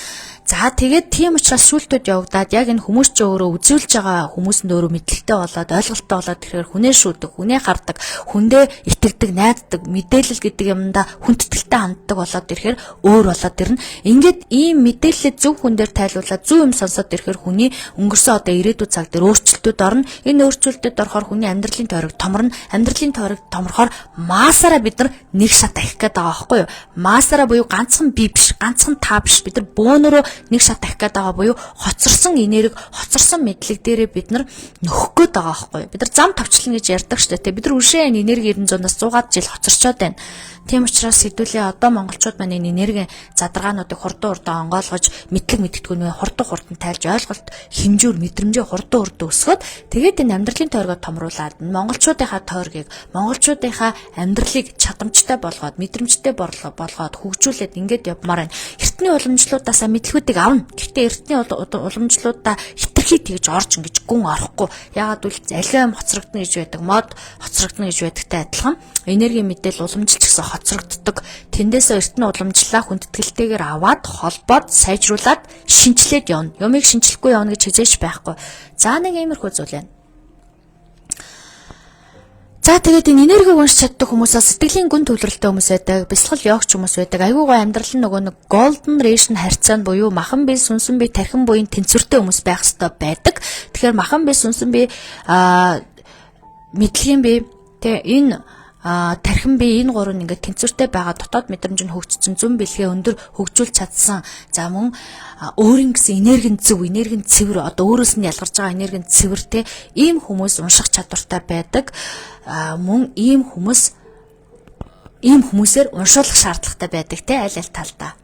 За тэгээд тийм учраас шүүлтүүд явагдаад яг энэ хүмүүс ч өөрөө үзүүлж байгаа хүмүүс нь өөрөө мэдлэгтэй болоод ойлголттой болоод тэгэхээр хүнээ шүүдэг, хүнээ хардаг, хүндээ итгэдэг, найддаг, мэдээлэл гэдэг юмдаа хүндэтгэлтэй ханддаг болоод ирэхээр өөр болоод ирнэ. Ингээд ийм мэдээлэлээ зөв хүн дээр тайлбарлаад зөв юм сонсоод ирэхээр хүний өнгөрсөн одоо ирээдүйн цаг дээр өөрчлөлтүүд орно. Энэ өөрчлөлтөд орохоор хүний амьдралын тойрог томорно. Амьдралын тойрог томрохоор маасаараа бид нар нэг шат ахих гээд байгаа байхгүй юу? Маасаараа буюу ганцхан би биш, ганцхан та биш. Бид нар бөөнөрөө нэг шат ахих гээд байгаа буюу хоцорсон энерги, хоцорсон мэдлэг дээрээ бид нар нөхөх гээд байгаа байхгүй юу? Бид нар зам тавчлана гэж ярьдаг шүү дээ. Бид нар үшээ энэ энерги 900-аас 100-аад жил хоцорчоод байна. Тийм учраас хэдүүлээ одоо монголчууд маань энэ энергийн задаргаануудыг хурдан онгойлгож мэдлэг мэдтгүүнээ хурдан тайлж ойлголт хэмжүүр мэдрэмжээ хурдан өсгөөд тэгээд энэ амьдралын тойргоо томруулаад монголчуудынхаа тойргийг монголчуудынхаа амьдралыг чадамжтай болгоод мэдрэмжтэй болгоод хөгжүүлээд ингээд явмаар байна. эртний уламжлуудаасаа мэдлгүүдийг авна. Гэхдээ эртний уламжлуудаа хитрхий тэгж орж ингэж гүн орохгүй. Яагаад гэвэл алиум хоцрогдно гэж байдаг, мод хоцрогдно гэж байдагтай адилхан. Энерги мэдээлэл уламжилж гэсэн хоцрогддог. Тэндээсээ эртний уламжлалаа хүндэтгэлтэйгээр аваад холбоод сайжруулад шинчлээд явна. Юмыг шинчлэхгүй явна гэж хизээч байхгүй. За нэг иймэрхүү зүйл байна. За тэгээд энэ энергийг уншиж чаддаг хүмүүсээс сэтгэлийн гүн төвлөрөлтэй хүмүүс байдаг, бясалгал йогч хүмүүс байдаг. Айгүй гоо амьдрал нь нөгөө нэг golden ration харьцаанд буюу махан бие, сүнсэн бие, тархин буян тэнцвэртэй хүмүүс байх ёстой байдаг. Тэгэхээр махан бие, сүнсэн бие, мэдлэгийн бие тэгээ энэ тархин бие энэ гурав нь ингээд тэнцвэртэй байгаа дотоод мэдрэмж нь хөгжсөн, зүүн бэлгээ өндөр хөгжүүлж чадсан. За мөн өөрийн гэсэн энерги нь цэвэр, одоо өөрөөс нь ялгарч байгаа энерги нь цэвэр те ийм хүмүүс унших чадвартай байдаг. Мөн ийм хүмүүсээр уншуулах шаардлагатай байдаг те аль талдаа.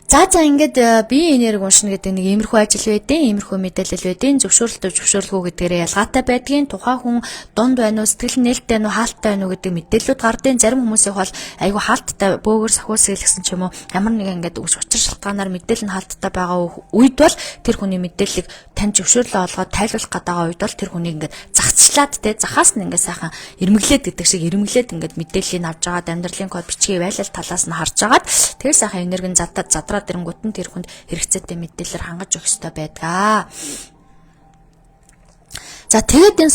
За ингээд биеийн энерги уншина гэдэг нэг иймэрхүү ажил байдیں, иймэрхүү мэдээлэл байдیں, зөвшөөрөлгүй гэдгээрээ ялгаатай байдгийн. Тухайн хүн дунд байна уу, сэтгэл нээлттэй байна уу, хаалттай байна уу гэдэг мэдээллүүд гардیں. Зарим хүмүүсийн бол айгүй хаалттай бөөгөр сахиусгал гэсэн ч юм уу ямар нэгэн ингээд учир шалтгаанаар мэдээлэл нь хаалттай байгаа үед бол тэр хүний мэдээллийг тань зөвшөөрлөө олгоод тайлбарлах гэдэг үед бол тэр хүнийг ингээд загцлаад те захаас нь ингээд сайхан ирмэглээд гэдэг шиг ирмэглээд ингээд мэдээллийг авч жагаад амьдралын код бичгийг байлал талаас нь харж жагаад тэр сайхан энерги задраад тэрэнгүүт нь тэр хүнд хэрэгцээтэй мэдээлэлээр хангаж өгөх ёстой байдаг. За тэгээд энэ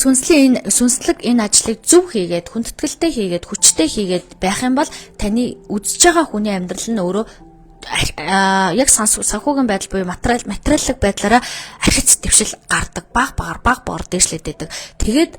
сүнслэг энэ ажлыг зөв хийгээд, хүндэтгэлтэй хийгээд, хүчтэй хийгээд байх юм бол таны үзэж байгаа хүний амьдрал нь өөрөө яг санхүүгийн байдал буюу материаллык байдлаараа архиц дэвшил гардаг, баг багаар дээшлээд байдаг. Тэгээд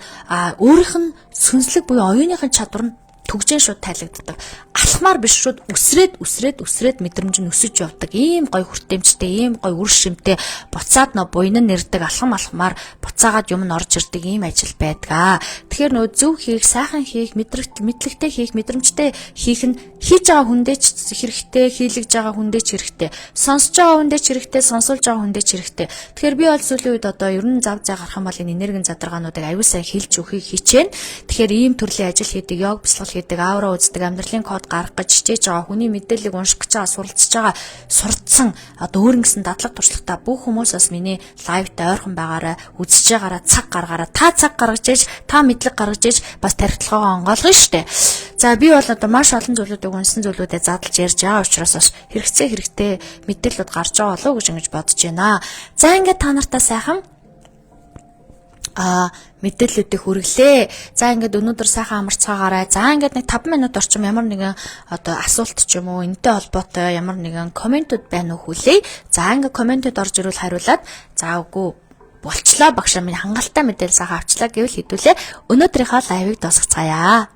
өөрийнх нь сүнслэг буюу оюуныхын чадвар нь түгжээ шууд тайлагддаг. Алхмаар биш шууд үсрээд мэдрэмж нь өсөж явдаг. Ийм гой хүртээмжтэй, ийм гой үр шимтэй буцаад буйн нь нэрдэг алхамаар буцаагаад юм нь орж ирдэг ийм ажил байдаг. Тэгэхээр нөө зөв хийх, сайхан хийх, мэдлэгтэй хийх, мэдрэмжтэй хийх нь хийж байгаа хүндээ ч хэрэгтэй, хийлгэж байгаа хүндээ ч хэрэгтэй, сонсож байгаа хүндээ ч хэрэгтэй, сонсуулж байгаа хүндээ ч хэрэгтэй. Тэгэхээр би бол сүүлийн үед одоо ер нь зав зай гарах юм бол энэ энергийн задаргаануудыг аюул сайн хэлж өгөхийг хичээнэ. Тэгэхээр ийм төрлийн ажил хийдэг, йог бясалгал хийдэг, аура үздэг, амьдралын код гаргах гэж хичээж байгаа хүний мэдээллийг унших гэж байгаа, суралцж байгаа, сурдсан одоо өөрөнгөсөн дадлаг туршлагатай бүх хүмүүс бас миний лайвтай ойрхон байгаарай, үзэж байгаарай, цаг гаргаарай. Та цаг гаргаж ээж, та мэдлэг гаргаж ээж бас тархитлагаа онгойлгоно штэ. За би бол одоо маш олон зүйлүүдийг унсан зүйлүүдэд задлж ярьж байгаа учраас бас хэрэгтэй мэдээлэлүүд гарч байгаа болов уу гэж ингэж бодож байна. За ингээд та нартай сайхан мэдээллүүдийг хүргэлээ. За ингээд өнөөдөр сайхан амарцгаагаарай. За ингээд нэг 5 минут орчим ямар нэгэн одоо асуулт ч юм уу энэтэй холбоотой ямар нэгэн комментүүд байна уу хүлээе. За ингээд комментүүд орж ирвэл хариулаад за үгүй болчлоо багшаа минь хангалттай мэдээлэл сайхан авчлаа гэвэл хэдүүлээ өнөөдрийнхөө лайвыг дуусгацгаая.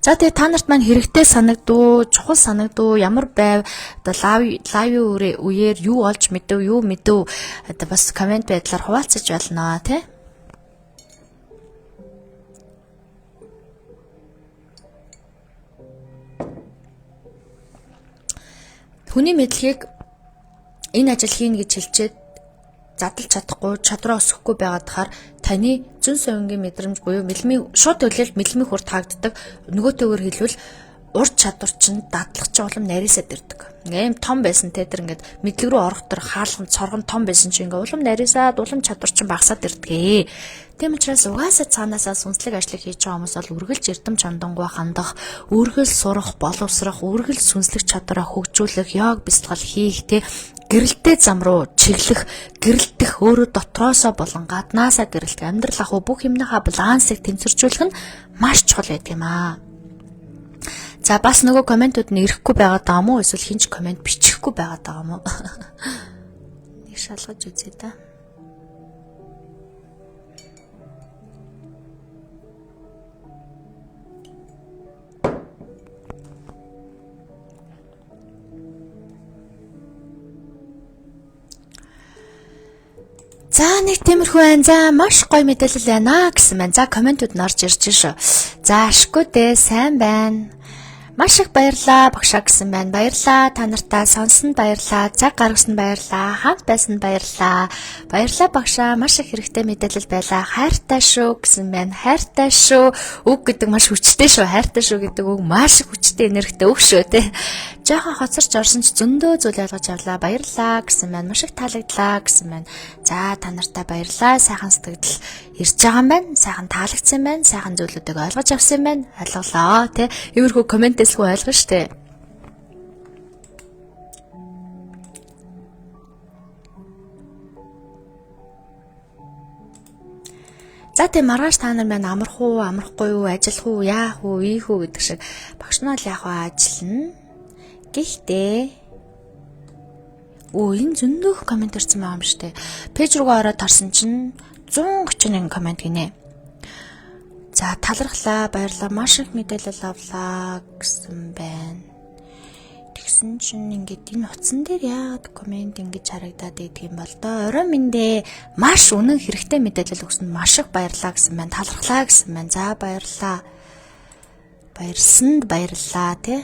За тэгээ та нарт маань хэрэгтэй санагдуу, чухал санагдуу, ямар байв одоо лайвын үеэр юу олж мэдэв, юу мэдв одоо бас комент байдлаар хуваалцаж болно тий. Хүний мэдлэгийг энэ ажил хийнэ гэж хэлчихэд задлж чадахгүй, чадвараа өсөхгүй байгаад тахаар таны зүүн совингийн мэдрэмж буюу мэлмийн шууд төлөөлөлт мэлмийн хүр таагддаг. Нөгөөтэйгээр хэлбэл ур чадвар чинь дадлах чинь улам нарийсаад ирдэг. Ингээм том байсан те тэр ингээд мэдлэг рүү орох төр хаалхан цоргон том байсан чинь ингээ улам нарийсаад улам чадвар чинь багасаад ирдэг. Тийм учраас угаасаа цаанаасаа сүнслэг ажлыг хийж байгаа хүмүүс бол үргэлж эрдэм чандангуй хандах, үргэлж сурах, боловсрох, үргэлж сүнслэг чадвараа хөгжүүлэх, йог бясалгал хийх те гэрэлтэй зам руу чиглэх, гэрэлтэх, өөрөө дотроосоо болон гаднаасаа гэрэлтэх, амьдрал ахуй бүх юмныхаа балансыг тэнцвэржүүлэх нь маш чухал байдаг юм аа. За бас нөгөө комментууд нь ирэхгүй байгаад байгаа мó эсвэл хинч коммент бичихгүй байгаад байгаа мó. Нэг шалгаж үзье та. За нэг тиймэрхүү байна. За маш гоё мэдээлэл байна гэсэн байна. За комментууд нь орж ирж шүү. За ашгүй дээ, сайн байна. Маш их баярлалаа багшаа гэсэн байна. Баярлалаа та нартаа сонсон баярлалаа. Цаг гаргасан баярлалаа. Хамт байсан баярлалаа. Баярлалаа багшаа. Маш их хэрэгтэй мэдээлэл байлаа. Хайртай шүү гэсэн байна. Хайртай шүү. Үг гэдэг маш хүчтэй шүү. Хайртай шүү гэдэг үг маш их хүчтэй энергитэй үг шүү те. Жаахан хоцорч орсон ч зөндөө зүйл ойлгож авлаа. Баярлалаа гэсэн байна. Маш их таалагдлаа гэсэн байна. За та нартаа баярлалаа. Сайхан сэтгэл ирж байгаа юм байна. Сайхан таалагдсан байна. Сайхан зүйлүүдийг ойлгож авсан байна. Ойлголоо те. Иймэрхүү комментээс л ойлгоно штэ. За тийм маргааш та нар маань амрах уу, амрахгүй юу, ажиллах уу, яах уу, ийх үү гэдэг шиг багш нь л яг ажиллана. Гэхдээ энэ зөндөх коммент ирсэн байгаа юм штэ. Пэйж руугаа ороод харсан чинь 131 коммент гинэ. За талархлаа, баярлалаа, маш их мэдээлэл авлаа гэсэн байна. Тэгсэн чинь ингээд энэ утсан дээр яагаад коммент ингэж харагдаад байдаг юм бол доо. Орой минь маш үнэн хэрэгтэй мэдээлэл өгсөнд маш их баярлалаа гэсэн байна. Талархлаа гэсэн байна. За баярлалаа. Баярсанд баярлалаа тий.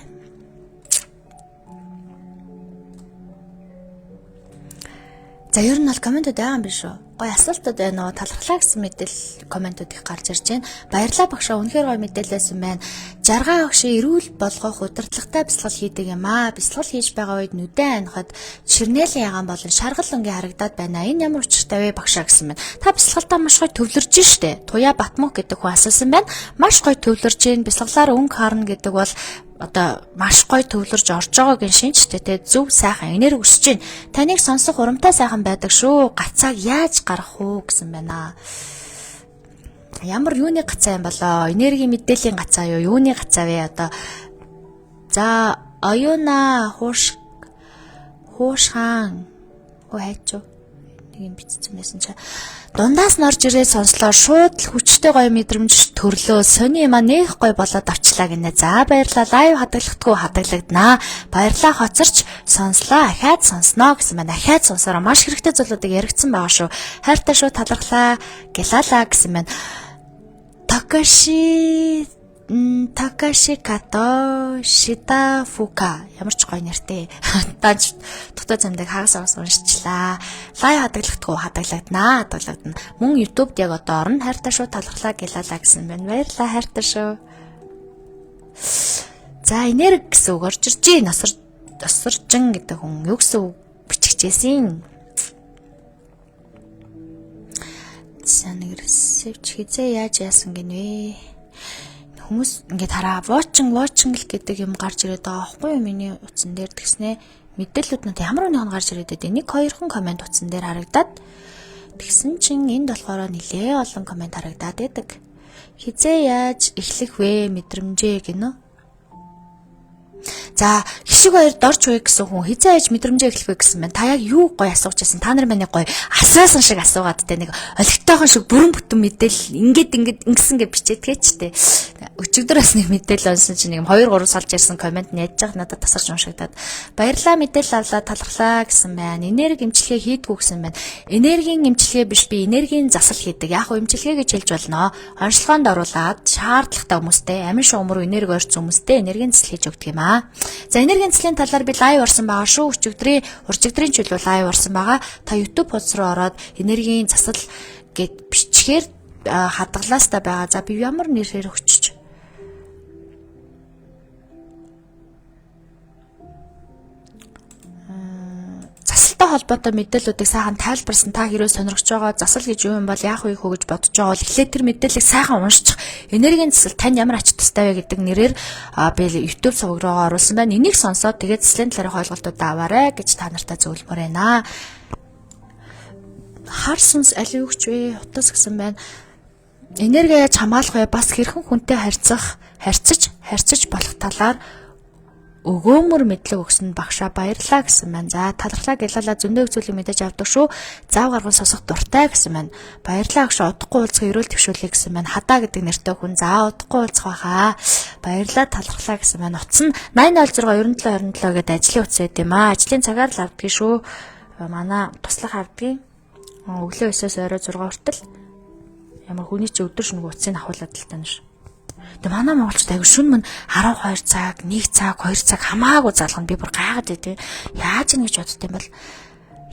За ер нь бол комментууд байгаа юм биш үү? Гой асуултууд байна уу? Талархлаа гэсэн мэдээлэл комментууд их гарч ирж байна. Баярлалаа багшаа, үнэхээр гой мэдээлэлсэн байна. Жаргаа огши эрүүл болгох удирдлагатай бясалгал хийдэг юм аа. Бясалгал хийж байгаа үед нүдэн анихад ширнэлийн ягаан болон шаргал өнгийн харагдаад байна. Энэ ямар учиртай вэ багшаа гэсэн байна. Та бясалгалтаа маш гой төвлөрж штэ. Туяа Батмөх гэдэг хүн асуусан байна. Маш гой төвлөрж гин бясалгалаар өнгө харна гэдэг бол одоо маш гоё төвлөрж орж байгаагийн шинжтэй те зөв сайхан энерги өсөж байна. Таныг сонсох урамтай сайхан байдаг шүү. Гацааг яаж гарах уу гэсэн байна. Ямар юуны гацаа юм болоо? Энерги мэдээллийн гацаа юу? Юуны гацаа вэ одоо? За оюуна хуушхан хайч нэг юм бичсэн байсан чи. Дундаас норж ирээ сонслоо шууд л хүчтэй гоё мэдрэмж төрлөө. Сони юм нэх гоё болоод авчлаа гинэ. За баярлалаа. Лайв хадгалахдаггүй хадгалагдана. Баярлалаа хоцорч сонслоо. Ахаад сонсноо гэсэн байна. Ахаад сонсороо маш хэрэгтэй зүйлүүдийг яригдсан байгаа шүү. Хайртай шүү, талархлаа, гялалаа гэсэн байна. Такаши Като Шитафука ямар ч гоё нэртэй. Даж дотоо замдаг хагас уншчлаа. Лайв хадгалахдаггүй хадгалагдана. Мөн YouTube-д яг одоо орно. Хайртай шүү, талархлаа, гялалаа гэсэн байна. Баярлалаа, хайртай шүү. За энерги гэсэн үг орж ирж байна. Осоржин гэдэг хүн юу гэсэн үг биччихжээсэн. За нэг ресепч хизээ яаж яасан гинэ. Хүмүүс ингээд хараа watching л гэдэг юм гарч ирээд байгаа аахгүй юу миний утсан дээр тэгснэ мэдээлэлүүд нь ямар нэгэн гарч ирээд байдаг. Нэг хоёрхан коммент утсан дээр харагдаад тэгсэн чинь энд болохоор нилээ олон коммент харагдаад байдаг. Хизээ яаж эхлэх вэ мэдрэмжээ гинэ. За хишиг хоёр дорч вэ гэсэн хүн хизээ аж мэдрэмжээ эхлэх вэ гэсэн байна. Та яг юу гоё асууж байсан? Та нар манай гоё асуусан шиг асуугаад те нэг олигтойхон шиг бүрэн бүтэн мэдээлэл ингээд ингэсэн гэж бичээдгээ ч те. Өчигдөрөөс нэг мэдээлэл онсон чинь нэг 2 3 салж ирсэн коммент нь яаж яах надад тасарч уншигдаад баярлалаа мэдээлэл авлаа талархлаа гэсэн байна. Энерги эмчилгээ хийдгүү гэсэн байна. Энергийн эмчилгээ биш би энергийн засал хийдэг. Яг уу эмчилгээ гэж хэлж болно. Онцлогоонд оруулаад шаардлагатай хүмүүстэй амин шугамруу энерги орц хүмүүстэй энергийн засал хийж өгдөг юм аа. За энергийн заслын талаар би лайв орсон байгаа шүү. Уржигдрийн чөлөө лайв орсон байгаа. Та YouTube хуудас руу ороод энергийн засал гэд бичгээр хадгалаастай байгаа. За би ямар нэрээр өччих. Засалтай холбоотой мэдээллүүдийг сайхан тайлбарсан та хэрэг сонирхож байгаа засал гэж юу юм бол яах вэ хөө гэж бодож байгаа бол эхлээд тэр мэдээллийг сайхан уншчих. Энергийн засал тань ямар ач тустай вэ гэдэг нэрээр би YouTube суваг руу оруулсан байна. Энийг сонсоод тэгээд заслын талаарх ойлголтуудаа аваарай гэж та нартай зөвлөмөр байна. Хар сүнс аль юу ч вэ? Утас гэсэн байна. Энерги яаж хамгаалах вэ? Бас хэрхэн хүнтэй харьцаж болох талаар өгөөмөр мэдлэг өгсөнд багшаа баярлалаа гэсэн байна. За талархлаа гялалаа зөндөө зүйлийг мэдээж авдаг шүү. Зав гарган сосох дуртай гэсэн байна. Баярлалаа агш удахгүй уулзах эрүүл твшүүлээ гэсэн байна. Хадаа гэдэг нэртэй хүн за удахгүй уулзах байхаа. Баярлалаа талархлаа гэсэн байна. Утас нь 8006 9727 гэдэг ажлын утас байд юм аа. Ажлын цагаар л авдгийг шүү. Манай туслах авдгийг өглөө 9-оос орой 6 хүртэл ямар хүний ч өдөр шөнөгүй утсыг авахлаад л тань ш. Тэгээ манай монголчууд аягүй шүн мөн 12 цаг, 1 цаг, 2 цаг хамаагүй залгана. Би бүр гайхаад байдیں۔ Яаж ийн гэж бодд юм бол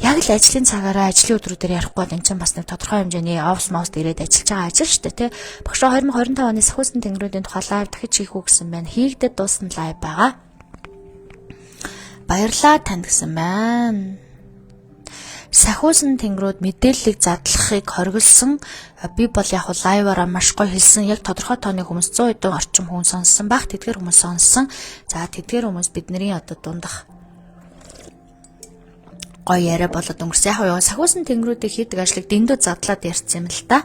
яг л ажлын цагаараа ажлын өдрүүдээр ярихгүй бол энэ чинь бас нэг тодорхой хэмжээний офс мост ирээд ажиллаж байгаа ажил шүү дээ, тий. Багш 2025 оны Сахиусан тэнгэрүүдийн тухай лайв дахиж хийх үү гэсэн байна. Хийгдэд дуусна лайв байгаа. Баярлалаа танд гэсэн байна. Сахиусан тэнгэрүүд мэдээллийг задлахыг хориглосон. Би бол яг лайваараа маш гоё хэлсэн. Яг тодорхой тооны хүмүүс 100 хэдэн орчим хүн сонссон баг. Тэдгээр хүмүүс сонссон. За тэдгээр хүмүүс бидний одоо дундах гоё яриа болоод өнгөрсөн. Яг нь Сахиусан тэнгэрүүдийн хийдэг ажлыг дэндүү задлаад ярьсан юм л та.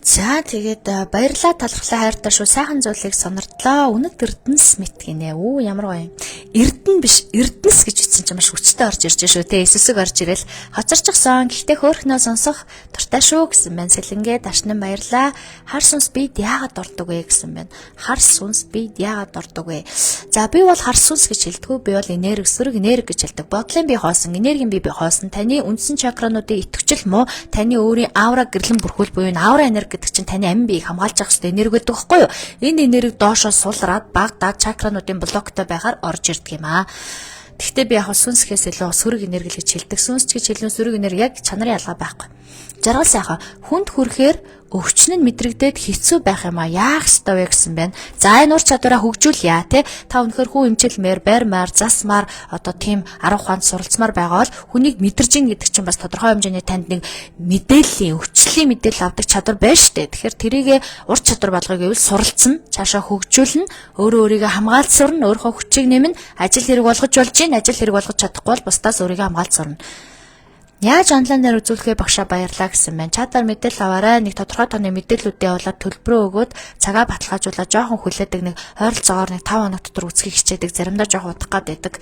За тэгээд баярлалаа талархлаа хайртай шүү. Сайхан зүйлийг сонирдлоо. Үнэт Эрдэнэс мэт гинэ. Үу ямар гоё юм. Эрдэнэ биш, Эрдэнэс гэж бичсэн чинь маш хүчтэй орж ирж шүү. Тэ эсэсэг орж ирэл хоцорчихсон. Гэхдээ хөөхнөө сонсох дуртай шүү гэсэн байна. Сэлэнгээ дашнан баярлалаа. Хар сүнс бид яагаад дурдаг вэ гэсэн байна. Хар сүнс бид яагаад дурдаг вэ? За би бол хар сүнс гэж хэлдэг. Би бол энерги, сөрөг энерги гэж хэлдэг. Бодлын бие хоосон, энергийн бие хоосон. Таны үндсэн чакрануудын идэвхжил муу, таны өөрийн аура гэрлэн бүрхүүл буюу аура энерги гэдэг чинь таны амин биеийг хамгаалж явах хэрэгтэй энерги гэдэг байхгүй юу? Энэ энерги доошоо сулраад багадаад чакрануудын блоктой байхаар орж ирдэг юм аа. Гэхдээ би яг сүнсгээс илүү сөрөг энерги гэж хэлдэг. Сүнс гэж хэлэн сөрөг энерги яг чанарын ялгаа байхгүй. Жаргал сайхан хүнд хүрэхээр өвчин нь мэдрэгдээд хэцүү байх юм а яах ёстой вэ гэсэн байна. За энэ ур чадвараа хөгжүүлье те. Та өнөхөр хүн эмчилмээр, байрмаар, засмаар одоо тийм арга ухаанд суралцмаар байгаа бол хүнийг мэдэржин гэдэг чинь бас тодорхой хэмжээний танд нэг мэдээллийн, өвчлөлийн мэдээлэл авдаг чадвар байна штэ. Тэгэхээр тэрийгэ ур чадвар болгоё гэвэл суралцсан, цаашаа хөгжүүлнэ, өөрөө өөрийгөө хамгаалж сурна, өөрийнхөө хүчийг нэмнэ, ажил хэрэг болгож болж гин, ажил хэрэг болгож чадахгүй бол бусдаас өөрийгөө хамгаалж сурна. Яаж онлайн дээр үзүүлэхээ багшаа баярлаа гэсэн байна. Чатаар мэдээлэл аваарай. Нэг тодорхой тооны мэдээллүүдээ явуулаад төлбөрөө өгөөд цагаа баталгаажуулаад жоохон хүлээдэг нэг ойролцоогоор нэг 5 хоног дотор үзхийг хичээдэг. Заримдаа жоохон удах гад байдаг.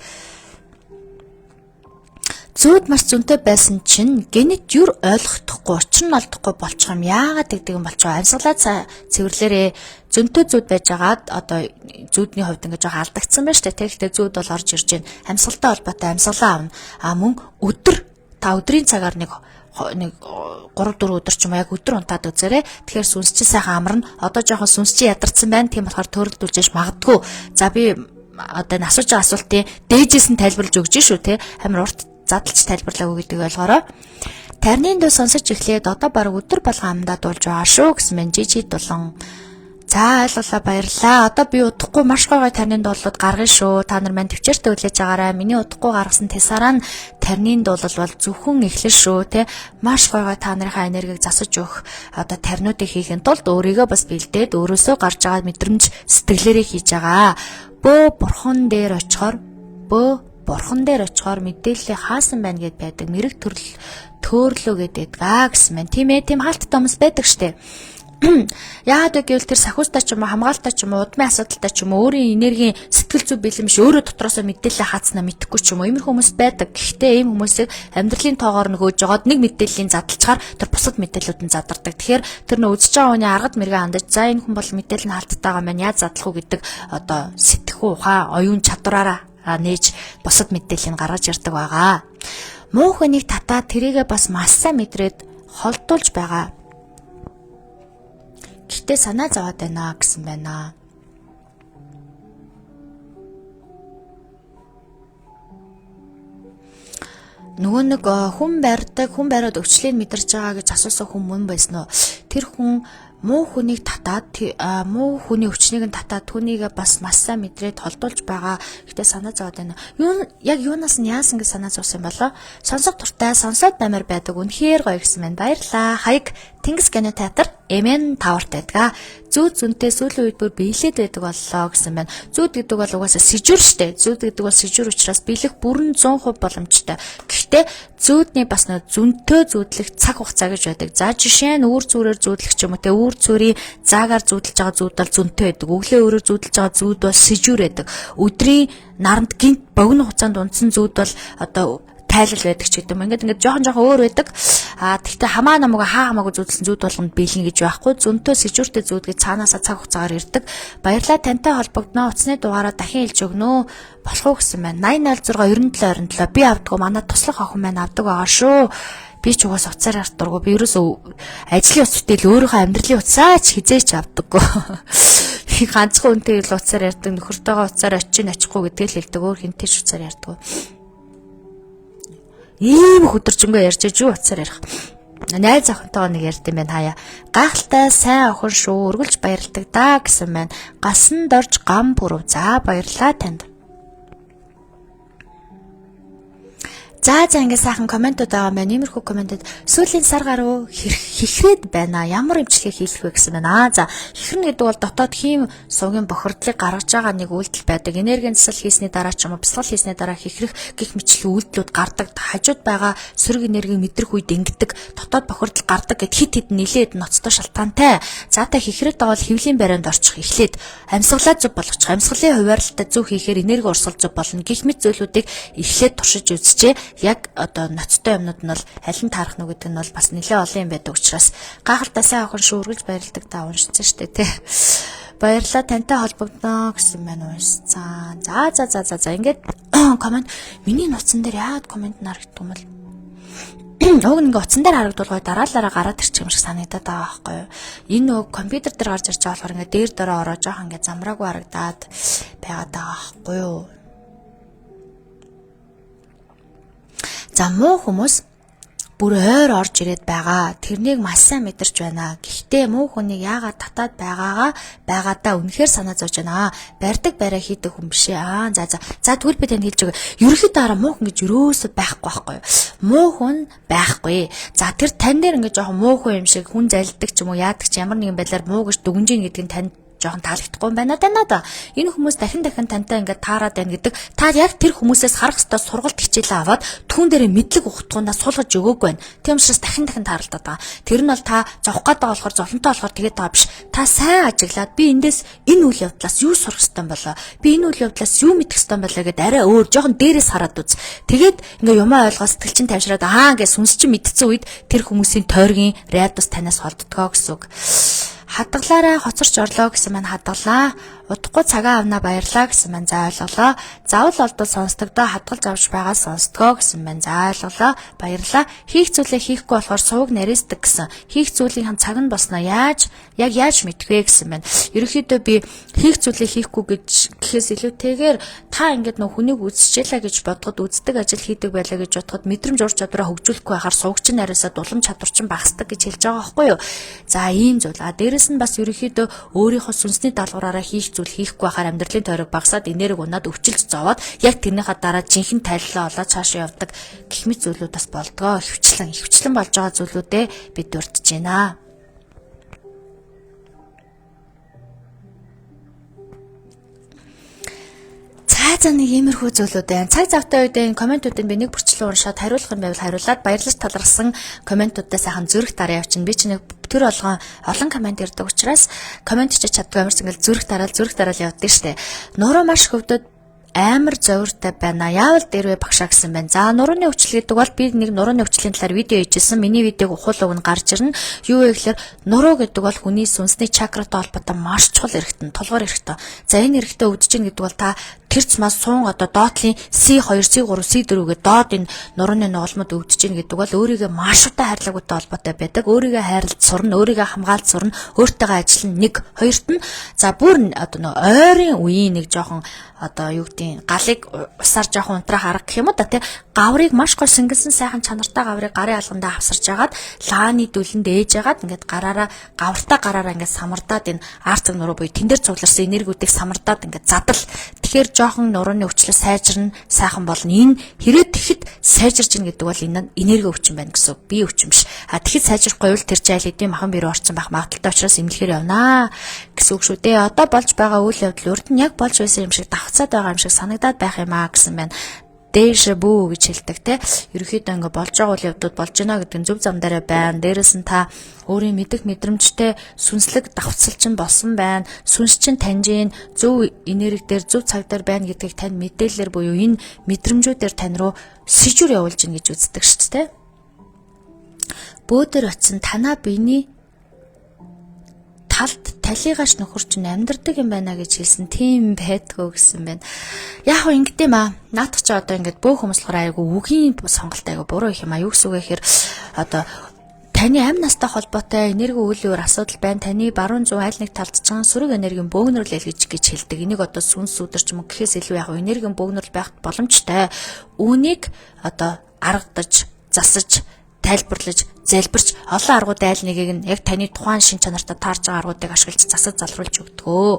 Зүүд маш зөнтэй байсан чинь генет юр ойлгохдохгүй, учир нь олдохгүй болчих юм. Яагаад тэгдэг юм болчих вэ? Амьсгалаа цэвэрлээрээ зөнтэй зүүд байжгаад одоо зүүдний хувьд ингээд жоохон алдагдсан байна шүү дээ. Тэгэхдээ зүүд бол орж ирж байна. Амьсгалтай холбоотой амьсгалаа авна. Мөн өдөр та өдрийн цагаар нэг 3-4 өдөр ч юм яг өдөр унтаад үзээрэй. Тэгэхээр сүнс чинь сайхан амарна. Одоо жоохон сүнс чинь ядарсан байна. Тийм болохоор төрөлдүүлж магадгүй. За би одоо энэ асууж байгаа асуултыг дээжээс нь тайлбарлаж өгч шүү те. Амар урт задлж тайлбарлаагүй гэдэг ойлгоорой. Тарнын дуу сонсож эхлээд одоо баг өдөр болгон амдаа дуулж байгаа шүү гэсэн мэн жижи дулан. За ойлголоо баярлаа. Одоо би удахгүй маш гоё тарнын дуулууд гаргана шүү. Та нар мань төвчээртэй хүлээж байгаарай. Миний удахгүй гаргасан тесараа тарнын дуулал бол зөвхөн эхлэн шүү те. Маш гоё та нарынхаа энергийг засаж өгөх одоо тарнуудыг хийхин тулд өөрийгөө бас бэлдээд өөрөөсөө гарч байгаа мэдрэмж сэтгэлээрээ хийж байгаа. Бөө бурхан дээр очихоор мэдээлэлээ хаасан байна гэд байдаг. Мэрэг төрлөө гэдэг гэсэн мэн. Тийм ээ, тийм хаалттай хүмүүс байдаг штэ. Яагаад гэвэл тэр сахиустай ч юм уу, хамгаалтай ч юм уу, удмын асуудалтай ч юм уу, өөрийн энергийн сэтгэл зүй бэлэмж өөрөө дотроосоо мэдээлэл хааснаа мэдэхгүй ч юм уу, иймэрхүү хүмүүс байдаг. Гэхдээ ийм хүмүүсийг амьдралын тоогоор нөгөөж жогоод нэг мэдээллийн задлчаар тэр бусад мэдээллүүд нь задардаг. Тэгэхээр тэр нөө үзэж байгаа хүний аргад мэргээ хандаж, за энэ хүн бол мэдээлэл нь хаалттай байгаа маань яаж задлах уу гэдэг одоо сэтгэхүй ухаан, оюун чадвараараа нээж бусад мэдээллийг гаргаж ирдэг байгаа. Муу хүнийг татаад тэрийгээ бас маш сайн мэдрээд холдуулж байгаа. Гэхдээ санаа зовоод байна гэсэн байна. Нөгөө нэг хүн бариад өвчлийг мэдэрч байгаа гэж асуусан хүн мөн байсан уу? Тэр хүн муу хүнийг татаад муу хүний өвчнийг нь татаад түүнийг бас маш сайн мэдрээд холдуулж байгаа. Гэхдээ санаа зовоод байна. Яг юунаас нь яасан гэж санаа зовсон болоо? Сонсох туртай, сонсоод баймаар байдаг. Үнэхээр гоё гэсэн байна. Баярлаа. Хаяг Тэнгис кино театр MN Tower-т байдаг. Зүүд зөнтэй сүүлийн үед бүр биелээд байдаг боллоо гэсэн байна. Зүүд гэдэг бол угаасаа сэжүр штэ. Зүүд гэдэг бол сэжүр учраас биелэх бүрэн 100% боломжтой. Гэхдээ зүүдний бас нэг зөнтэй зүүдлэх цаг хугацаа гэж байдаг. За жишээ нь үүр зүрээр зүүдлэх ч юм уу те үүр зүрийн заагаар зүүдэлж байгаа зүүд бол зөнтэй байдаг. Өглөө өөрөөр зүүдэлж байгаа зүүд бол сэжүр байдаг. Өдрийн наранд гинт богино хугацаанд унтсан зүүд бол одоо тайлал байдаг ч гэдэг юм. Ингээд жоохон өөр байдаг. Тэгвэл хамаа хамаагүй зүүдэлсэн зүүд болгонд биелнэ гэж байхгүй. Зөнтөө сэжүүртэй зүүд гэж цаанаасаа цаг хугацаагаар ирдэг. Баярлалаа тантай холбогдноо. Утасны дугаараа дахин хэлж өгнө. Болох уу гэсэн байна. 8006 9727 би авдаггүй. Манай туслах охин маань авдаг байгаа шүү. Би ч угаас уцаар ардургу. Би ерөөсөө ажлын утас үтэл өөрийнхөө амьдралын утасаа ч хизээч авдаггүй. Би ганцхан үнтэй л уцаар ярьдаг, нөхөртөөгөө уцаар очихгүй гэдгийг л хэлдэг. Өөр хинтэй ч уцаар ярьдаг. Ийм хөдөржингөө ярьж юу уцаар ярих. Найз охинтойгоо нэг ярьд юм байна хаяа. Гайхалтай сайн охин шүү. Өргөлж баярлдаг даа гэсэн байна. Гасан дорж гам бүрв. За баярлаа танд. За ингэ сайхан комментууд байгаа юм байна. Иймэрхүү комментууд сүүлийн сар гаруй хихрээд байна. Ямар имчилгээ хийх вэ гэсэн байна. За хихрэн гэдэг бол дотоод хийм сувгийн бохирдлыг гаргаж байгаа нэг үйлдэл байдаг. Энергийн засал хийсний дараа ч юм уу бясалгал хийсний дараа хихрэх гих мэтчлийн үйлдэлүүд гардаг. Хажууд байгаа сөрөг энергийг мэдрэх үед ингэдэг. Дотоод бохирдол гардаг гэд хит хит нилээд ноцтой шалтгаантай. За та хихрээд байгаа бол хөвлийн барианд орчих эхлээд амьсгалаа зөв болгочих. Амьсгалын хуваарлалтаа зөв хийхээр энерги урсгал зөв болно. Гих мэт зүйлүүдийг эхлээд туршиж үзчихээ. Яг одоо ноцтой юмнууд нь бол аль нь таарах нь гэдэг нь бол бас нэлээд олон юм байдаг учраас гайхалтай сайн охин шүү үргэлж баярлдаг та уншсан шүү дээ тий. Баярлалаа тантай холбогдно гэсэн байна уншсан. За ингээд комент миний нуцсан дээр яагаад комент харагддаг юм бол уг нэг утсан дээр харагдуулгой дараалалаараа гараад ирчих юм шиг санагдаад байгаа байхгүй юу. Энэ нөгөө компьютер дээр гарч ирж байгаа болохоор ингээд дээр дөрөө ороо жоох ингээд замраагүй харагдаад байгаад байгаа байхгүй юу. За муу хүмүүс бүр ойр орж ирээд байгаа. Тэрнийг маш сайн мэдэрч байна. Гэхдээ муу хүнийг яагаад татаад байгаадаа үнэхээр санаа зовж байна. Барьдаг бариа хийдэг хүн биш ээ. За тэгвэл би танд хэлж байгаа. Ерөнхийдөө араа муу хүн гэж юрөөсөө байхгүй байхгүй юу. Муу хүн байхгүй. За тэр тань дээр ингээд жоохон муу хүн юм шиг хүн залддаг ч юм уу яадаг ч ямар нэгэн байдлаар муу гэж дүгнэж ийн гэдэг нь танд жоохон таалагдахгүй юм байна да. Энэ хүмүүс дахин тантай ингээд таарад байна гэдэг. Та яг тэр хүмүүсээс харах ёстой сургалт хичээлээ аваад түүн дээрээ мэдлэг ухтгуунаас суулгаж өгөөгүй байна. Тийм учраас дахин таарлаад байгаа. Тэр нь бол та зовх гээд байгаа болохоор зовлонтой болохоор тэгээд байгаа биш. Та сайн ажиглаад би эндээс энэ үйл явдлаас юу сурах ёстой юм болоо. Би энэ үйл явдлаас юу мэдэх ёстой юм болоо гэдээ арай өөр жоохон дээрээс хараад үз. Тэгээд ингээ юмаа ойлгоо сэтгэл чинь тавьшраад гэж сүнс чинь мэдсэн үед тэр хүмүүсийн тойргийн радиус танаас холддгоо гэсэн үг. Хадгалаараа хоцорч орлоо гэсэн маань хадгалаа. Удахгүй цагаа авнаа баярлаа гэсэн маань за ойлголоо. Заавал олдол сонсдогдоо хадгалж авч байгаа сонсдгоо гэсэн маань за ойлголоо. Баярлаа. Хийх зүйлээ хийхгүй болохоор сувг нарийсдаг гэсэн. Хийх зүйлийн цаг нь босноо яаж мэдэх вэ гэсэн байна. Ерөнхийдөө би хийх зүйлээ хийхгүй гэхээс илүүтэйгээр та ингээд нөх хүнийг үзчихлээ гэж бодоход үздэг ажил хийдэг байлаа гэж бодоход мэдрэмж ур чадвараа хөгжүүлэхгүй байхаар сувгч нариасаа дулам чадвар чинь багасдаг гэж хэлж байгаа байхгүй юу. За ийм зүйл. Дээрэс нь бас ерөнхийдөө өөрийнхөө сүнсний даалгавраараа хийх зүйл хийхгүй байхаар амьдралын тойрог багасаад энерги унаад өвчлж зовоод яг тэрнийхээ дараа жинхэнэ тайллаа олоод цаашаа явдаг гэх мэт зүйлүүд бас болдгоо. Хөвчлэн болж байгаа зүйлүүдээ бид дурдж байна. За нэг иймэрхүү зүйлүүд байна. Цаг завтай үед энэ комментуудыг би нэг бүрчлэн уншаад хариулах юм байвал хариулаад баярлаж талархсан комментуудаа сайхан зүрх дараа явчихна. Би ч нэг төр олон коммент ирдэг учраас коммент хийж чаддгүй амарч ингээл зүрх дараал явдаг штэ. Нуруу маш хөвдөд амар зовиртой байна. Яавал дээрвэ багшаа гэсэн байна. За нурууны өвчл гэдэг бол би нэг нурууны өвчлийн талаар видео хийжсэн. Миний видеог ухуул уг нь гарч ирнэ. Юу вэ гэхээр нуруу гэдэг бол хүний сүнсний чакратай холбоотой маш чухал эрхтэн, толгойр эрхтэн. За энэ эрхтээ өвдөж гин гэдэг бол та тэр цмаас суун одоо доотлын C2, C3, C4 гэдэг доод энэ нурууны нугалмад өвдөж гин гэдэг бол өөрийгөө маш удаан хайрлагуудтай холбоотой байдаг. Өөрийгөө хайрлаж сурна, өөрийгөө хамгаалж сурна, өөртөөгөө ажиллана. Нэг, хоёрт нь за бүр одоо ойрын үеийн нэг жоохон одоо юу гэдэг галыг усаар жоохон унтрах арга гэх юм уу да тий гаврыг маш гол сингэлсэн сайхан чанартай гаврыг гарын алгандаа авсарж агаад лааны дүлэнд ээж агаад ингээд гавртаа ингээд самардаад энэ арцэг нуруу буюу тэн дээр цугларсан энергиүүдийг самардаад ингээд задал тэгэхээр жоохон нурууны өвчлөс сайжирна сайхан болно энэ хэрэг тэгэхэд сайжирж ийн гэдэг бол энэ энерги өвчин байна гэсэн бие өвчин биш тэгэхэд сайжрахгүй бол тэр жайл эдийн махан бэрүү орсон байх магадaltaй учраас эмнэлэхээр явнаа гэсэн үг шүү дээ одоо болж байгаа үйл явдал урд нь яг болж байсан юм шиг давхцаад байгаа юм шиг санагдаад байх юм аа гэсэн байна. Дэше бүү гэж хэлдэг те. Ерөнхийдөө ингээ болж байгаа үйл явдлууд болж байна гэдэг нь зөв зам дээр байна. Дээрээс нь та өөрийн мэдих мэдрэмжтэй сүнслэг давхцал чинь болсон байна. Сүнс чинь таньж зөв энерги дээр зөв цаг дээр байна гэдгийг тань мэдээлэлэр буюу энэ мэдрэмжүүдээр тань руу сэжүр явуулж гин гэж үздэг шүү дээ. Бөөдөр очисон танаа биений талд талигаш нөхөр чинь амьдардаг юм байна гэж хэлсэн тийм байдгүй гэсэн байна. Яг хөө ингэдэм аа. Наадах чи одоо ингээд бөөх хүмүүс болохоор айгу үгийн сонголт айгу буруу их юм аа. Юу гэсэн үг вэ гэхээр одоо таны амь настай холбоотой энерги үйлээр асуудал байна. Таны баруун зүүн аль нэг талд чанга сүрэг энергийн бөөгнөрлөл гэж хэлдэг. Энийг одоо сүнс өдөр ч юм уу гэхээс илүү яг энергийн бөөгнөрл байх боломжтой. Үүнийг одоо аргадаж, засаж, тайлбарлаж, залбирч олон аргууд айл нэгийг нь яг таны тухайн шин чанартай таарж байгаа аргуудыг ашиглаж засаж залруулж өгдөгөө.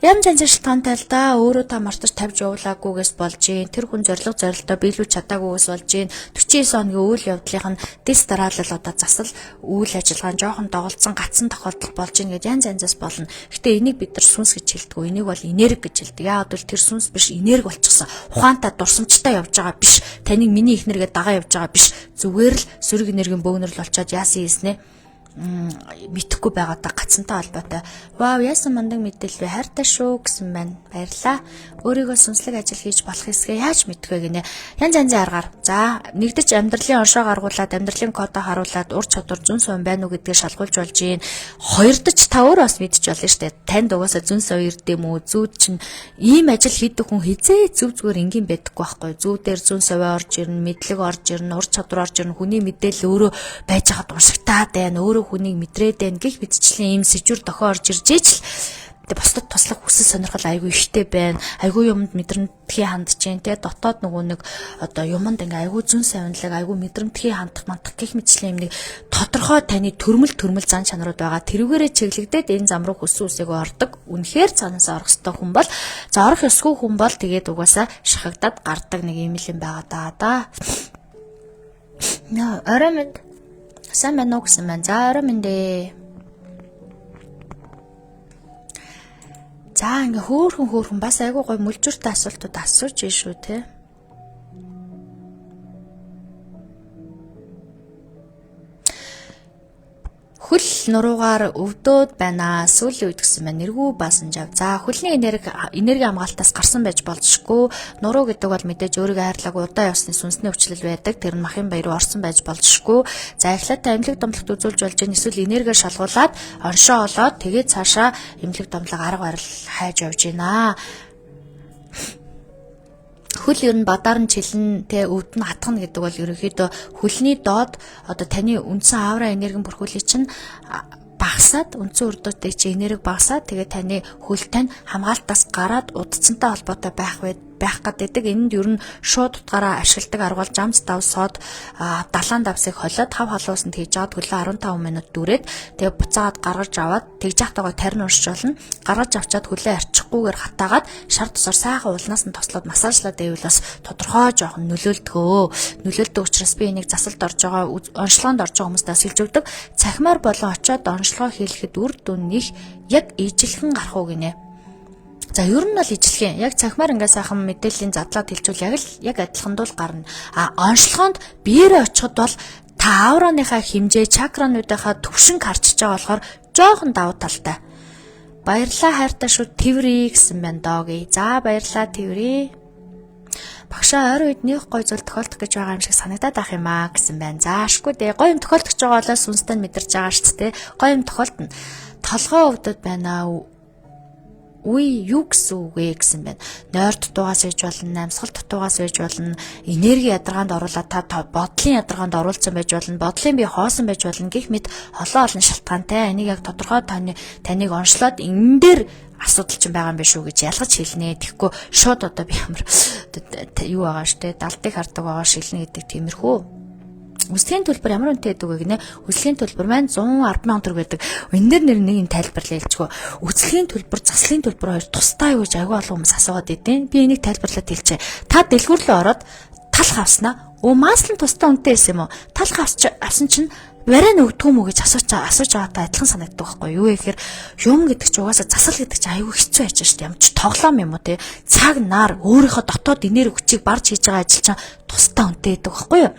Янз янзын шалтгаантай л да өөрөө та мартаж тавьж явуулаагүйгээс болж гин тэр хүн зорилготой биелүүлж чадаагүйгээс болж гин 49 хоногийн үйл явдлын дэс дараалал одоо засал үйл ажиллагаа жоохон доголцсон гацсан тохиолдол болж гин гэд янз янзаас болно. Гэтэ энийг бид нар сүнс гэж хэлдэг. Энийг бол энерги гэж хэлдэг. Яагаад бол тэр сүнс биш энерги болчихсон. Ухаантай дурсамжтай явж байгаа биш. Таныг миний ихнэргээ дагаа явж байгаа биш. Зүгээр л сүрэг энергийн бөөгнөрл болчоод яасан хийснэ мэдхгүй байгаа та гацсантай холбоотой. Вау, яасан мандаг мэдээлэл вэ? Хайртай шүү гэсэн байна. Баярлаа. Өөрийгөө сүнслэг ажил хийж болох эсгээ яаж мэдэх вэ гинэ? Янз янзын аргаар. За, нэгдэж амьдралын оншоо гаргуулад, амьдралын кодоо харуулад ур чадвар зүүн сон байна уу гэдгийг шалгуулж болж гин. Хоёрдож та өөрөө бас мэдчих болно шүү дээ. Танд угаасаа зүүн сон ирдэм үү? Зүүд чинь ийм ажил хийдэг хүн хизээ зүв зүгээр энгийн байдаггүй байхгүй. Зүү дээр зүүн совоо орж ирнэ, мэдлэг орж ирнэ, ур чадвар орж ирнэ. Хүний мэдээлэл өөрөө байж хаад уншигтаад байна. Хүнийг мэдрээд байна гэх мэтчлэн ийм сэжүр дохио орж ирж ижил бусдад туслах хүсэл сонирхол айгүй ихтэй байна. Айгүй юмд мэдрэмтгий хандж जैन те дотоод нөгөө нэг одоо юмд ингээ айгүй зүн савинлаг айгүй мэдрэмтгий хандах мандах гэх мэтчлэн юм нэг тодорхой таны төрмөл зан чанарууд байгаа. Тэрүүгээрээ чиглэгдээд энэ зам руу хүссэн үсээгөө ордог. Үнэхээр цаанаасаа орох ёстой хүн бол за орох ёсгүй хүн бол тэгээд угаасаа шахагдаад гардаг нэг юм л юм байгаа да. Нөө орой минь сайн байна уу гэсэн байна. За орой минь дээ. За ингээ хөөхөн бас айгүй гой мүлжүртэй асуултууд асууж шүү те. Хөл нуруугаар өвдөөд байна. Сүүлийн үед гэсэн байна. Нэргүй баасан жав. За хөлний энерги хамгаалтаас гарсан байж болзошгүй. Нуруу гэдэг бол мэдээж өөрийгөө хайрлаг удаа явсны сүнсний өвчлөл байдаг. Тэр нь махын баяр руу орсон байж болзошгүй. За эхлээд эмнэлэг домлогт үзүүлж болж байна. Эсвэл энерги шалгуулад оншоо олоод тэгээд цаашаа эмнэлэг домлог арга барил хайж явж байна. Хөл ер нь бадаар нь чилэн тэ өвд нь хатгана гэдэг бол ерөнхийдөө хөлний доод одоо таны үндсэн аавра энергийн бүрхүүлийн чинь багасаад үндсэн өрдөөтэй чи энерги багасаад тэгээд таны хөл тань хамгаалтаас гараад удцантай холбоотой байх гэдэг. Энд ер нь шууд утгаараа ашигладаг арга бол жамс давсоод далаан давсыг холиод хав халуусанд хийж аваад хөлөө 15 минут дүүрээд тэгээд буцаагаад гаргаж аваад тэгж яхтайгаа тарин уншиж болно. Гаргаж авчаад хөлөө арчихгүйгээр хатаагаад шар тусаар сайхан уулнаас нь тослоод массажлаад байвал бас тодорхой жоохон нөлөөлдөг учраас би энийг засалд орж байгаа онцлогоонд орж байгаа хүмүүстээ хэлж өгдөг. Цахимаар болон очоод онцлогоо хийлгэхэд үр дүн их яг ижилхэн гарах уу гинэ. За ер нь бол ижилхэн яг цахимаар ингээ сайхан мэдээллийн задлаад хэлжүүл яг адилхандуул гарна. Онцлогоонд биеэрээ очиход бол та аурааныхаа хэмжээ чакрануудынхаа төвшинг харчиж байгаа болохоор жоохон давуу талтай. Баярлалаа хайртай шүү Тэврий гэсэн байна дооги. За баярлалаа Тэврий. Багшаа ойр үед нэг гой зүйл тохиолдох гэж байгаа юм шиг санагдаад байх юм аа гэсэн байна. Заашгүй дээ. Гой юм тохиолдож байгаа болоо сүнстэй нь мэдэрч байгаа шүү дээ. Гой юм тохиолдно. Толгой өвдөд байна. Үе юу гэсэн үг вэ гэсэн байна. Нойр дутуугаас ээж болно, намсгал дутуугаас ээж болно, энерги ядаргаанд оруулаад та бодлын ядаргаанд оруулсан байж болно, бодлын бие хоосон байж болно гэх мэт олон шалтгаантай. Энийг яг тодорхой таныг онцлоод энэ дээр асуудал ч байгаа юм биш үү гэж ялгаж хэлнэ. Тэгэхгүй шууд одоо би ямар юу байгаа штэ далдыг хардаг байгаа шилнэ гэдэг тиймэрхүү. Үсгийн төлбөр ямар үнэтэй гэдэг вэ гинэ? Үсгийн төлбөр маань 110 сая төгрөг байдаг. Энэ дээр нэг юм тайлбарлая хэлчихв. Үсгийн төлбөр, заслын төлбөр хоёр тустай юу гэж аягүй олон хүмүүс асууад идэв. Би энийг тайлбарлаад хэлчихье. Та дэлгүүрлөө ороод талх авснаа. Маслын тустай үнэтэй байсан юм уу? Талх авсан чинь вараа нөгдөг юм уу гэж асууж байгаатай адилхан санагддаг байхгүй юу? Юу гэхээр юм гэдэг чинь угаасаа засал гэдэг чинь аюу хэцүү ажил шүү дээ. Ямар ч тоглоом юм уу те? Цаг нар өөрийнхөө дотоод энерги хүчийг барж хийж байгаа ажил чинь тустай үнэтэй байдаг байхгүй юу?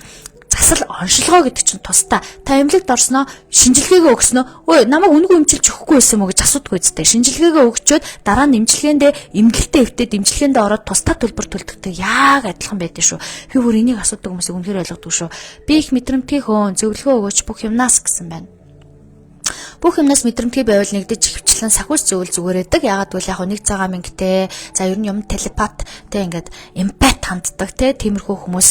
Засал оншилгоо гэдэг чинь тустай. Та эмнэлэгт орсноо шинжилгээгээ өгснөө. Өө намайг үнэгүй эмчилж өгөхгүй байсан мó гэж асуудгүй зүтэй. Шинжилгээгээ өгчөөд дараа нь эмчилгээндээ эмгэлтэй эвтээд эмчилгээндээ ороод тустай төлбөр төлдөгтэй яг адилхан байдэн шүү. Би бүр энийг асуудаг хүмүүсийг үнэхээр ойлгодог шүү. Би их мэдрэмтгий хөөн зөвлөгөө өгөөч бүх юмнаас гэсэн байна. Бүх юмнаас мэдрэмтгий байвал нэгдэж хөвчлэн сахиус зөвл зүгээрээдэг. Ягаад гэвэл яг нэг цагаан мингтэй за ер нь юм телепат те ингээд эмпат ханддаг те тиймэрхүү хүмүүс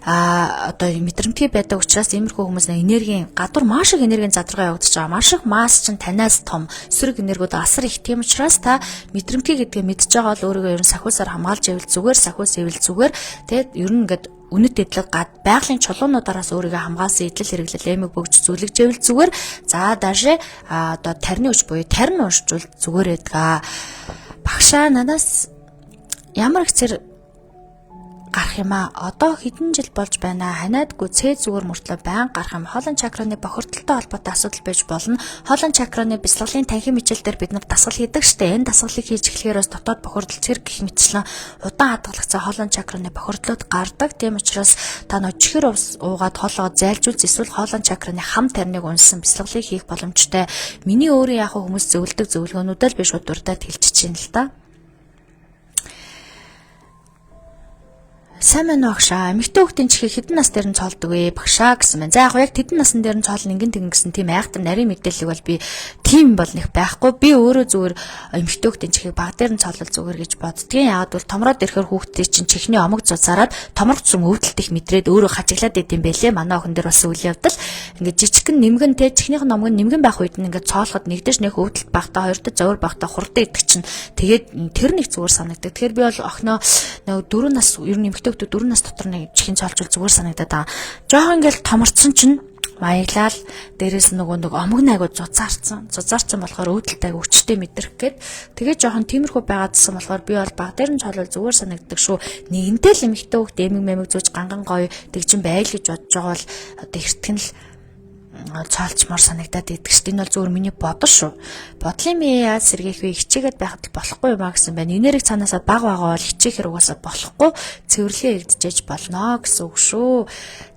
одоо мэдрэмтгий байдаг учраас иймэрхүү хүмүүс энергийн гадуур маш их энергийн задаргаа явагдаж байгаа. Маш их масс чинь танаас том эсрэг энергиуд асар их. Тийм учраас та мэдрэмтгий гэдгээ мэдж байгаа бол өөрийгөө ер нь сахиусаар хамгаалж ивэл зүгээр, сахиус ивэл зүгээр те ер нь ингээд үнэт эдлэг байгалийн чулуунуудаараас өөрийгөө хамгаалсан идэл хэрэглэл эмэг бөгж зүлэгжэвэл зүгээр. За даашаа одоо тарны үж буюу тарин уншжул зүгээр байдаг. Багшаа надаас ямар их зэрэг гарах юм аа. Одоо хэдэн жил болж байна. Ханиадгүй цээ зүгээр мөртлөө байн гарах юм. Хоолон чакраны бохирдолтой холбоотой асуудал байж болно. Хоолон чакраны бясалгалын танхим хичээлдэр бид нар дасгал хийдэг штэ. Энэ дасгалыг хийж эхлэхээрээс дотоод бохирдол цэрэг гэх мэтчлэн удаан хадгалагдсан хоолон чакраны бохирдлууд гардаг. Тийм учраас та нөө чихэр ус уугаад хоолоо зайлжуулж эсвэл хоолон чакраны хам тарныг унсан бясалгалыг хийх боломжтой. Миний өөрөө яг хүмүүс зөвлөдөг зөвлөгөөнүүдэл би шууд дурдаад хэлчихэж байна л да. Сайн мэн багшаа. Эмэгтэй хүүхдийн чихийг хэдэн нас дээр нь цоолдог вэ? Багшаа гэсэн мэн. За яг тэдэн насн дээр нь цоолно ингэн тэгэн гэсэн тийм айхтар нарийн мэдээлэл бол би тийм бол нэг байхгүй. Би өөрөө зүгээр эмэгтэй хүүхдийн чихийг баг дээр нь цоолол зүгээр гэж боддгийн. Яагад бол томроод ирэхээр хүүхдийн чинь чихний омог зузаараад томрогдсон өвдөлт их мэдрээд өөрөө хажиглаад идэм байлээ. Манай охин дээр бас үйл явдал. Ингээд жижигхэн нэмгэн те чихнийх нь омог нь нэмгэн байх үед нь ингээд цоолоход нэгдэж нэг өвдөлт багтаа хоёрдоо зовир багтаа хурдан идэх чинь тэгээд тэр нэг зүгээр санагддаг. Тэгэхээр би бол охиноо нэг 4 нас ер нь эмэгтэй 4 нас дотор нэг чихийн цоолжул зүгээр санагдаад байгаа. Жохон ингээл томорцсон чинь маяглал дээрээс нөгөө нэг омог найгуу зузаарцсан болохоор өөдөлтэй өвчтэй мэдрэх гээд тэгээ жоохон тиймэрхүү байгаадсан болохоор би бол баг дээр нь цоолол зүгээр санагддаг шүү. Нэгэнтэй л эмэгтэй хөвгт эмэг мэмэг зүүж ганган гоё тэгжин байл гэж бодож байгаа бол одоо эртгэн л цаалчмаар санагдаад идэх шүү. Энэ бол зөвхөн миний бодол шүү. Бодлын минь яаж сэргийх вэ? Хичээгээд байхад л болохгүй юм а гэсэн байна. Энерги цаанаасаа баг байгаа бол хичээхэр угаасаа болохгүй. Цэвэрлэгээ эрдэж болно гэсэн үг шүү.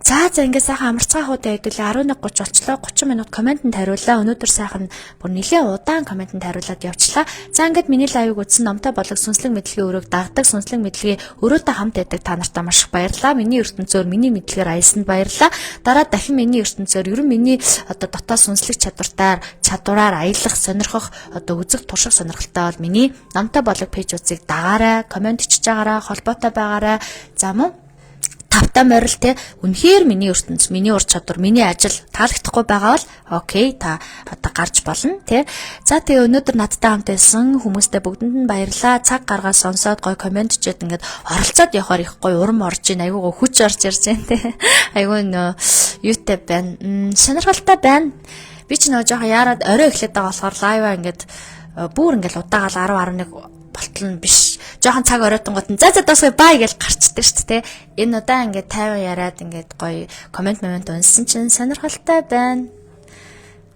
За ингээд сайхан амарцгаа хуудаа хэдүүлээ 11:30 болчлоо. 30 минут комментэнд хариуллаа. Өнөөдөр сайхан бүр нэлээд удаан комментэнд хариулаад явчлаа. За ингээд миний лайвыг үзсэн номтой болог сүнслэг мэдлэгийн өрөөг дагдаг сүнслэг мэдлэгийн өрөөтэй хамт байдаг та нартай маш их баярлалаа. Миний ертөнцөөр миний мэдлэгээр аясанд баярлалаа. Дараа дахин миний ертөнцөөр ер нь миний одоо дотоод сүнслэг чадвараар аялах, сонирхох, одоо үзэг турших сонирхолтой бол миний номтой болог пэйжүүдийг дагаарай, коммент бичиж байгаарай, холбоотой байгаарай. За мөн тавтаа морил те үнэхээр миний ертөнц, миний ур чадвар, миний ажил таалагдахгүй байгаа бол окей та одоо гарч болно те. За тэгээ өнөөдөр надтай хамт байсан хүмүүстээ бүгдэнд нь баярлалаа. Цаг гаргаад сонсоод гоё комент чихэд ингээд оролцоод явахаар их гоё урам орж ийн, айгуу хүч орж ирж байна те. Айгуу нөө юутай байна. Сонирхолтой байна. Би ч нөө жоохон яарад орой эхлэдэг байгаа болохоор лайваа ингээд бүр ингээд удаагаал 10 11 болтол нь биш. Жохон цаг оройтонгууд нь за дасгай бай гэж гарчдаг шүү дээ. Энэ удаа ингээд 50 яриад ингээд гоё комент унсан чинь сонирхолтой байна.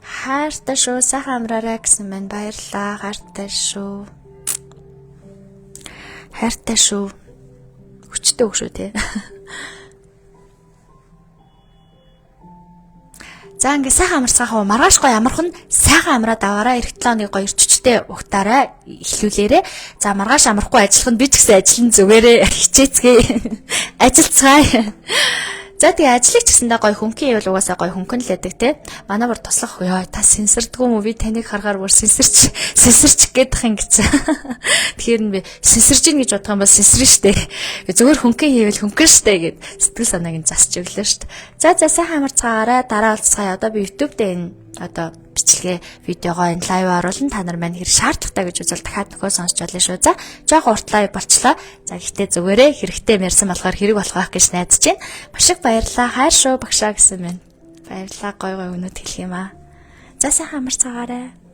Хайртай шүү. Сайхан амраарай гэсэн мэн баярлаа. Хайртай шүү. Хайртай шүү. Хүчтэй үг шүү те. За ингээ сайхан амарцгаахаа маргааш гоё амарх нь сайхан амраад аваараа эх 7 оны гоё ирччтэй ухтаараа эхлүүлээрэ. За маргааш амархгүй ажиллах нь би ч гэсэн ажиллан зүгээрээ хичээцгээ. Ажилцгаая. За тэгээ ажлыг ч гэсэндээ гоё хөнгөн ивэл угаасаа гоё хөнгөн л байдаг те. Манай бүр туслах ёо та сенсордгүй мүү би таныг харахаар бүр сенсорч гэдэх юм гэж. Тэгэхээр нь би сенсорж ийн гэж бодох юм бол сенсор штэ. Зөвхөн хөнгөн хийвэл хөнгөн штэ гэд сэтгэл санааг нь засч өглөө штэ. За сайхан амарцгаагаараа дараа уулзцаая. Одоо би YouTube дээр энэ одоо бичлэгээ видеогоо энэ лайв оруулна. Та нар маань хэрэг шаардлагатай гэж үзвэл дахиад нөхөө сонсч болно шүү. За жоох урт лайв болчлоо. За гэхдээ зүгээрээ хэрэгтэй ярьсан болохоор хэрэг болох байх гэж найдаж байна. Маш их баярлалаа. Хайр шүү багшаа гэсэн мэн. Баярлалаа. Гой гой өнөд хэлэх юм аа. За сайхан амарцгаагаараа.